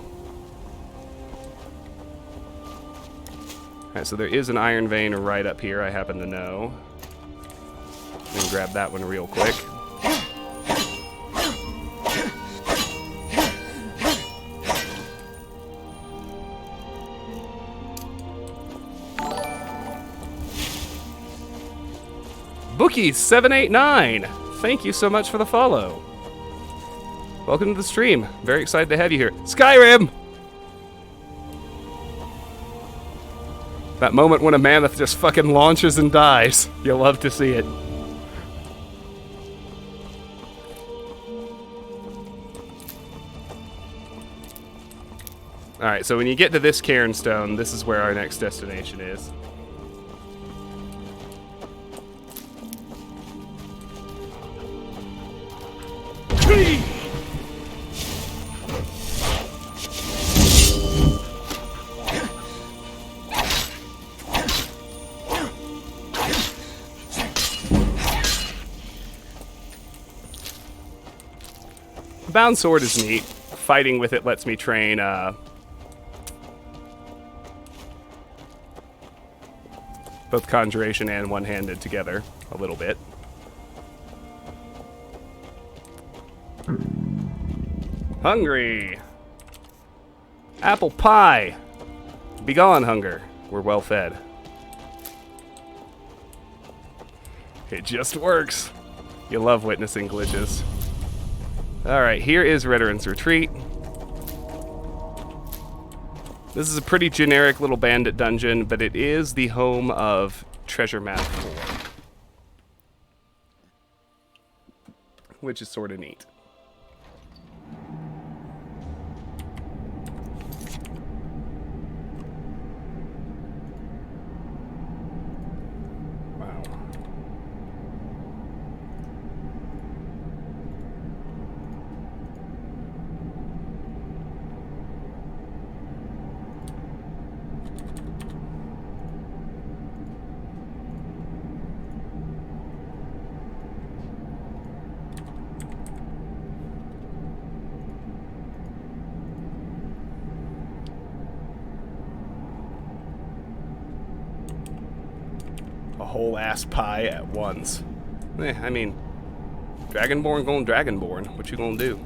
Alright, so there is an iron vein right up here, I happen to know. Let me grab that one real quick. Bookies789! Thank you so much for the follow. Welcome to the stream. Very excited to have you here. Skyrim! That moment when a mammoth just fucking launches and dies. You'll love to see it. Alright, so when you get to this cairnstone, this is where our next destination is. The bound sword is neat. Fighting with it lets me train both conjuration and one-handed together a little bit. Hungry! Apple pie! Begone, hunger. We're well fed. It just works. You love witnessing glitches. Alright, here is Redoran's Retreat. This is a pretty generic little bandit dungeon, but it is the home of Treasure Map 4. Which is sort of neat. Wow. Whole ass pie at once. I mean, Dragonborn going Dragonborn. What you gonna do?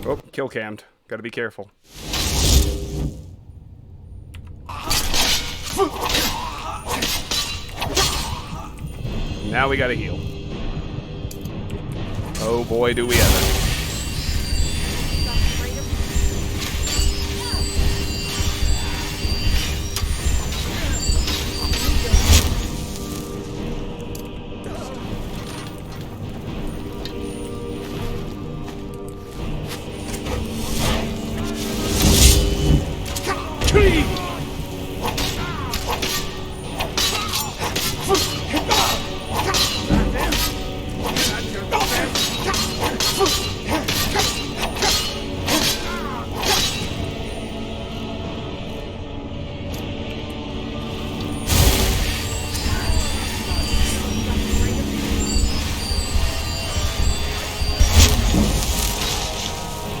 Oh, kill cammed. Gotta be careful. Now we gotta heal. Oh boy, do we ever.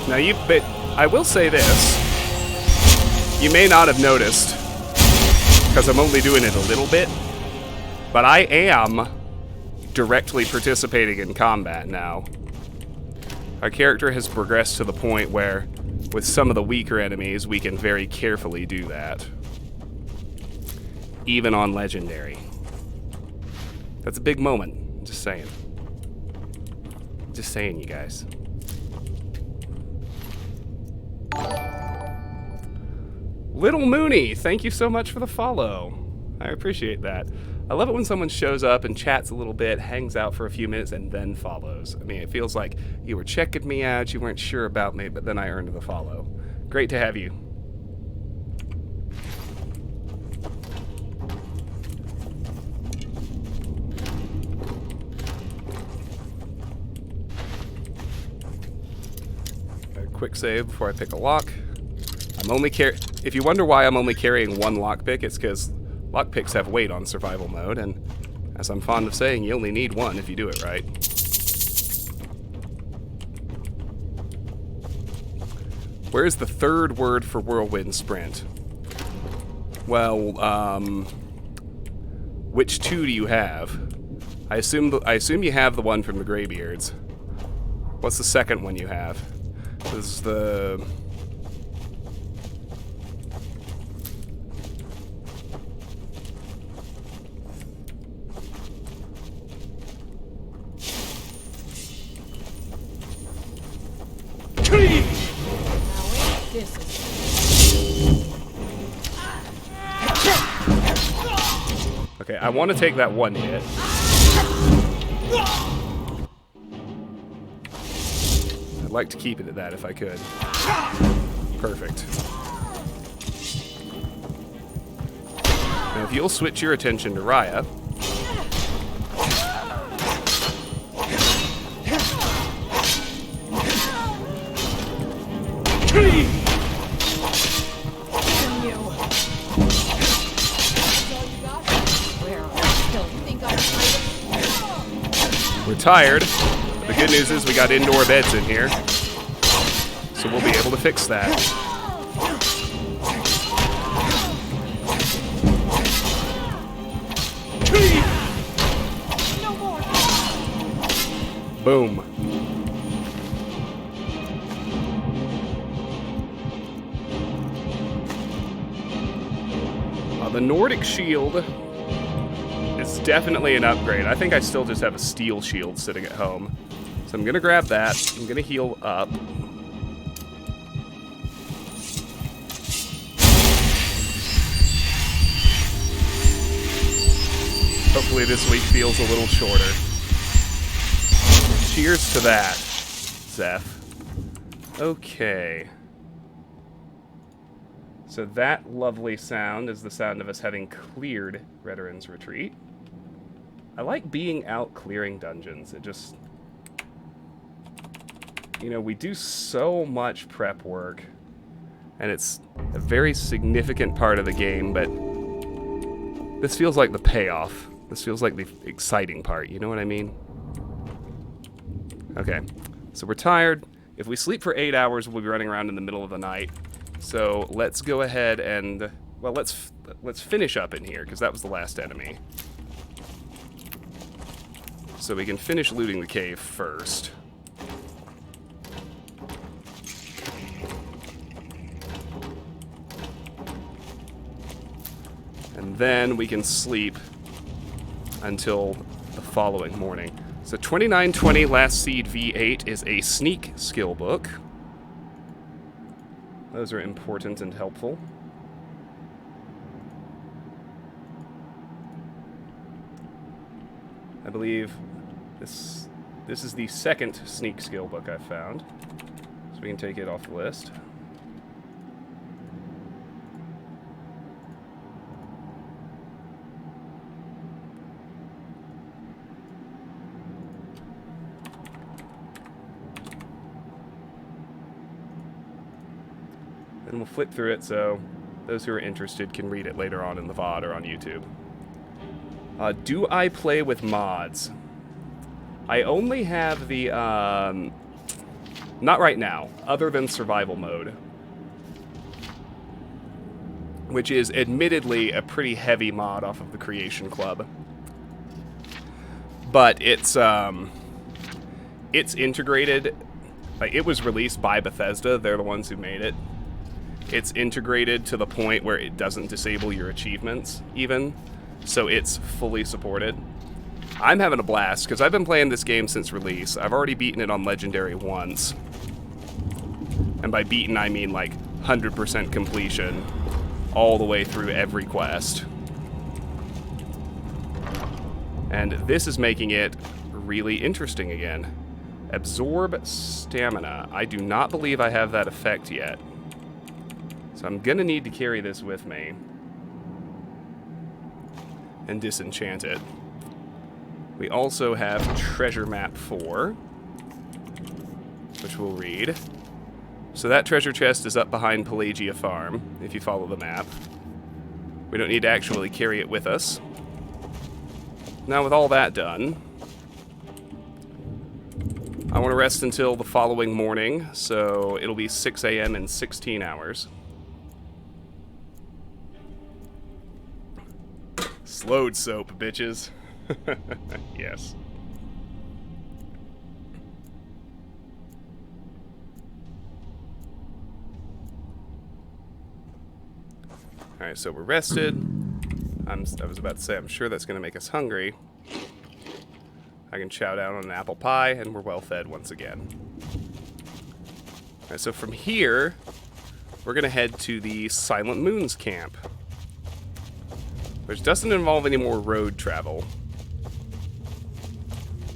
Now but I will say this. You may not have noticed, because I'm only doing it a little bit, but I am directly participating in combat now. Our character has progressed to the point where, with some of the weaker enemies, we can very carefully do that. Even on Legendary. That's a big moment, just saying. Just saying, you guys. Little Mooney, thank you so much for the follow. I appreciate that. I love it when someone shows up and chats a little bit, hangs out for a few minutes, and then follows. I mean, it feels like you were checking me out, you weren't sure about me, but then I earned the follow. Great to have you. A quick save before I pick a lock. I'm only if you wonder why I'm only carrying one lockpick, it's because lockpicks have weight on survival mode, and as I'm fond of saying, you only need one if you do it right. Where's the third word for whirlwind sprint? Well, which two do you have? I assume you have the one from the Greybeards. What's the second one you have? This is the... Okay, I want to take that one hit. I'd like to keep it at that if I could. Perfect. Now, if you'll switch your attention to Raya. We're tired. The good news is we got indoor beds in here, so we'll be able to fix that. Boom. The Nordic shield is definitely an upgrade. I think I still just have a steel shield sitting at home. So I'm gonna grab that. I'm gonna heal up. Hopefully this week feels a little shorter. Cheers to that, Zeph. Okay. So that lovely sound is the sound of us having cleared Redoran's retreat. I like being out clearing dungeons. It just... You know, we do so much prep work, and it's a very significant part of the game, but this feels like the payoff. This feels like the exciting part, you know what I mean? Okay, so we're tired. If we sleep for 8 hours, we'll be running around in the middle of the night. So let's go ahead and, well, let's finish up in here, because that was the last enemy. So we can finish looting the cave first. And then we can sleep until the following morning. So 2920 Last Seed V8 is a sneak skill book. Those are important and helpful. I believe this is the second sneak skill book I've found. So we can take it off the list. And we'll flip through it so those who are interested can read it later on in the VOD or on YouTube. Do I play with mods? I only have the, not right now, other than survival mode. Which is admittedly a pretty heavy mod off of the Creation Club. But it's integrated, like, it was released by Bethesda, they're the ones who made it. It's integrated to the point where it doesn't disable your achievements, even. So it's fully supported. I'm having a blast, because I've been playing this game since release. I've already beaten it on Legendary once. And by beaten, I mean like 100% completion. All the way through every quest. And this is making it really interesting again. Absorb stamina. I do not believe I have that effect yet. So I'm gonna need to carry this with me. And disenchant it. We also have Treasure Map 4, which we'll read. So that treasure chest is up behind Pelagia Farm, if you follow the map. We don't need to actually carry it with us. Now with all that done, I want to rest until the following morning, so it'll be 6 a.m. in 16 hours. Slowed soap, bitches. Yes. Alright, so we're rested. I was about to say, I'm sure that's going to make us hungry. I can chow down on an apple pie, and we're well fed once again. Alright, so from here, we're going to head to the Silent Moons camp. Which doesn't involve any more road travel.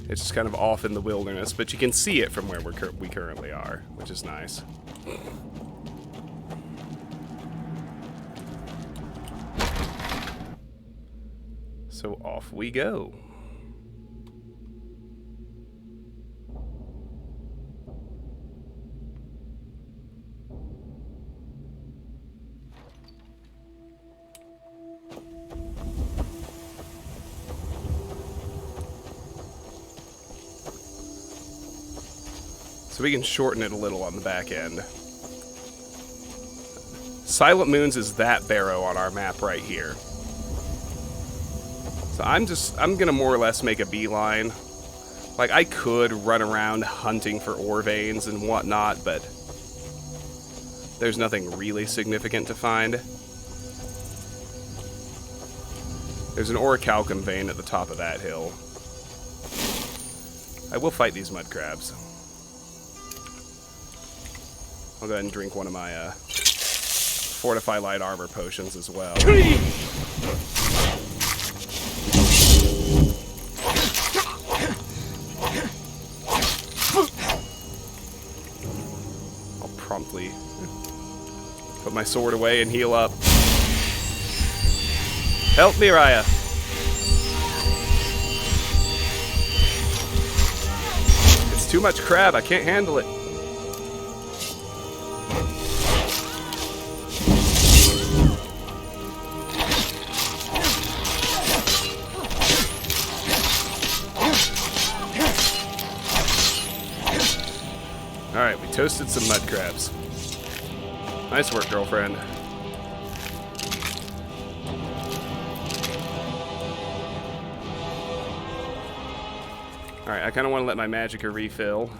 It's just kind of off in the wilderness, but you can see it from where we currently are, which is nice. So off we go. So we can shorten it a little on the back end. Silent Moons is that barrow on our map right here. So I'm gonna more or less make a beeline. Like, I could run around hunting for ore veins and whatnot, but there's nothing really significant to find. There's an orichalcum vein at the top of that hill. I will fight these mud crabs. I'll go ahead and drink one of my Fortify Light Armor potions as well. I'll promptly put my sword away and heal up. Help me, Raya! It's too much crab, I can't handle it. Alright, we toasted some mud crabs. Nice work, girlfriend. Alright, I kind of want to let my magicka refill.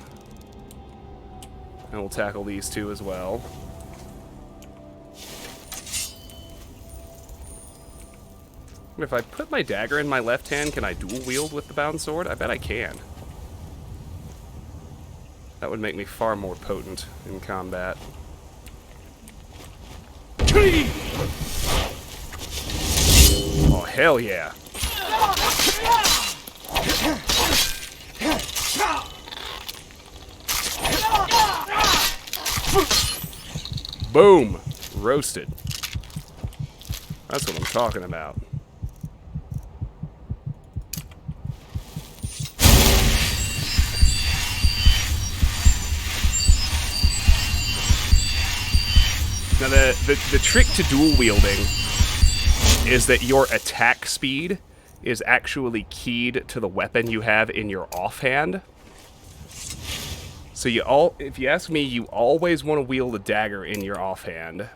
And we'll tackle these two as well. If I put my dagger in my left hand, can I dual wield with the bound sword? I bet I can. That would make me far more potent in combat. Oh, hell yeah. Boom! Roasted. That's what I'm talking about. Now, the trick to dual wielding is that your attack speed is actually keyed to the weapon you have in your offhand. So if you ask me, you always want to wield a dagger in your offhand.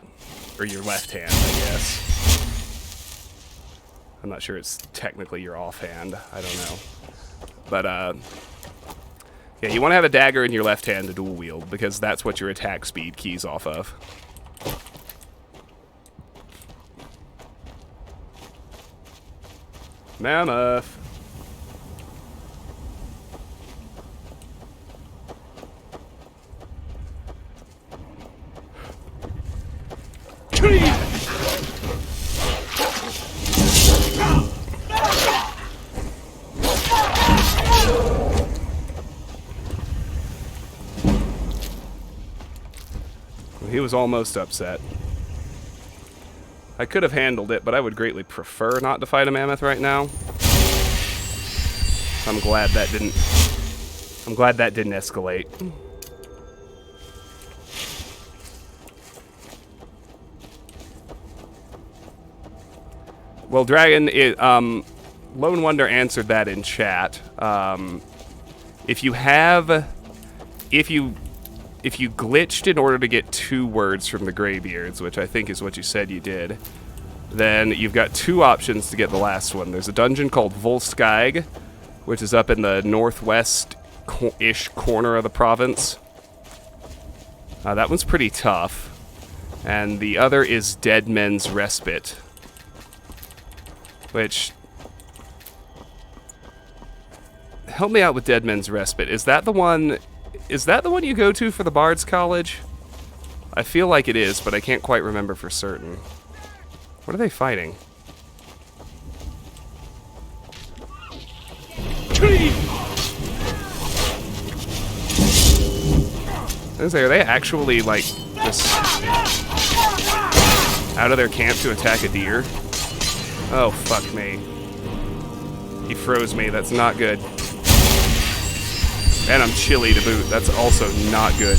Or your left hand, I guess. I'm not sure it's technically your offhand. I don't know. But, yeah, you want to have a dagger in your left hand to dual wield, because that's what your attack speed keys off of. Mammoth. He was almost upset. I could have handled it, but I would greatly prefer not to fight a mammoth right now. I'm glad that didn't escalate. Well, Dragon, Lone Wonder answered that in chat. If you glitched in order to get 2 words from the Greybeards, which I think is what you said you did, then you've got 2 options to get the last one. There's a dungeon called Volskag, which is up in the northwest-ish corner of the province. That one's pretty tough. And the other is Dead Men's Respite, which... Help me out with Dead Men's Respite. Is that the one you go to for the Bard's College? I feel like it is, but I can't quite remember for certain. What are they fighting? Are they actually, like, just out of their camp to attack a deer? Oh, fuck me. He froze me. That's not good. And I'm chilly to boot. That's also not good.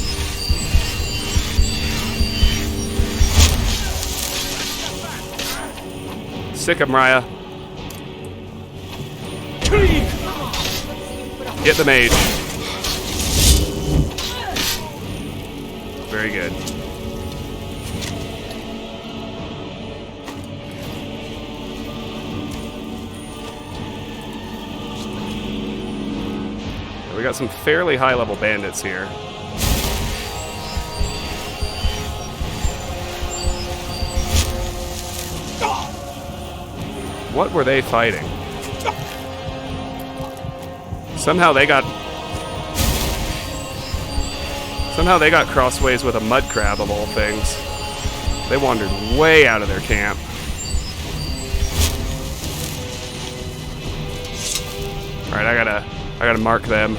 Sick him, Raya. Hit the mage. Very good. We got some fairly high-level bandits here. What were they fighting? Somehow they got crossways with a mud crab of all things. They wandered way out of their camp. All right, I gotta mark them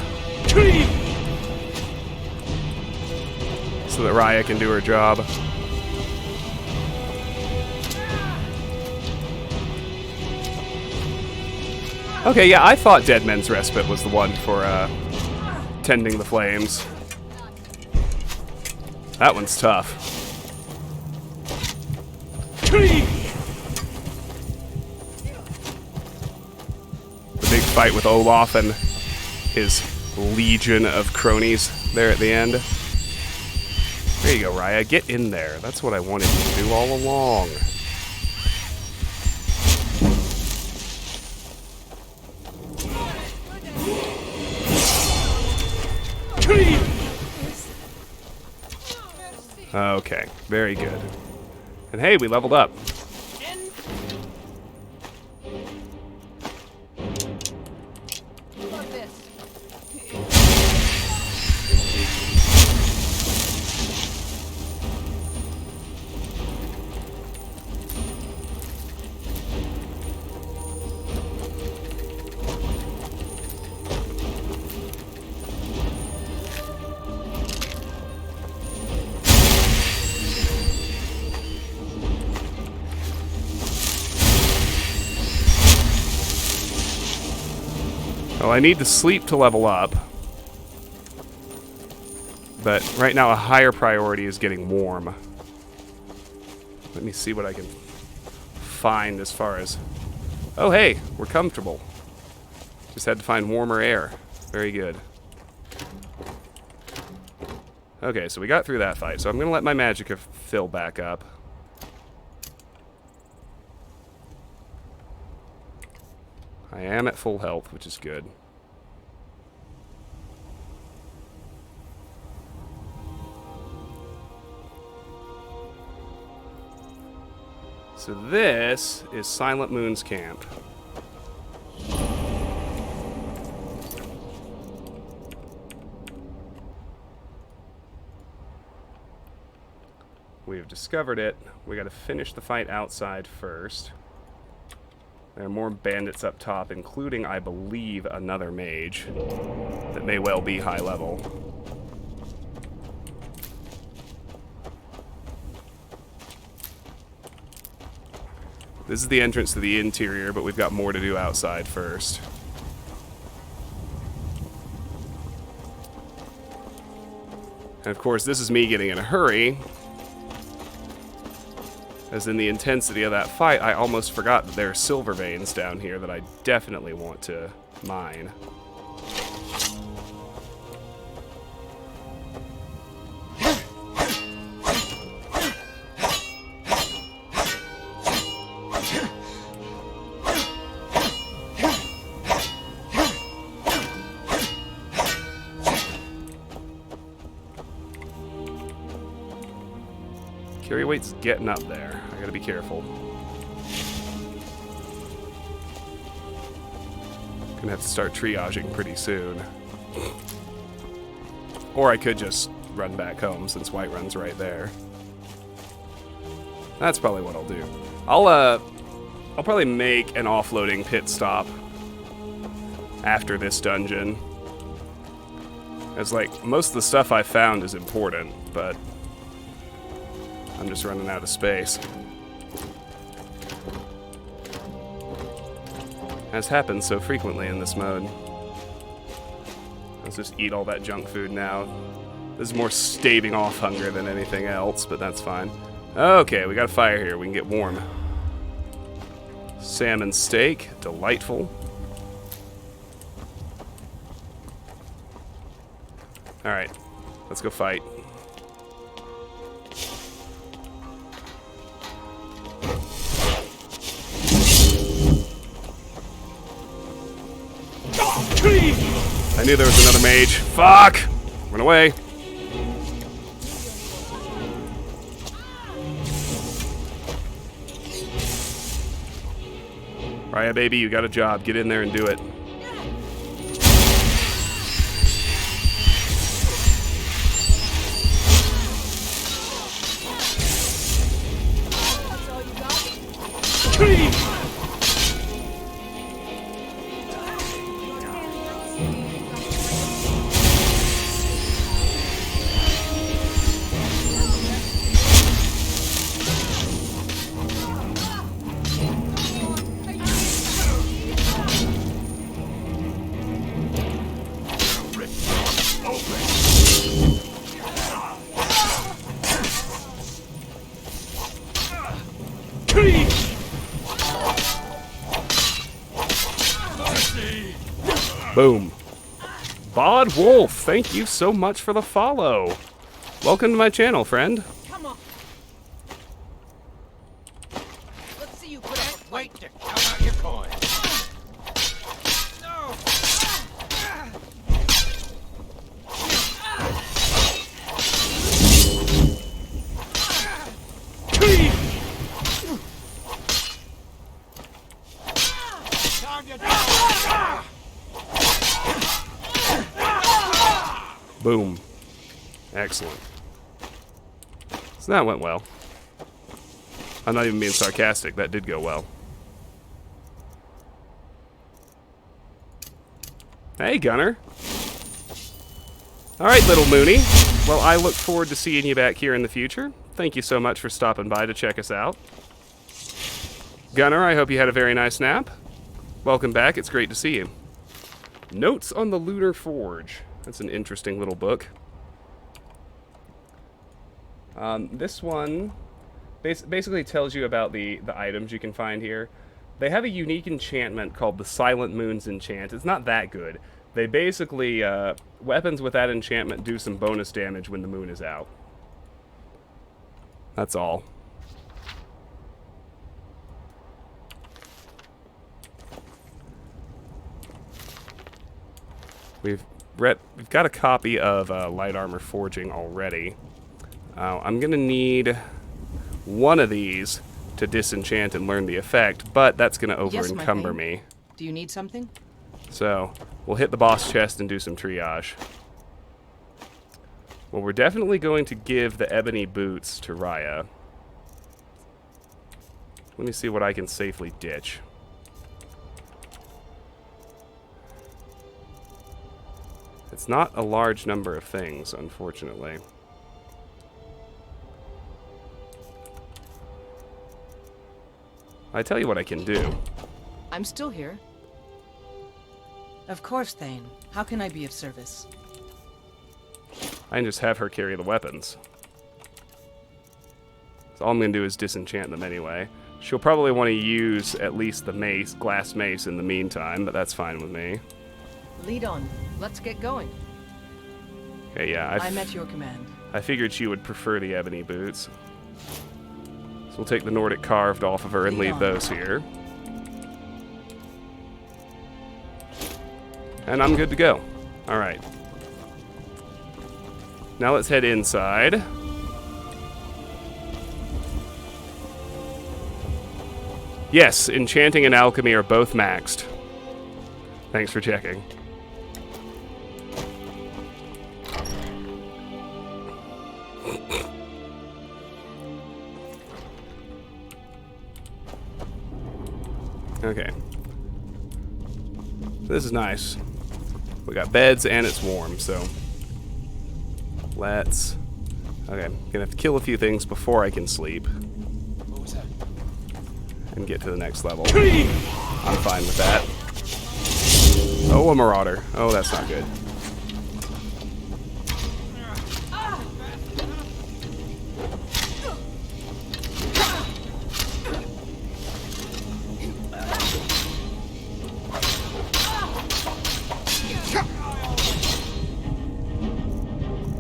so that Raya can do her job. Okay, yeah, I thought Dead Men's Respite was the one for tending the flames. That one's tough. The big fight with Olaf and his legion of cronies there at the end. There you go, Raya. Get in there. That's what I wanted you to do all along. Okay, very good. And hey, we leveled up. Well, I need to sleep to level up, but right now a higher priority is getting warm. Let me see what I can find as far as... Oh, hey, we're comfortable. Just had to find warmer air. Very good. Okay, so we got through that fight, so I'm going to let my magicka fill back up. I am at full health, which is good. So this is Silent Moon's camp. We have discovered it. We got to finish the fight outside first. There are more bandits up top, including, I believe, another mage that may well be high level. This is the entrance to the interior, but we've got more to do outside first. And of course, this is me getting in a hurry. As in the intensity of that fight, I almost forgot that there are silver veins down here that I definitely want to mine. Carry weight's getting up there. I gotta be careful. Gonna have to start triaging pretty soon. Or I could just run back home since Whiterun's right there. That's probably what I'll do. I'll probably make an offloading pit stop after this dungeon. It's like most of the stuff I found is important, but I'm just running out of space. As happens so frequently in this mode. Let's just eat all that junk food now. This is more staving off hunger than anything else, but that's fine. Okay, we got a fire here. We can get warm. Salmon steak, delightful. Alright, let's go fight. I knew there was another mage. Fuck! Run away. Alright, baby, you got a job. Get in there and do it. Boom. Bod Wolf, thank you so much for the follow. Welcome to my channel, friend. Come on. Let's see you put up a fight to count out your coin. No. Boom. Excellent. So that went well. I'm not even being sarcastic. That did go well. Hey, Gunner. Alright, little Mooney. Well, I look forward to seeing you back here in the future. Thank you so much for stopping by to check us out. Gunner, I hope you had a very nice nap. Welcome back. It's great to see you. Notes on the Lunar Forge. That's an interesting little book. This one basically tells you about the items you can find here. They have a unique enchantment called the Silent Moon's Enchant. It's not that good. They basically, weapons with that enchantment do some bonus damage when the moon is out. That's all. We've got a copy of Light Armor Forging already. I'm going to need one of these to disenchant and learn the effect, but that's going to over-encumber me. Do you need something? So, we'll hit the boss chest and do some triage. Well, we're definitely going to give the ebony boots to Raya. Let me see what I can safely ditch. It's not a large number of things, unfortunately. I tell you what I can do. I'm still here. Of course, Thane. How can I be of service? I can just have her carry the weapons. So all I'm going to do is disenchant them anyway. She'll probably want to use at least the mace, glass mace in the meantime, but that's fine with me. Lead on. Let's get going. Okay, yeah. I'm at your command. I figured she would prefer the ebony boots. So we'll take the Nordic carved off of her and leave those here. And I'm good to go. Alright. Now let's head inside. Yes, enchanting and alchemy are both maxed. Thanks for checking. Okay. This is nice. We got beds and it's warm, so let's... Okay, I'm gonna have to kill a few things before I can sleep. What was that? And get to the next level. I'm fine with that. Oh, a marauder. Oh, that's not good.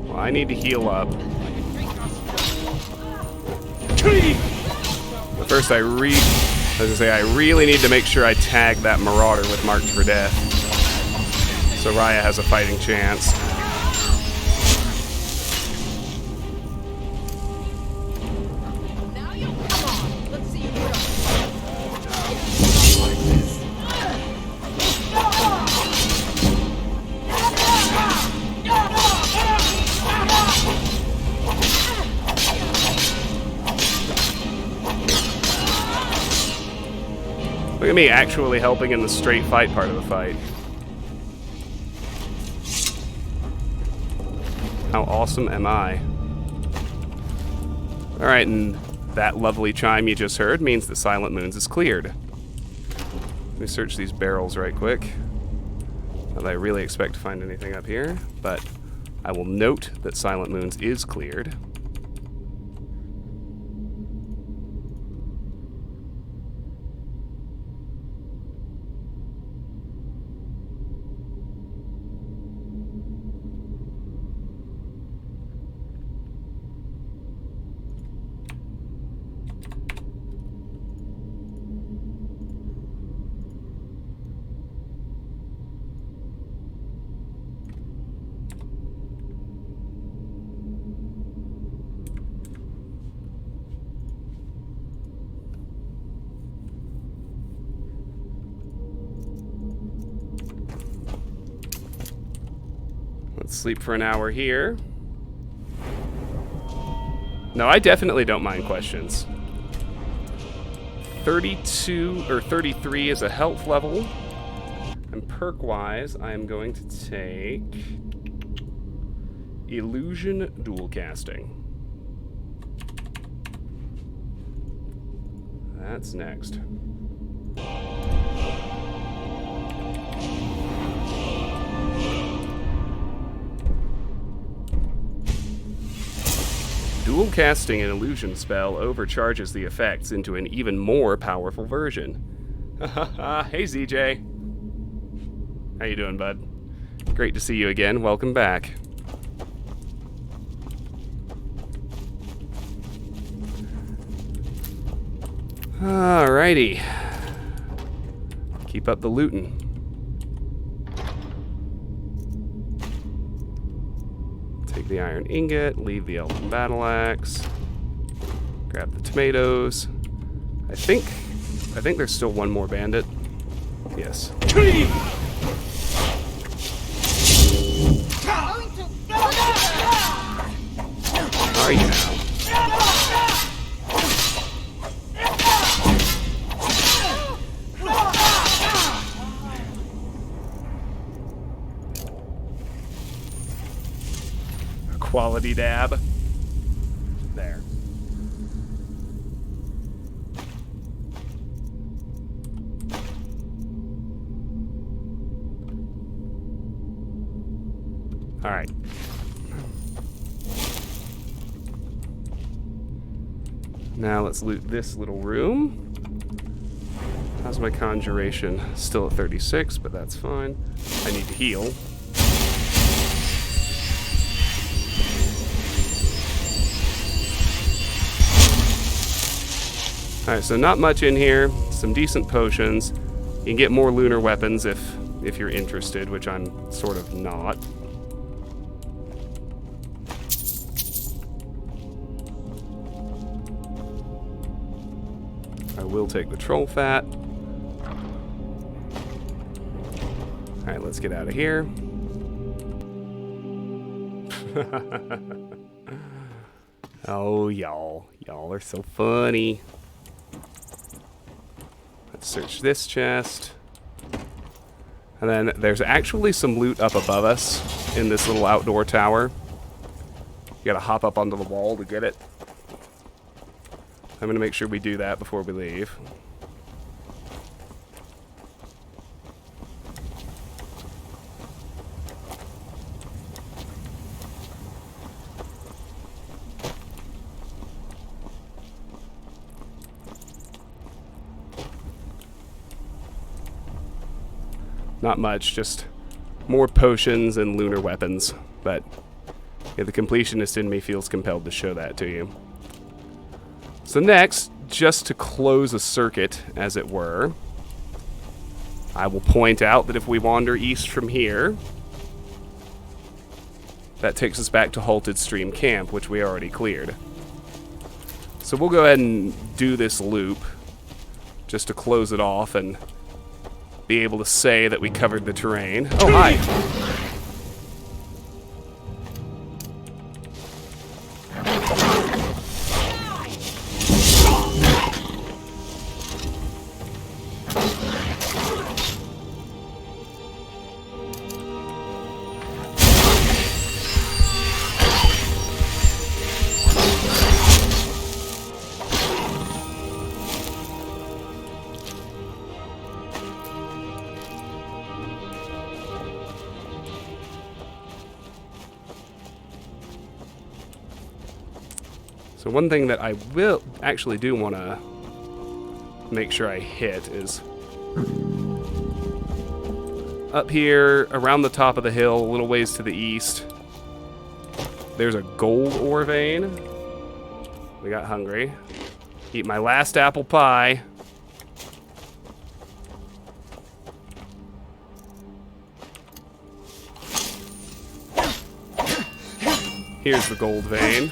Well, I need to heal up. But first, I really need to make sure I tag that marauder with Marked for Death, so Raya has a fighting chance. Look at me actually helping in the straight fight part of the fight. How awesome am I? Alright, and that lovely chime you just heard means that Silent Moons is cleared. Let me search these barrels right quick. Not that I really expect to find anything up here, but I will note that Silent Moons is cleared. Let's sleep for an hour here. No, I definitely don't mind questions. 32 or 33 is a health level. And perk-wise, I am going to take Illusion Dual Casting. That's next. Dual casting an illusion spell overcharges the effects into an even more powerful version. Hey ZJ. How you doing, bud? Great to see you again. Welcome back. Alrighty. Keep up the looting. Take the iron ingot, leave the elven battle axe, grab the tomatoes. I think there's still one more bandit. Yes. Are you now? Quality dab. There. Alright. Now let's loot this little room. How's my conjuration? Still at 36, but that's fine. I need to heal. Alright, so not much in here. Some decent potions. You can get more lunar weapons if you're interested, which I'm sort of not. I will take the troll fat. Alright, let's get out of here. Oh, y'all. Y'all are so funny. Let's search this chest. And then there's actually some loot up above us in this little outdoor tower. You gotta hop up onto the wall to get it. I'm gonna make sure we do that before we leave. Not much, just more potions and lunar weapons, but yeah, the completionist in me feels compelled to show that to you. So next, just to close a circuit, as it were, I will point out that if we wander east from here, that takes us back to Halted Stream Camp, which we already cleared. So we'll go ahead and do this loop, just to close it off and be able to say that we covered the terrain. Oh, hi! So one thing that I will actually do want to make sure I hit is up here around the top of the hill, a little ways to the east. There's a gold ore vein. We got hungry. Eat my last apple pie. Here's the gold vein.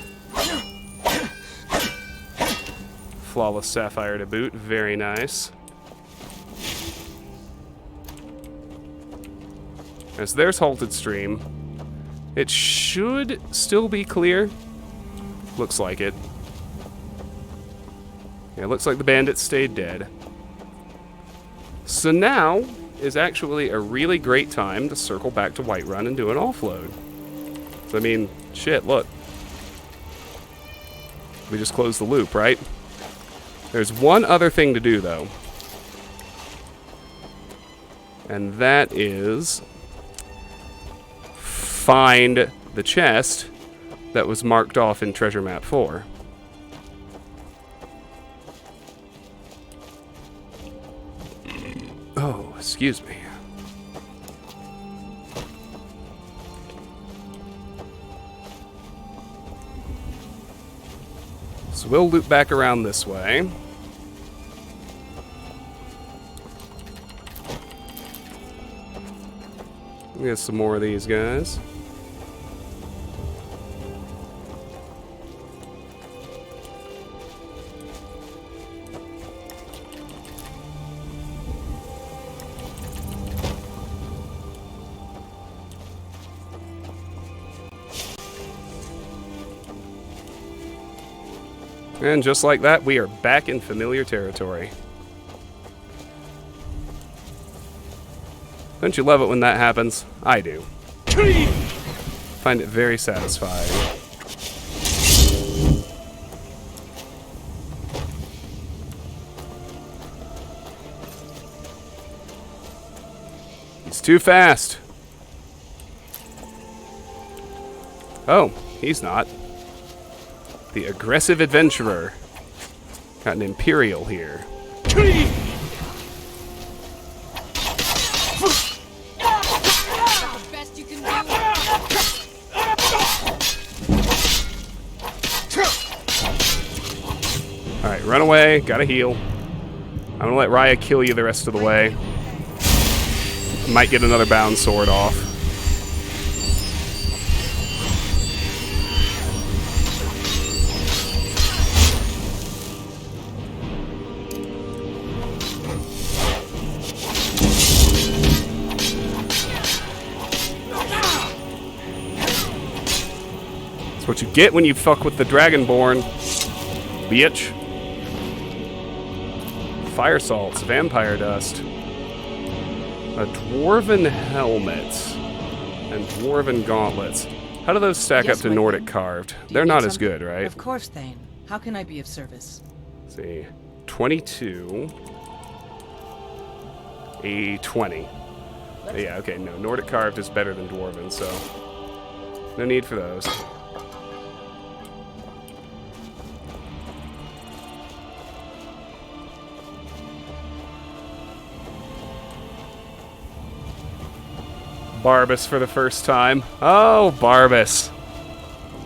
Flawless sapphire to boot. Very nice. As there's Halted Stream. It should still be clear. Looks like it. Yeah, looks like the bandits stayed dead. So now is actually a really great time to circle back to Whiterun and do an offload. So, I mean, shit, look. We just closed the loop, right? There's one other thing to do, though. And that is find the chest that was marked off in Treasure Map 4. Oh, excuse me. So we'll loop back around this way. We got some more of these guys. And just like that, we are back in familiar territory. Don't you love it when that happens? I do. Find it very satisfying. He's too fast. Oh, he's not. The aggressive adventurer. Got an Imperial here. Alright, run away. Gotta heal. I'm gonna let Raya kill you the rest of the way. Might get another bound sword off. That's what you get when you fuck with the Dragonborn, bitch. Fire salts, vampire dust, a dwarven helmet, and dwarven gauntlets. How do those stack up to Nordic carved? They're not as good, right? Of course, Thane. How can I be of service? Let's see, 22, a 20. Yeah, okay, no, Nordic carved is better than dwarven, so no need for those. Barbas for the first time. Oh, Barbas.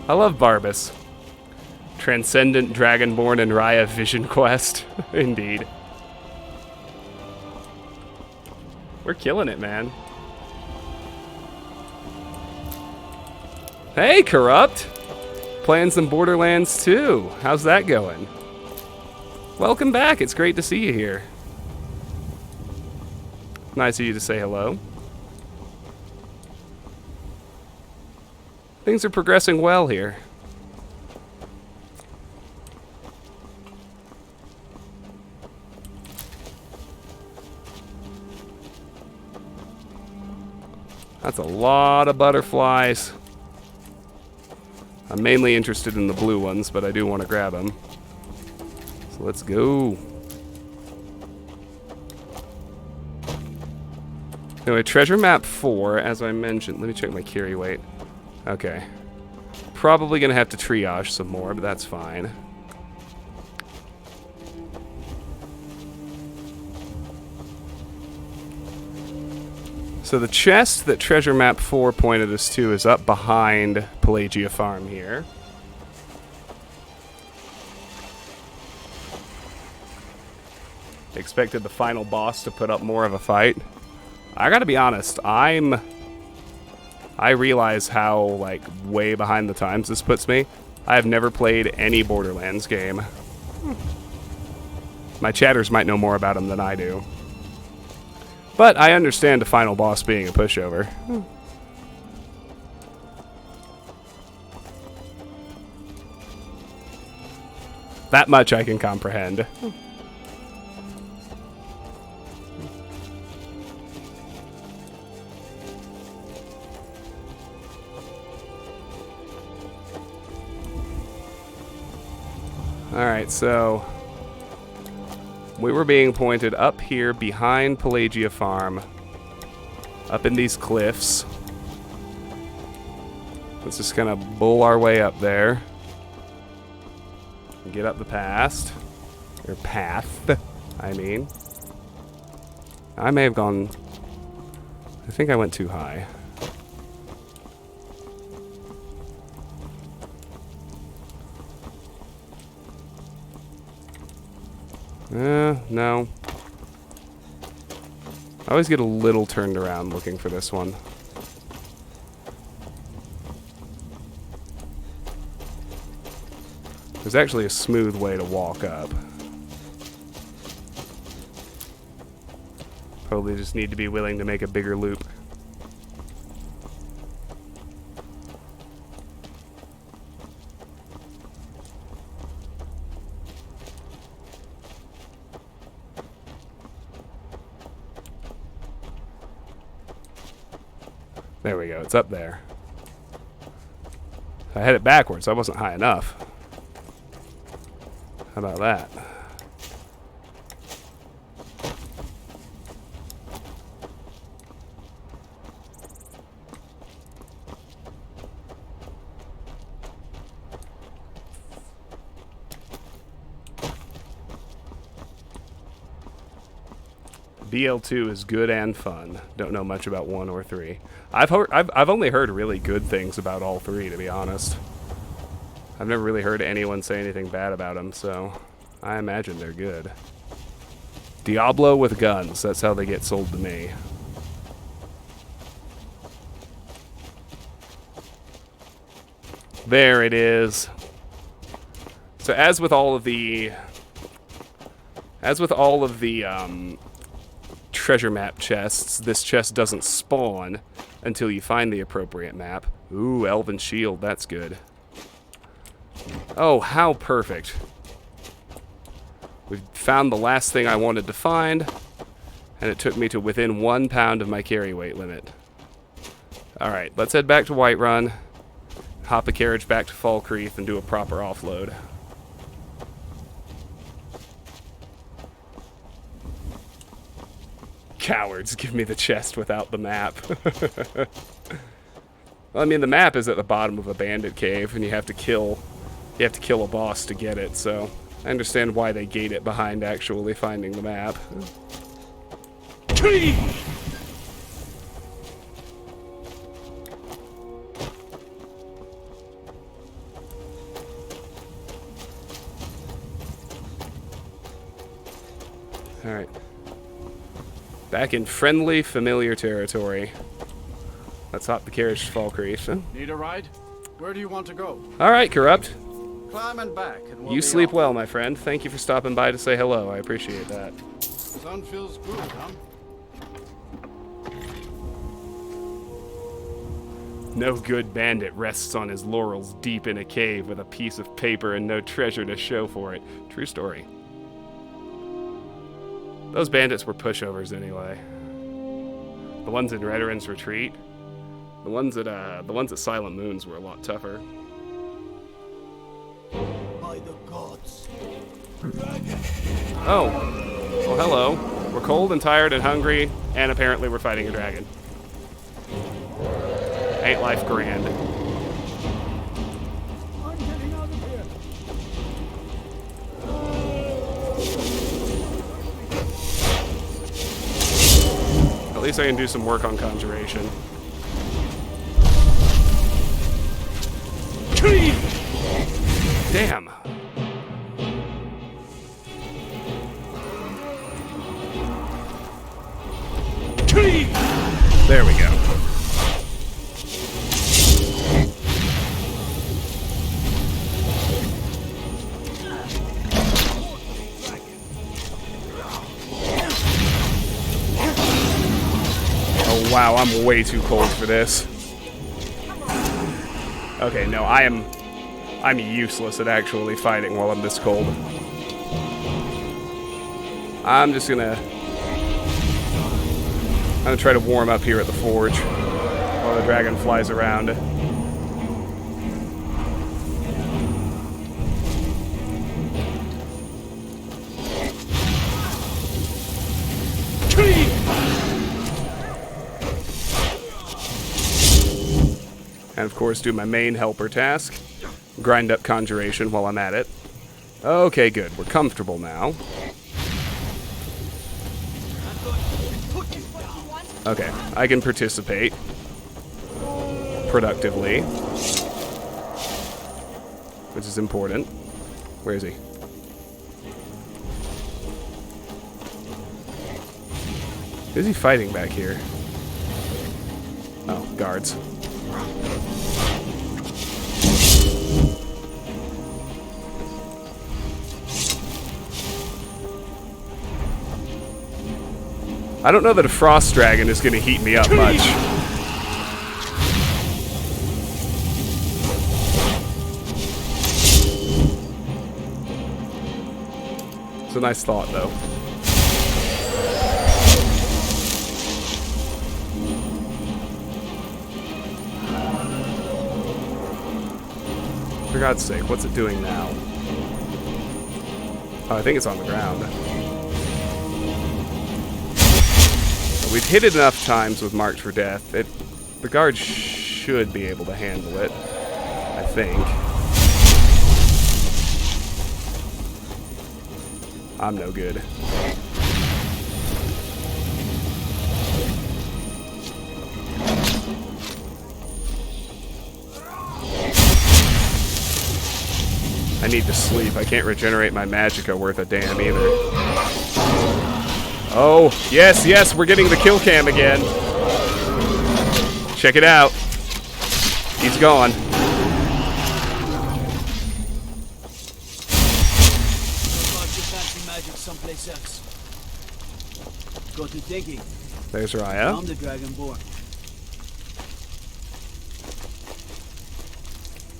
I love Barbas. Transcendent Dragonborn and Raya Vision Quest. Indeed. We're killing it, man. Hey, Corrupt. Playing some Borderlands 2. How's that going? Welcome back. It's great to see you here. Nice of you to say hello. Things are progressing well here. That's a lot of butterflies. I'm mainly interested in the blue ones, but I do want to grab them. So let's go. Anyway, treasure map 4, as I mentioned. Let me check my carry weight. Okay. Probably gonna have to triage some more, but that's fine. So the chest that treasure map 4 pointed us to is up behind Pelagia Farm here. Expected the final boss to put up more of a fight. I gotta be honest, I realize how, like, way behind the times this puts me. I have never played any Borderlands game. My chatters might know more about them than I do. But I understand the final boss being a pushover. That much I can comprehend. Alright, so we were being pointed up here behind Pelagia Farm, up in these cliffs. Let's just kind of bull our way up there. Get up the path. Or path, I mean. I may have gone... I think I went too high. No. I always get a little turned around looking for this one. There's actually a smooth way to walk up. Probably just need to be willing to make a bigger loop. There we go, it's up there. I had it backwards, I wasn't high enough. How about that? BL2 is good and fun. Don't know much about 1 or 3. I've only heard really good things about all 3, to be honest. I've never really heard anyone say anything bad about them, so I imagine they're good. Diablo with guns, that's how they get sold to me. There it is. So as with all of the treasure map chests, this chest doesn't spawn until you find the appropriate map. Ooh, Elven Shield, that's good. Oh, how perfect. We've found the last thing I wanted to find, and it took me to within 1 pound of my carry weight limit. Alright, let's head back to Whiterun, hop a carriage back to Falkreath, and do a proper offload. Cowards, give me the chest without the map. Well, I mean, the map is at the bottom of a bandit cave, and you have to kill a boss to get it, so I understand why they gate it behind actually finding the map. Alright. Back in friendly, familiar territory. Let's hop the carriage to Falkreath. Need a ride? Where do you want to go? Alright, Corrupt. Climb and back, and we'll You be sleep off. well, my friend. Thank you for stopping by to say hello. I appreciate that. Sun feels good, huh? No good bandit rests on his laurels deep in a cave with a piece of paper and no treasure to show for it. True story. Those bandits were pushovers anyway. The ones in Redoran's Retreat, the ones at Silent Moons were a lot tougher. By the gods. Oh, well, hello. We're cold and tired and hungry, and apparently we're fighting a dragon. Ain't life grand? I'm getting out of here. At least I can do some work on conjuration. Damn. There we go. Oh wow, I'm way too cold for this. Okay, no, I'm useless at actually fighting while I'm this cold. I'm gonna try to warm up here at the forge while the dragon flies around. And of course do my main helper task. Grind up conjuration while I'm at it. Okay, good. We're comfortable now. Okay, I can participate productively, which is important. Where is he? Who's he fighting back here? Oh, guards. I don't know that a frost dragon is going to heat me up much. It's a nice thought, though. For God's sake, what's it doing now? Oh, I think it's on the ground. We've hit it enough times with Marked for Death. The guard should be able to handle it, I think. I'm no good. I need to sleep. I can't regenerate my magicka worth a damn either. Oh, yes, yes, we're getting the kill cam again. Check it out. He's gone. Someplace else. Go to thinking. There's Raya. I'm the Dragonborn.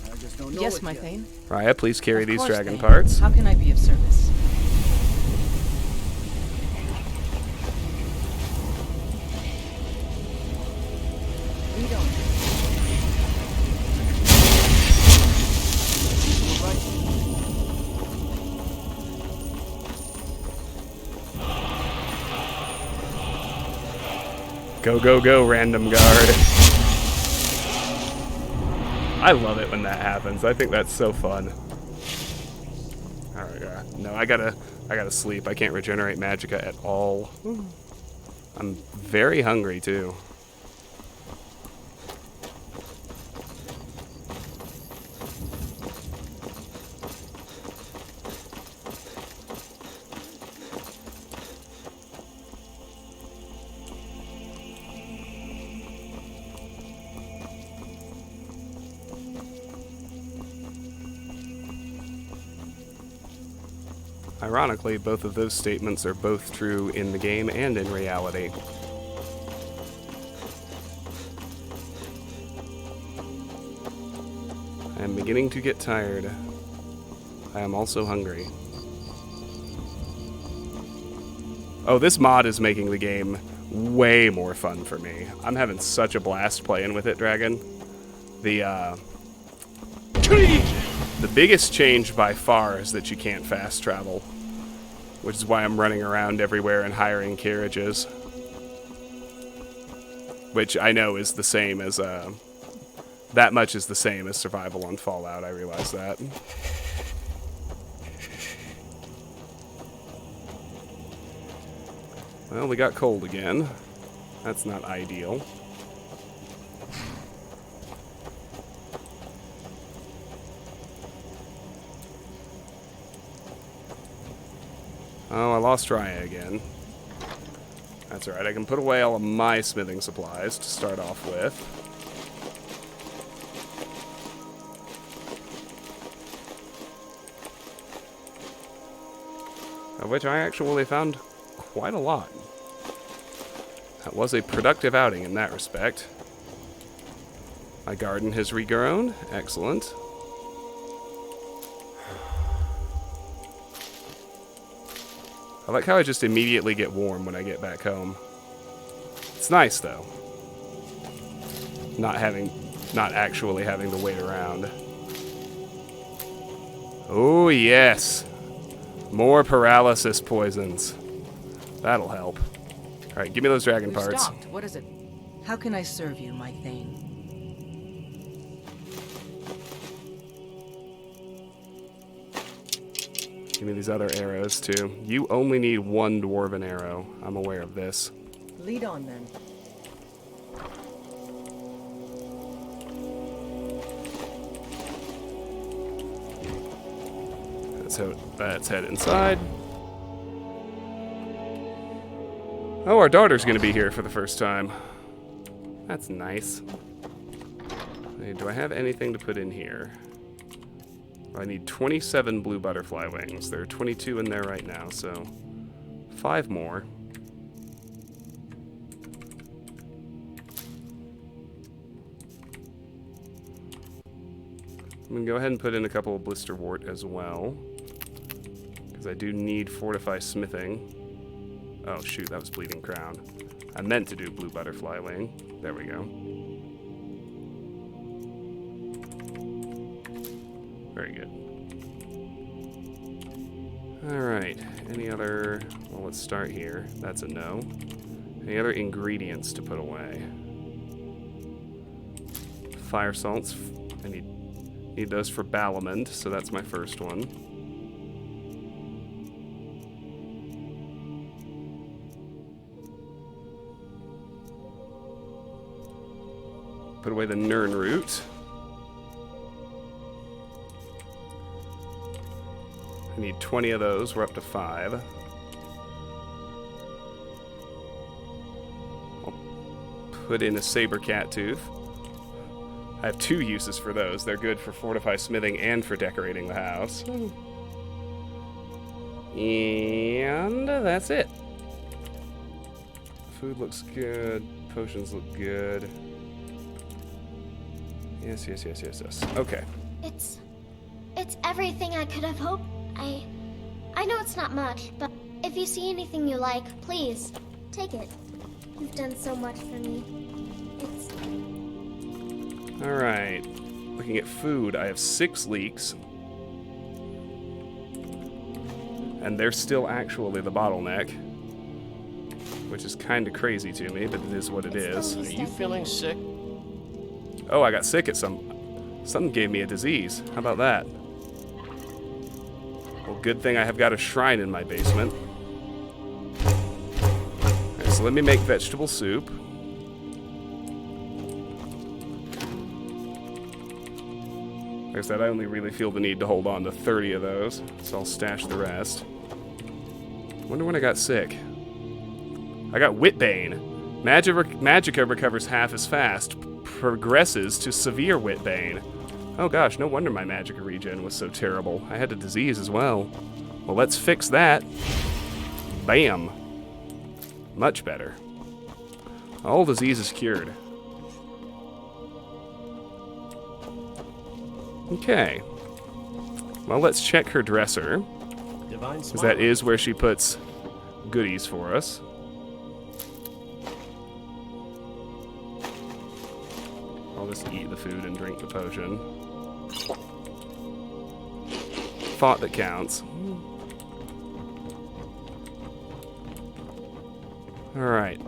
I just don't know. Yes, my Thane. Raya, please carry these dragon Thane. parts. How can I be of service? Lead on. Go, go, go, random guard. I love it when that happens. I think that's so fun. Alright, no, I gotta sleep. I can't regenerate magicka at all. I'm very hungry, too. Ironically, both of those statements are both true in the game and in reality. I am beginning to get tired. I am also hungry. Oh, this mod is making the game way more fun for me. I'm having such a blast playing with it, Dragon. The biggest change by far is that you can't fast travel, which is why I'm running around everywhere and hiring carriages. Which I know is the same as, that much is the same as survival on Fallout, I realize that. Well, we got cold again. That's not ideal. Oh, I lost Raya again. That's alright, I can put away all of my smithing supplies to start off with. Of which I actually found quite a lot. That was a productive outing in that respect. My garden has regrown. Excellent. I like how I just immediately get warm when I get back home. It's nice, though. Not actually having to wait around. Oh, yes. More paralysis poisons. That'll help. Alright, give me those dragon We've parts. stopped. What is it? How can I serve you, my Thane? Give me these other arrows, too. You only need one dwarven arrow. I'm aware of this. Lead on, then. Let's head inside. Oh, our daughter's gonna be here for the first time. That's nice. Hey, do I have anything to put in here? I need 27 blue butterfly wings. There are 22 in there right now, so 5 more. I'm gonna go ahead and put in a couple of blisterwort as well, because I do need fortify smithing. Oh shoot, that was bleeding crown. I meant to do blue butterfly wing. There we go. Very good. Alright, any other... Well, let's start here. That's a no. Any other ingredients to put away? Fire salts. I need those for Balamand, so that's my first one. Put away the Nern root. I need 20 of those. We're up to 5. I'll put in a saber cat tooth. I have 2 uses for those. They're good for fortify smithing and for decorating the house. And that's it. Food looks good. Potions look good. Yes. Okay. It's everything I could have hoped. I know it's not much, but if you see anything you like, please take it. You've done so much for me. It's all right. Looking at food, I have 6 leeks. And they're still actually the bottleneck, which is kind of crazy to me, but it is what it is. Are you feeling sick? Oh, I got sick at something gave me a disease. How about that? Well, good thing I have got a shrine in my basement. Okay, so let me make vegetable soup. Like I said, I only really feel the need to hold on to 30 of those, so I'll stash the rest. Wonder when I got sick. I got Witbane. Magicka recovers half as fast, progresses to severe Witbane. Oh gosh, no wonder my Magicka regen was so terrible. I had a disease as well. Well, let's fix that. Bam. Much better. All diseases cured. Okay. Well, let's check her dresser, because that is where she puts goodies for us. I'll just eat the food and drink the potion. Thought that counts. Alright.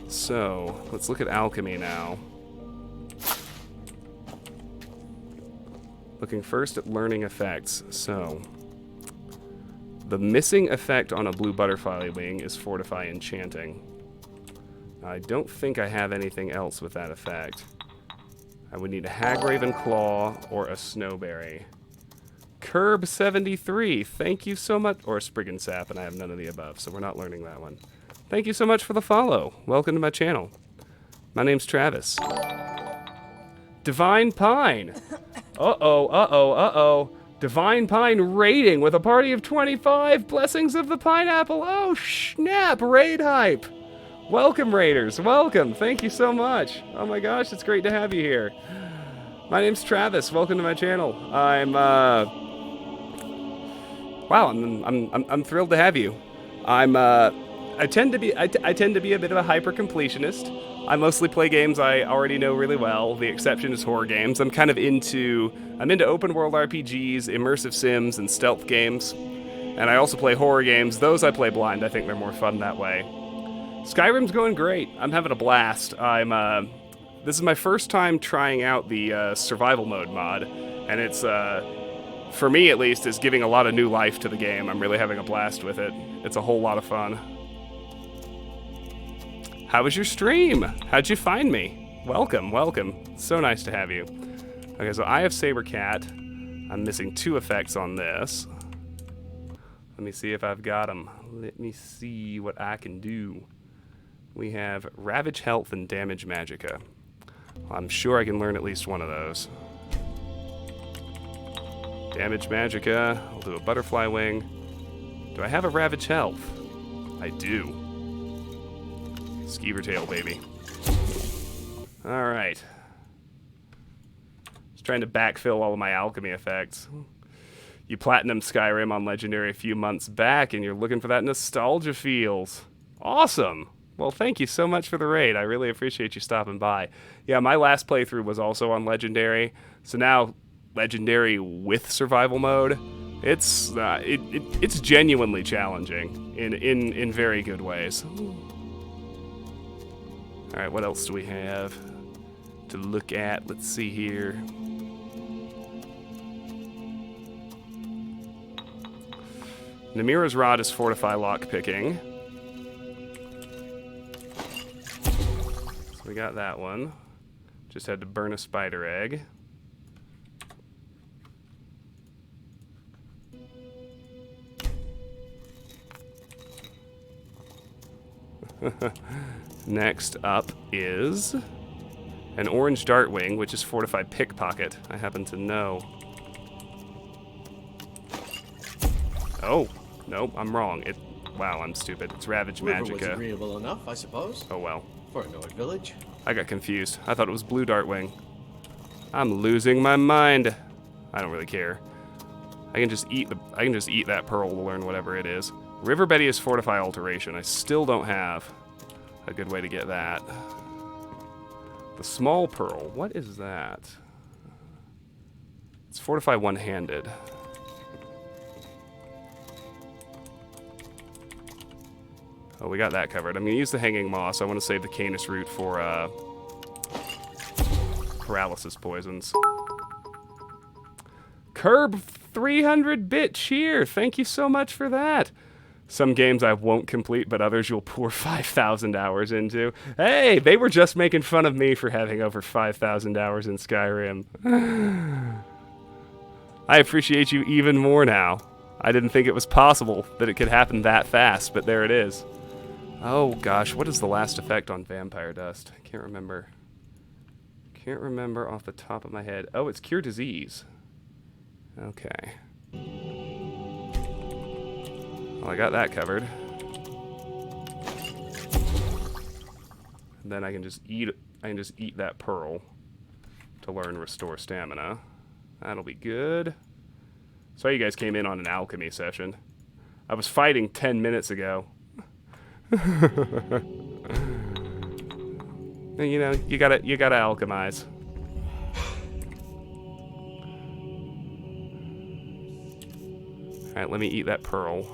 So, let's look at alchemy now. Looking first at learning effects. So, the missing effect on a blue butterfly wing is fortify enchanting. I don't think I have anything else with that effect. I would need a Hagraven Claw or a Snowberry. Curb 73, thank you so much. Or a Spriggan Sap, and I have none of the above, so we're not learning that one. Thank you so much for the follow. Welcome to my channel. My name's Travis. Divine Pine. Uh-oh. Divine Pine raiding with a party of 25. Blessings of the Pineapple. Oh, snap. Raid hype. Welcome, Raiders. Welcome. Thank you so much. Oh my gosh, it's great to have you here. My name's Travis. Welcome to my channel. Wow, I'm thrilled to have you. I tend to be a bit of a hyper completionist. I mostly play games I already know really well. The exception is horror games. I'm into open world RPGs, immersive sims, and stealth games. And I also play horror games. Those I play blind. I think they're more fun that way. Skyrim's going great. I'm having a blast. This is my first time trying out the survival mode mod, and it's for me at least is giving a lot of new life to the game. I'm really having a blast with it. It's a whole lot of fun. How was your stream? How'd you find me? Welcome. So nice to have you. Okay, so I have Saber Cat. I'm missing 2 effects on this. Let me see if I've got them. Let me see what I can do. We have Ravage Health and Damage Magicka. I'm sure I can learn at least one of those. Damage Magicka. I'll do a Butterfly Wing. Do I have a Ravage Health? I do. Skeever Tail, baby. Alright. Just trying to backfill all of my alchemy effects. You platinum Skyrim on Legendary a few months back, and you're looking for that nostalgia feels. Awesome! Well, thank you so much for the raid. I really appreciate you stopping by. Yeah, my last playthrough was also on Legendary, so now Legendary with survival mode, it's genuinely challenging in very good ways. All right, what else do we have to look at? Let's see here. Namira's Rod is fortify lockpicking. So we got that one. Just had to burn a spider egg. Next up is an orange dartwing, which is fortified pickpocket. I happen to know. Oh, nope, I'm wrong. Wow, I'm stupid. It's Ravage River was Magica. agreeable enough, I suppose. Oh well. For a Nord village. I got confused. I thought it was blue dartwing. I'm losing my mind. I don't really care. I can just eat that pearl to learn whatever it is. River Betty is fortify alteration. I still don't have a good way to get that. The small pearl, what is that? It's fortify one-handed. Oh, we got that covered. I'm gonna use the hanging moss. I want to save the canis root for paralysis poisons. Curb 300-bit cheer. Thank you so much for that. Some games I won't complete, but others you'll pour 5,000 hours into. Hey, they were just making fun of me for having over 5,000 hours in Skyrim. I appreciate you even more now. I didn't think it was possible that it could happen that fast, but there it is. Oh gosh, what is the last effect on vampire dust? I can't remember. Can't remember off the top of my head. Oh, it's cure disease. Okay. Well, I got that covered. And then I can just eat that pearl to learn restore stamina. That'll be good. So you guys came in on an alchemy session. I was fighting 10 minutes ago. You know, you gotta alchemize. Alright, let me eat that pearl.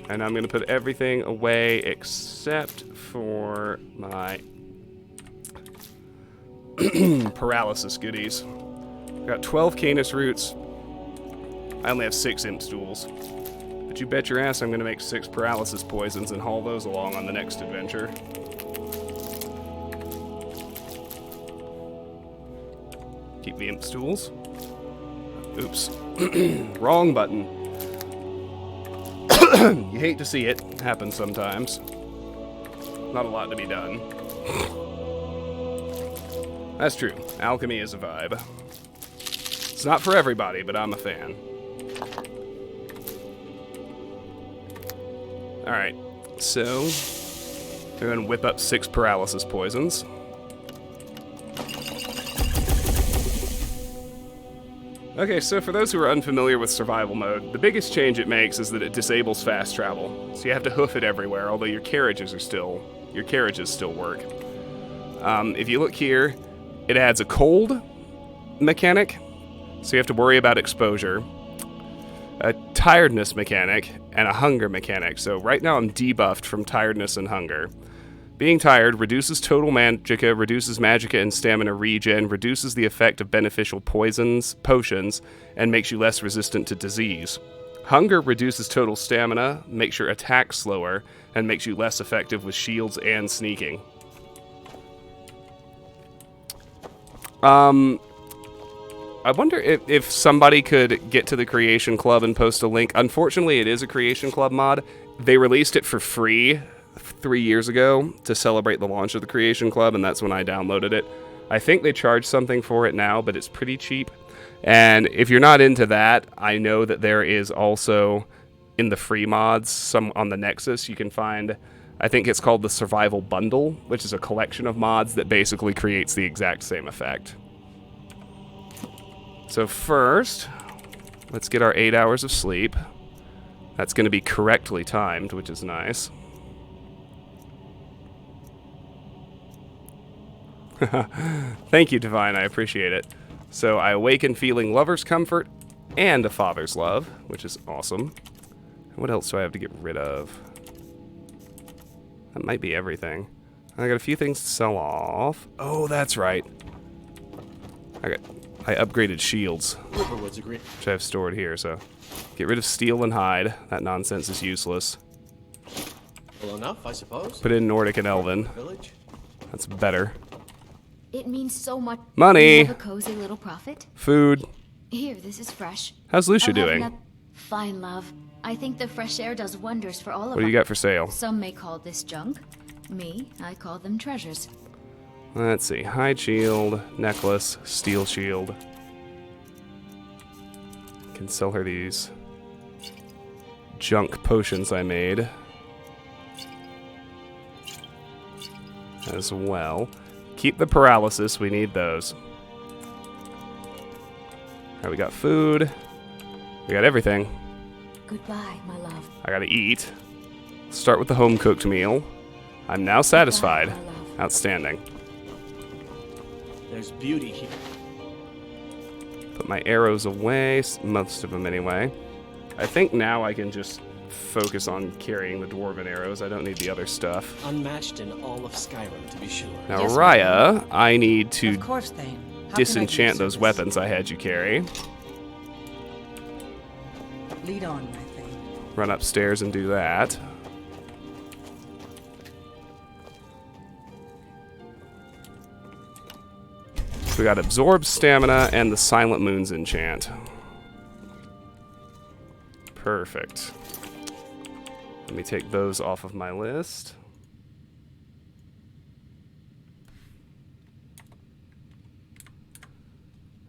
And I'm gonna put everything away except for my paralysis goodies. I've got 12 canis roots. I only have 6 imp stools. But you bet your ass I'm gonna make 6 paralysis poisons and haul those along on the next adventure. Keep the imp stools. Oops. Wrong button. You hate to see it. Happens sometimes. Not a lot to be done. That's true. Alchemy is a vibe. It's not for everybody, but I'm a fan. Alright, so we're going to whip up 6 paralysis poisons. Okay, so for those who are unfamiliar with survival mode, the biggest change it makes is that it disables fast travel. So you have to hoof it everywhere, although your carriages still work. If you look here, it adds a cold mechanic, so you have to worry about exposure, a tiredness mechanic, and a hunger mechanic. So right now I'm debuffed from tiredness and hunger. Being tired reduces total magicka, reduces magicka and stamina regen, reduces the effect of beneficial potions, and makes you less resistant to disease. Hunger reduces total stamina, makes your attack slower, and makes you less effective with shields and sneaking. I wonder if somebody could get to the Creation Club and post a link. Unfortunately, it is a Creation Club mod. They released it for free 3 years ago to celebrate the launch of the Creation Club, and that's when I downloaded it. I think they charge something for it now, but it's pretty cheap. And if you're not into that, I know that there is also, in the free mods, some on the Nexus, you can find, I think it's called the Survival Bundle, which is a collection of mods that basically creates the exact same effect. So first, let's get our 8 hours of sleep. That's going to be correctly timed, which is nice. Thank you, Divine, I appreciate it. So I awaken feeling lover's comfort and a father's love, which is awesome. What else do I have to get rid of? That might be everything. I got a few things to sell off. Oh, that's right. I upgraded shields, which I have stored here, so get rid of steel and hide. That nonsense is useless. Well enough, I suppose. Put in Nordic and Elven. That's better. It means so much. Money. You have a cozy little profit. Food. Here, this is fresh. How's Lucia doing? Fine, love. I think the fresh air does wonders for all of us. What do you got for sale? Some may call this junk. Me, I call them treasures. Let's see. Hide shield, necklace, steel shield. Can sell her these junk potions I made as well. Keep the paralysis. We need those. Alright, we got food. We got everything. Goodbye, my love. I gotta eat. Start with the home-cooked meal. I'm now satisfied. Outstanding. There's beauty here. Put my arrows away, most of them anyway. I think now I can just focus on carrying the dwarven arrows. I don't need the other stuff. Unmatched in all of Skyrim, to be sure. Now, Raya, I need to Of course, Thane. How can I disenchant be of those service? weapons I had you carry. Lead on, my Thane. Run upstairs and do that. So we got Absorb Stamina and the Silent Moons enchant. Perfect. Let me take those off of my list.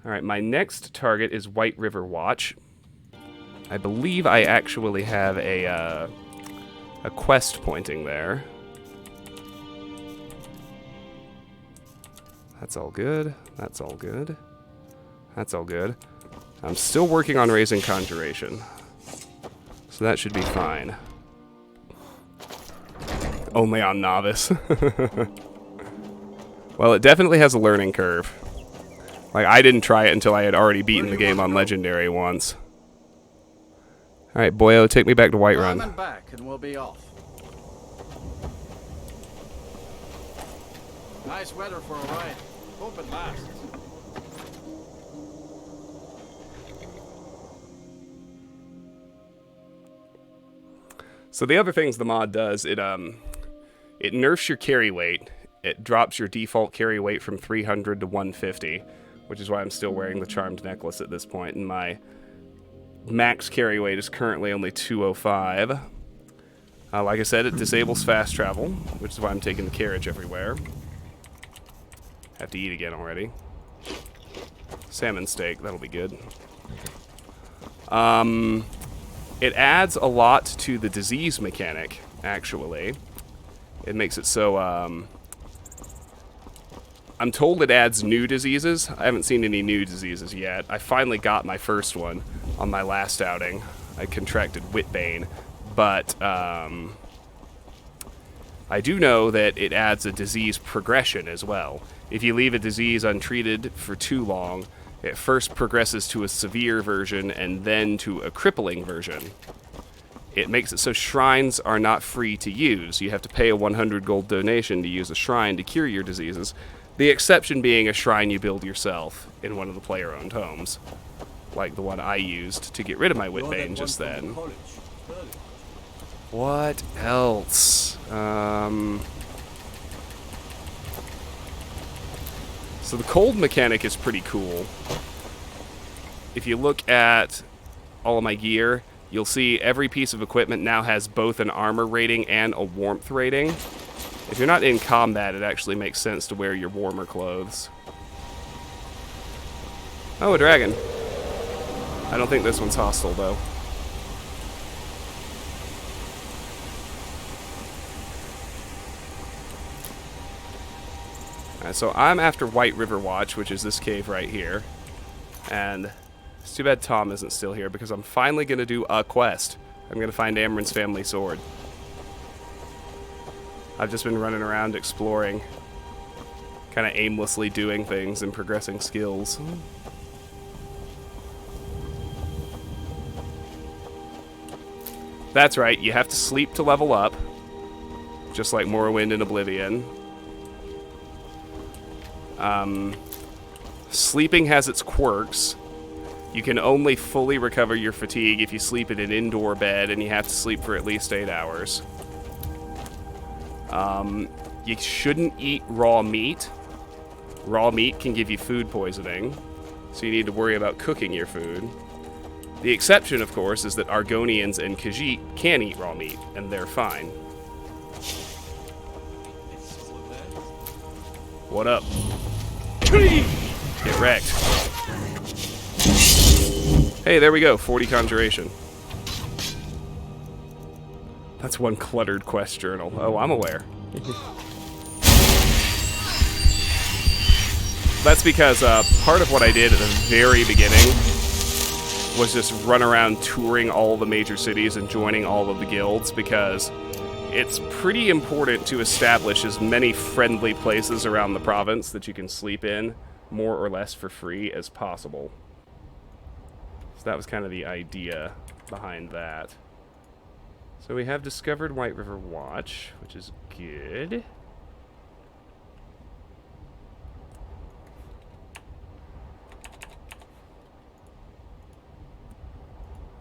Alright, my next target is White River Watch. I believe I actually have a quest pointing there. That's all good. That's all good. That's all good. I'm still working on raising Conjuration. So that should be fine. Only on Novice. Well, it definitely has a learning curve. Like, I didn't try it until I had already beaten the game on Legendary once. Alright, boyo, take me back to Whiterun. I'm back, and we'll be off. Nice weather for a ride. Hope it lasts. So the other things the mod does, it nerfs your carry weight. It drops your default carry weight from 300 to 150, which is why I'm still wearing the charmed necklace at this point, and my max carry weight is currently only 205. Like I said, it disables fast travel, which is why I'm taking the carriage everywhere. Have to eat again already. Salmon steak, that'll be good. It adds a lot to the disease mechanic, actually. It makes it so, I'm told it adds new diseases. I haven't seen any new diseases yet. I finally got my first one on my last outing. I contracted Whitbane, but I do know that it adds a disease progression as well. If you leave a disease untreated for too long, it first progresses to a severe version and then to a crippling version. It makes it so shrines are not free to use. You have to pay a 100 gold donation to use a shrine to cure your diseases. The exception being a shrine you build yourself in one of the player-owned homes, like the one I used to get rid of my Whitbane just then. What else? So the cold mechanic is pretty cool. If you look at all of my gear, you'll see every piece of equipment now has both an armor rating and a warmth rating. If you're not in combat, it actually makes sense to wear your warmer clothes. Oh, a dragon. I don't think this one's hostile, though. Alright, so I'm after White River Watch, which is this cave right here. And it's too bad Tom isn't still here, because I'm finally going to do a quest. I'm going to find Amren's family sword. I've just been running around exploring, kind of aimlessly doing things and progressing skills. That's right, you have to sleep to level up, just like Morrowind and Oblivion. Sleeping has its quirks. You can only fully recover your fatigue if you sleep in an indoor bed, and you have to sleep for at least 8 hours. You shouldn't eat raw meat. Raw meat can give you food poisoning, so you need to worry about cooking your food. The exception, of course, is that Argonians and Khajiit can eat raw meat, and they're fine. What up? Get wrecked. Hey, there we go. 40 conjuration. That's one cluttered quest journal. Oh, I'm aware. That's because part of what I did at the very beginning was just run around touring all the major cities and joining all of the guilds, because it's pretty important to establish as many friendly places around the province that you can sleep in, more or less for free, as possible. So that was kind of the idea behind that. So we have discovered White River Watch, which is good.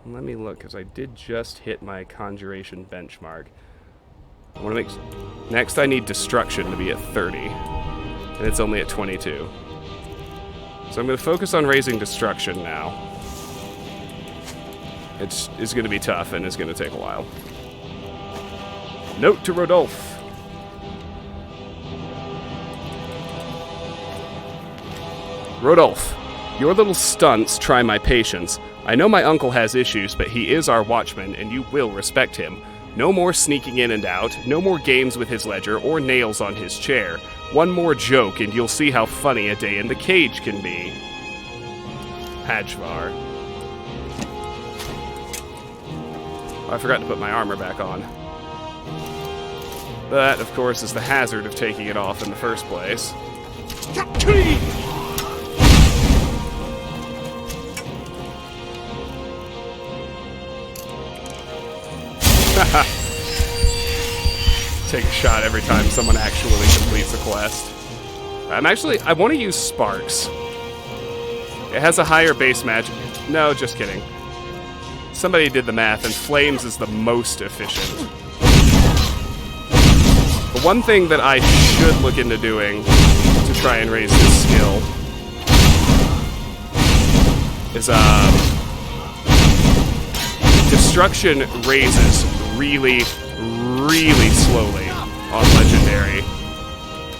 Let me look, because I did just hit my conjuration benchmark. I want to make... Next, I need destruction to be at 30, and it's only at 22. So I'm going to focus on raising destruction now. It's going to be tough, and it's going to take a while. Note to Rodolphe. Rodolphe, your little stunts try my patience. I know my uncle has issues, but he is our watchman, and you will respect him. No more sneaking in and out, no more games with his ledger or nails on his chair. One more joke, and you'll see how funny a day in the cage can be. Hajvar. Oh, I forgot to put my armor back on. That, of course, is the hazard of taking it off in the first place. Take a shot every time someone actually completes a quest. I want to use Sparks. It has a higher base magic. No, just kidding. Somebody did the math, and Flames is the most efficient. The one thing that I should look into doing to try and raise this skill is, Destruction raises really, really slowly on Legendary.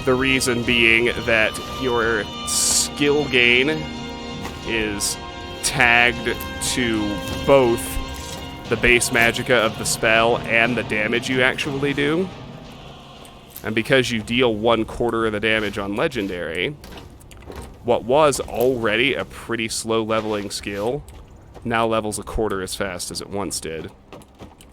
The reason being that your skill gain is tagged to both the base magicka of the spell and the damage you actually do. And because you deal 1/4 of the damage on Legendary, what was already a pretty slow leveling skill now levels 1/4 as fast as it once did.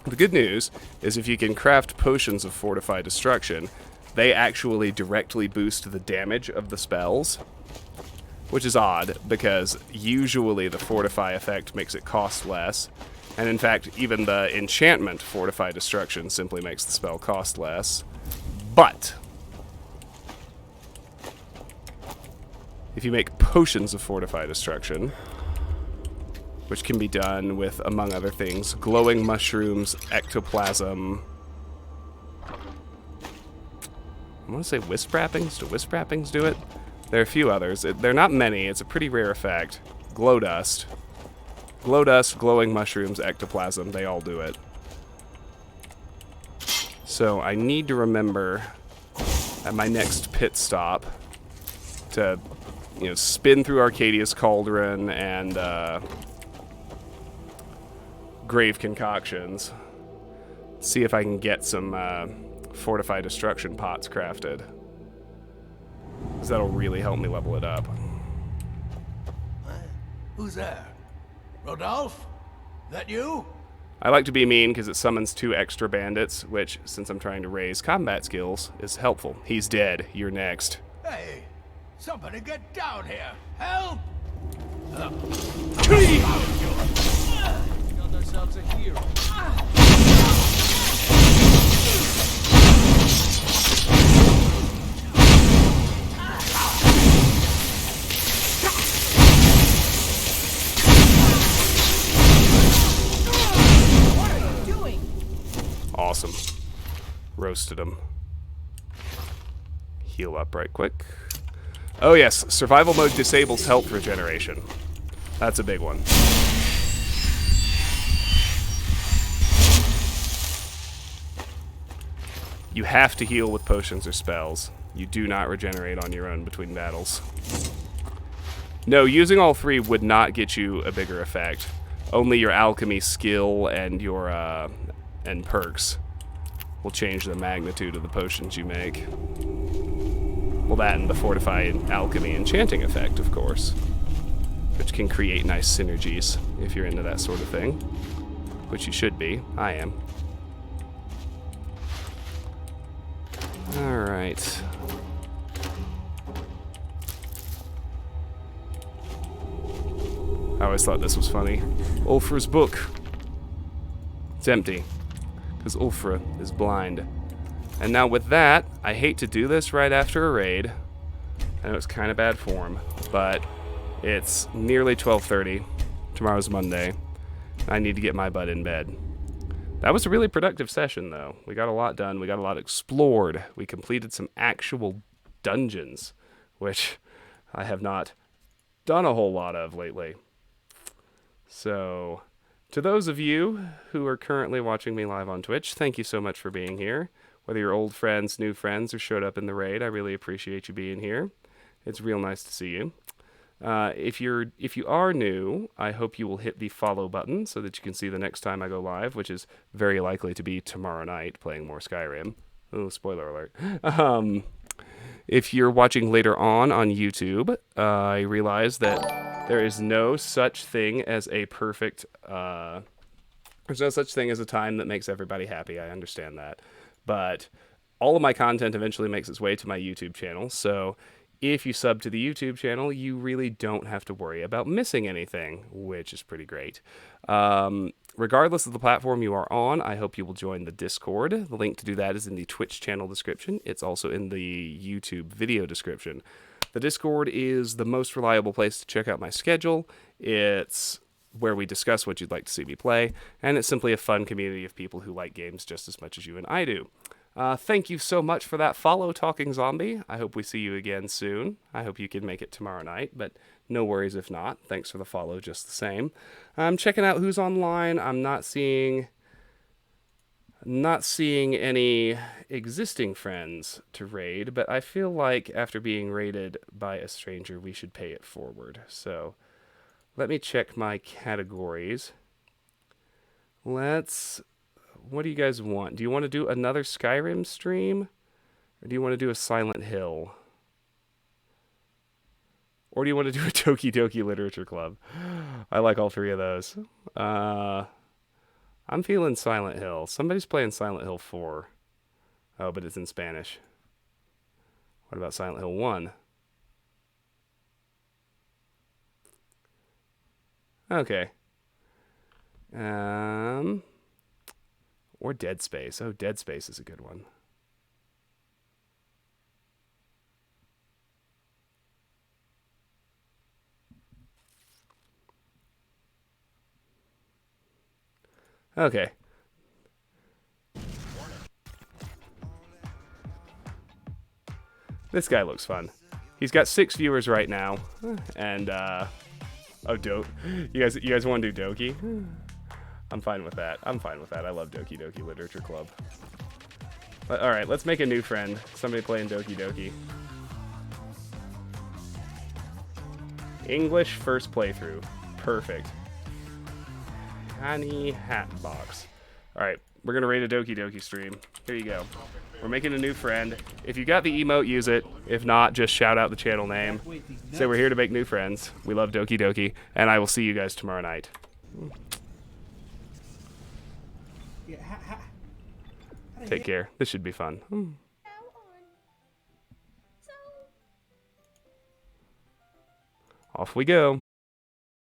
The good news is if you can craft potions of Fortify Destruction, they actually directly boost the damage of the spells, which is odd, because usually the Fortify effect makes it cost less, and in fact, even the enchantment Fortify Destruction simply makes the spell cost less. But if you make potions of Fortify Destruction, which can be done with, among other things, glowing mushrooms, ectoplasm. I want to say wisp wrappings. Do wisp wrappings do it? There are a few others. They're not many. It's a pretty rare effect. Glow dust. Glow dust, glowing mushrooms, ectoplasm. They all do it. So I need to remember at my next pit stop to, spin through Arcadia's Cauldron and Grave Concoctions. See if I can get some Fortify Destruction pots crafted, because that'll really help me level it up. Who's there? Rodolphe? That you? I like to be mean because it summons 2 extra bandits, which, since I'm trying to raise combat skills, is helpful. He's dead. You're next. Hey, somebody get down here. Help! Got ourselves a hero. What are you doing? Awesome. Roasted him. Heal up right quick. Oh yes, survival mode disables health regeneration. That's a big one. You have to heal with potions or spells. You do not regenerate on your own between battles. No, using all three would not get you a bigger effect. Only your alchemy skill and your and perks will change the magnitude of the potions you make. Well, that and the fortified alchemy enchanting effect, of course, which can create nice synergies if you're into that sort of thing, which you should be. I am. All right. I always thought this was funny. Ulfra's book. It's empty, because Ulfra is blind. And now with that, I hate to do this right after a raid. I know it's kind of bad form, but it's nearly 12:30. Tomorrow's Monday. I need to get my butt in bed. That was a really productive session, though. We got a lot done. We got a lot explored. We completed some actual dungeons, which I have not done a whole lot of lately. So, to those of you who are currently watching me live on Twitch, thank you so much for being here. Whether you're old friends, new friends, or showed up in the raid, I really appreciate you being here. It's real nice to see you. If you are new, I hope you will hit the follow button so that you can see the next time I go live, which is very likely to be tomorrow night, playing more Skyrim. Oh, spoiler alert. If you're watching later on YouTube, I realize that there is no such thing as a perfect... there's no such thing as a time that makes everybody happy. I understand that. But all of my content eventually makes its way to my YouTube channel, so if you sub to the YouTube channel, you really don't have to worry about missing anything, which is pretty great. Regardless of the platform you are on, I hope you will join the Discord. The link to do that is in the Twitch channel description. It's also in the YouTube video description. The Discord is the most reliable place to check out my schedule. It's where we discuss what you'd like to see me play, and it's simply a fun community of people who like games just as much as you and I do. Thank you so much for that follow, Talking Zombie. I hope we see you again soon. I hope you can make it tomorrow night, but no worries if not. Thanks for the follow just the same. I'm checking out who's online. I'm not seeing any existing friends to raid, but I feel like after being raided by a stranger, we should pay it forward. So let me check my categories. What do you guys want? Do you want to do another Skyrim stream? Or do you want to do a Silent Hill? Or do you want to do a Doki Doki Literature Club? I like all three of those. I'm feeling Silent Hill. Somebody's playing Silent Hill 4. Oh, but it's in Spanish. What about Silent Hill 1? Okay. Or Dead Space. Oh, Dead Space is a good one. Okay. This guy looks fun. He's got 6 viewers right now, and oh, you guys want to do Doki? I'm fine with that. I love Doki Doki Literature Club. But, all right, let's make a new friend. Somebody playing Doki Doki. English first playthrough. Perfect. Honey Hatbox. All right, we're gonna raid a Doki Doki stream. Here you go. We're making a new friend. If you got the emote, use it. If not, just shout out the channel name. Say we're here to make new friends. We love Doki Doki, and I will see you guys tomorrow night. Take care. This should be fun. Off we go.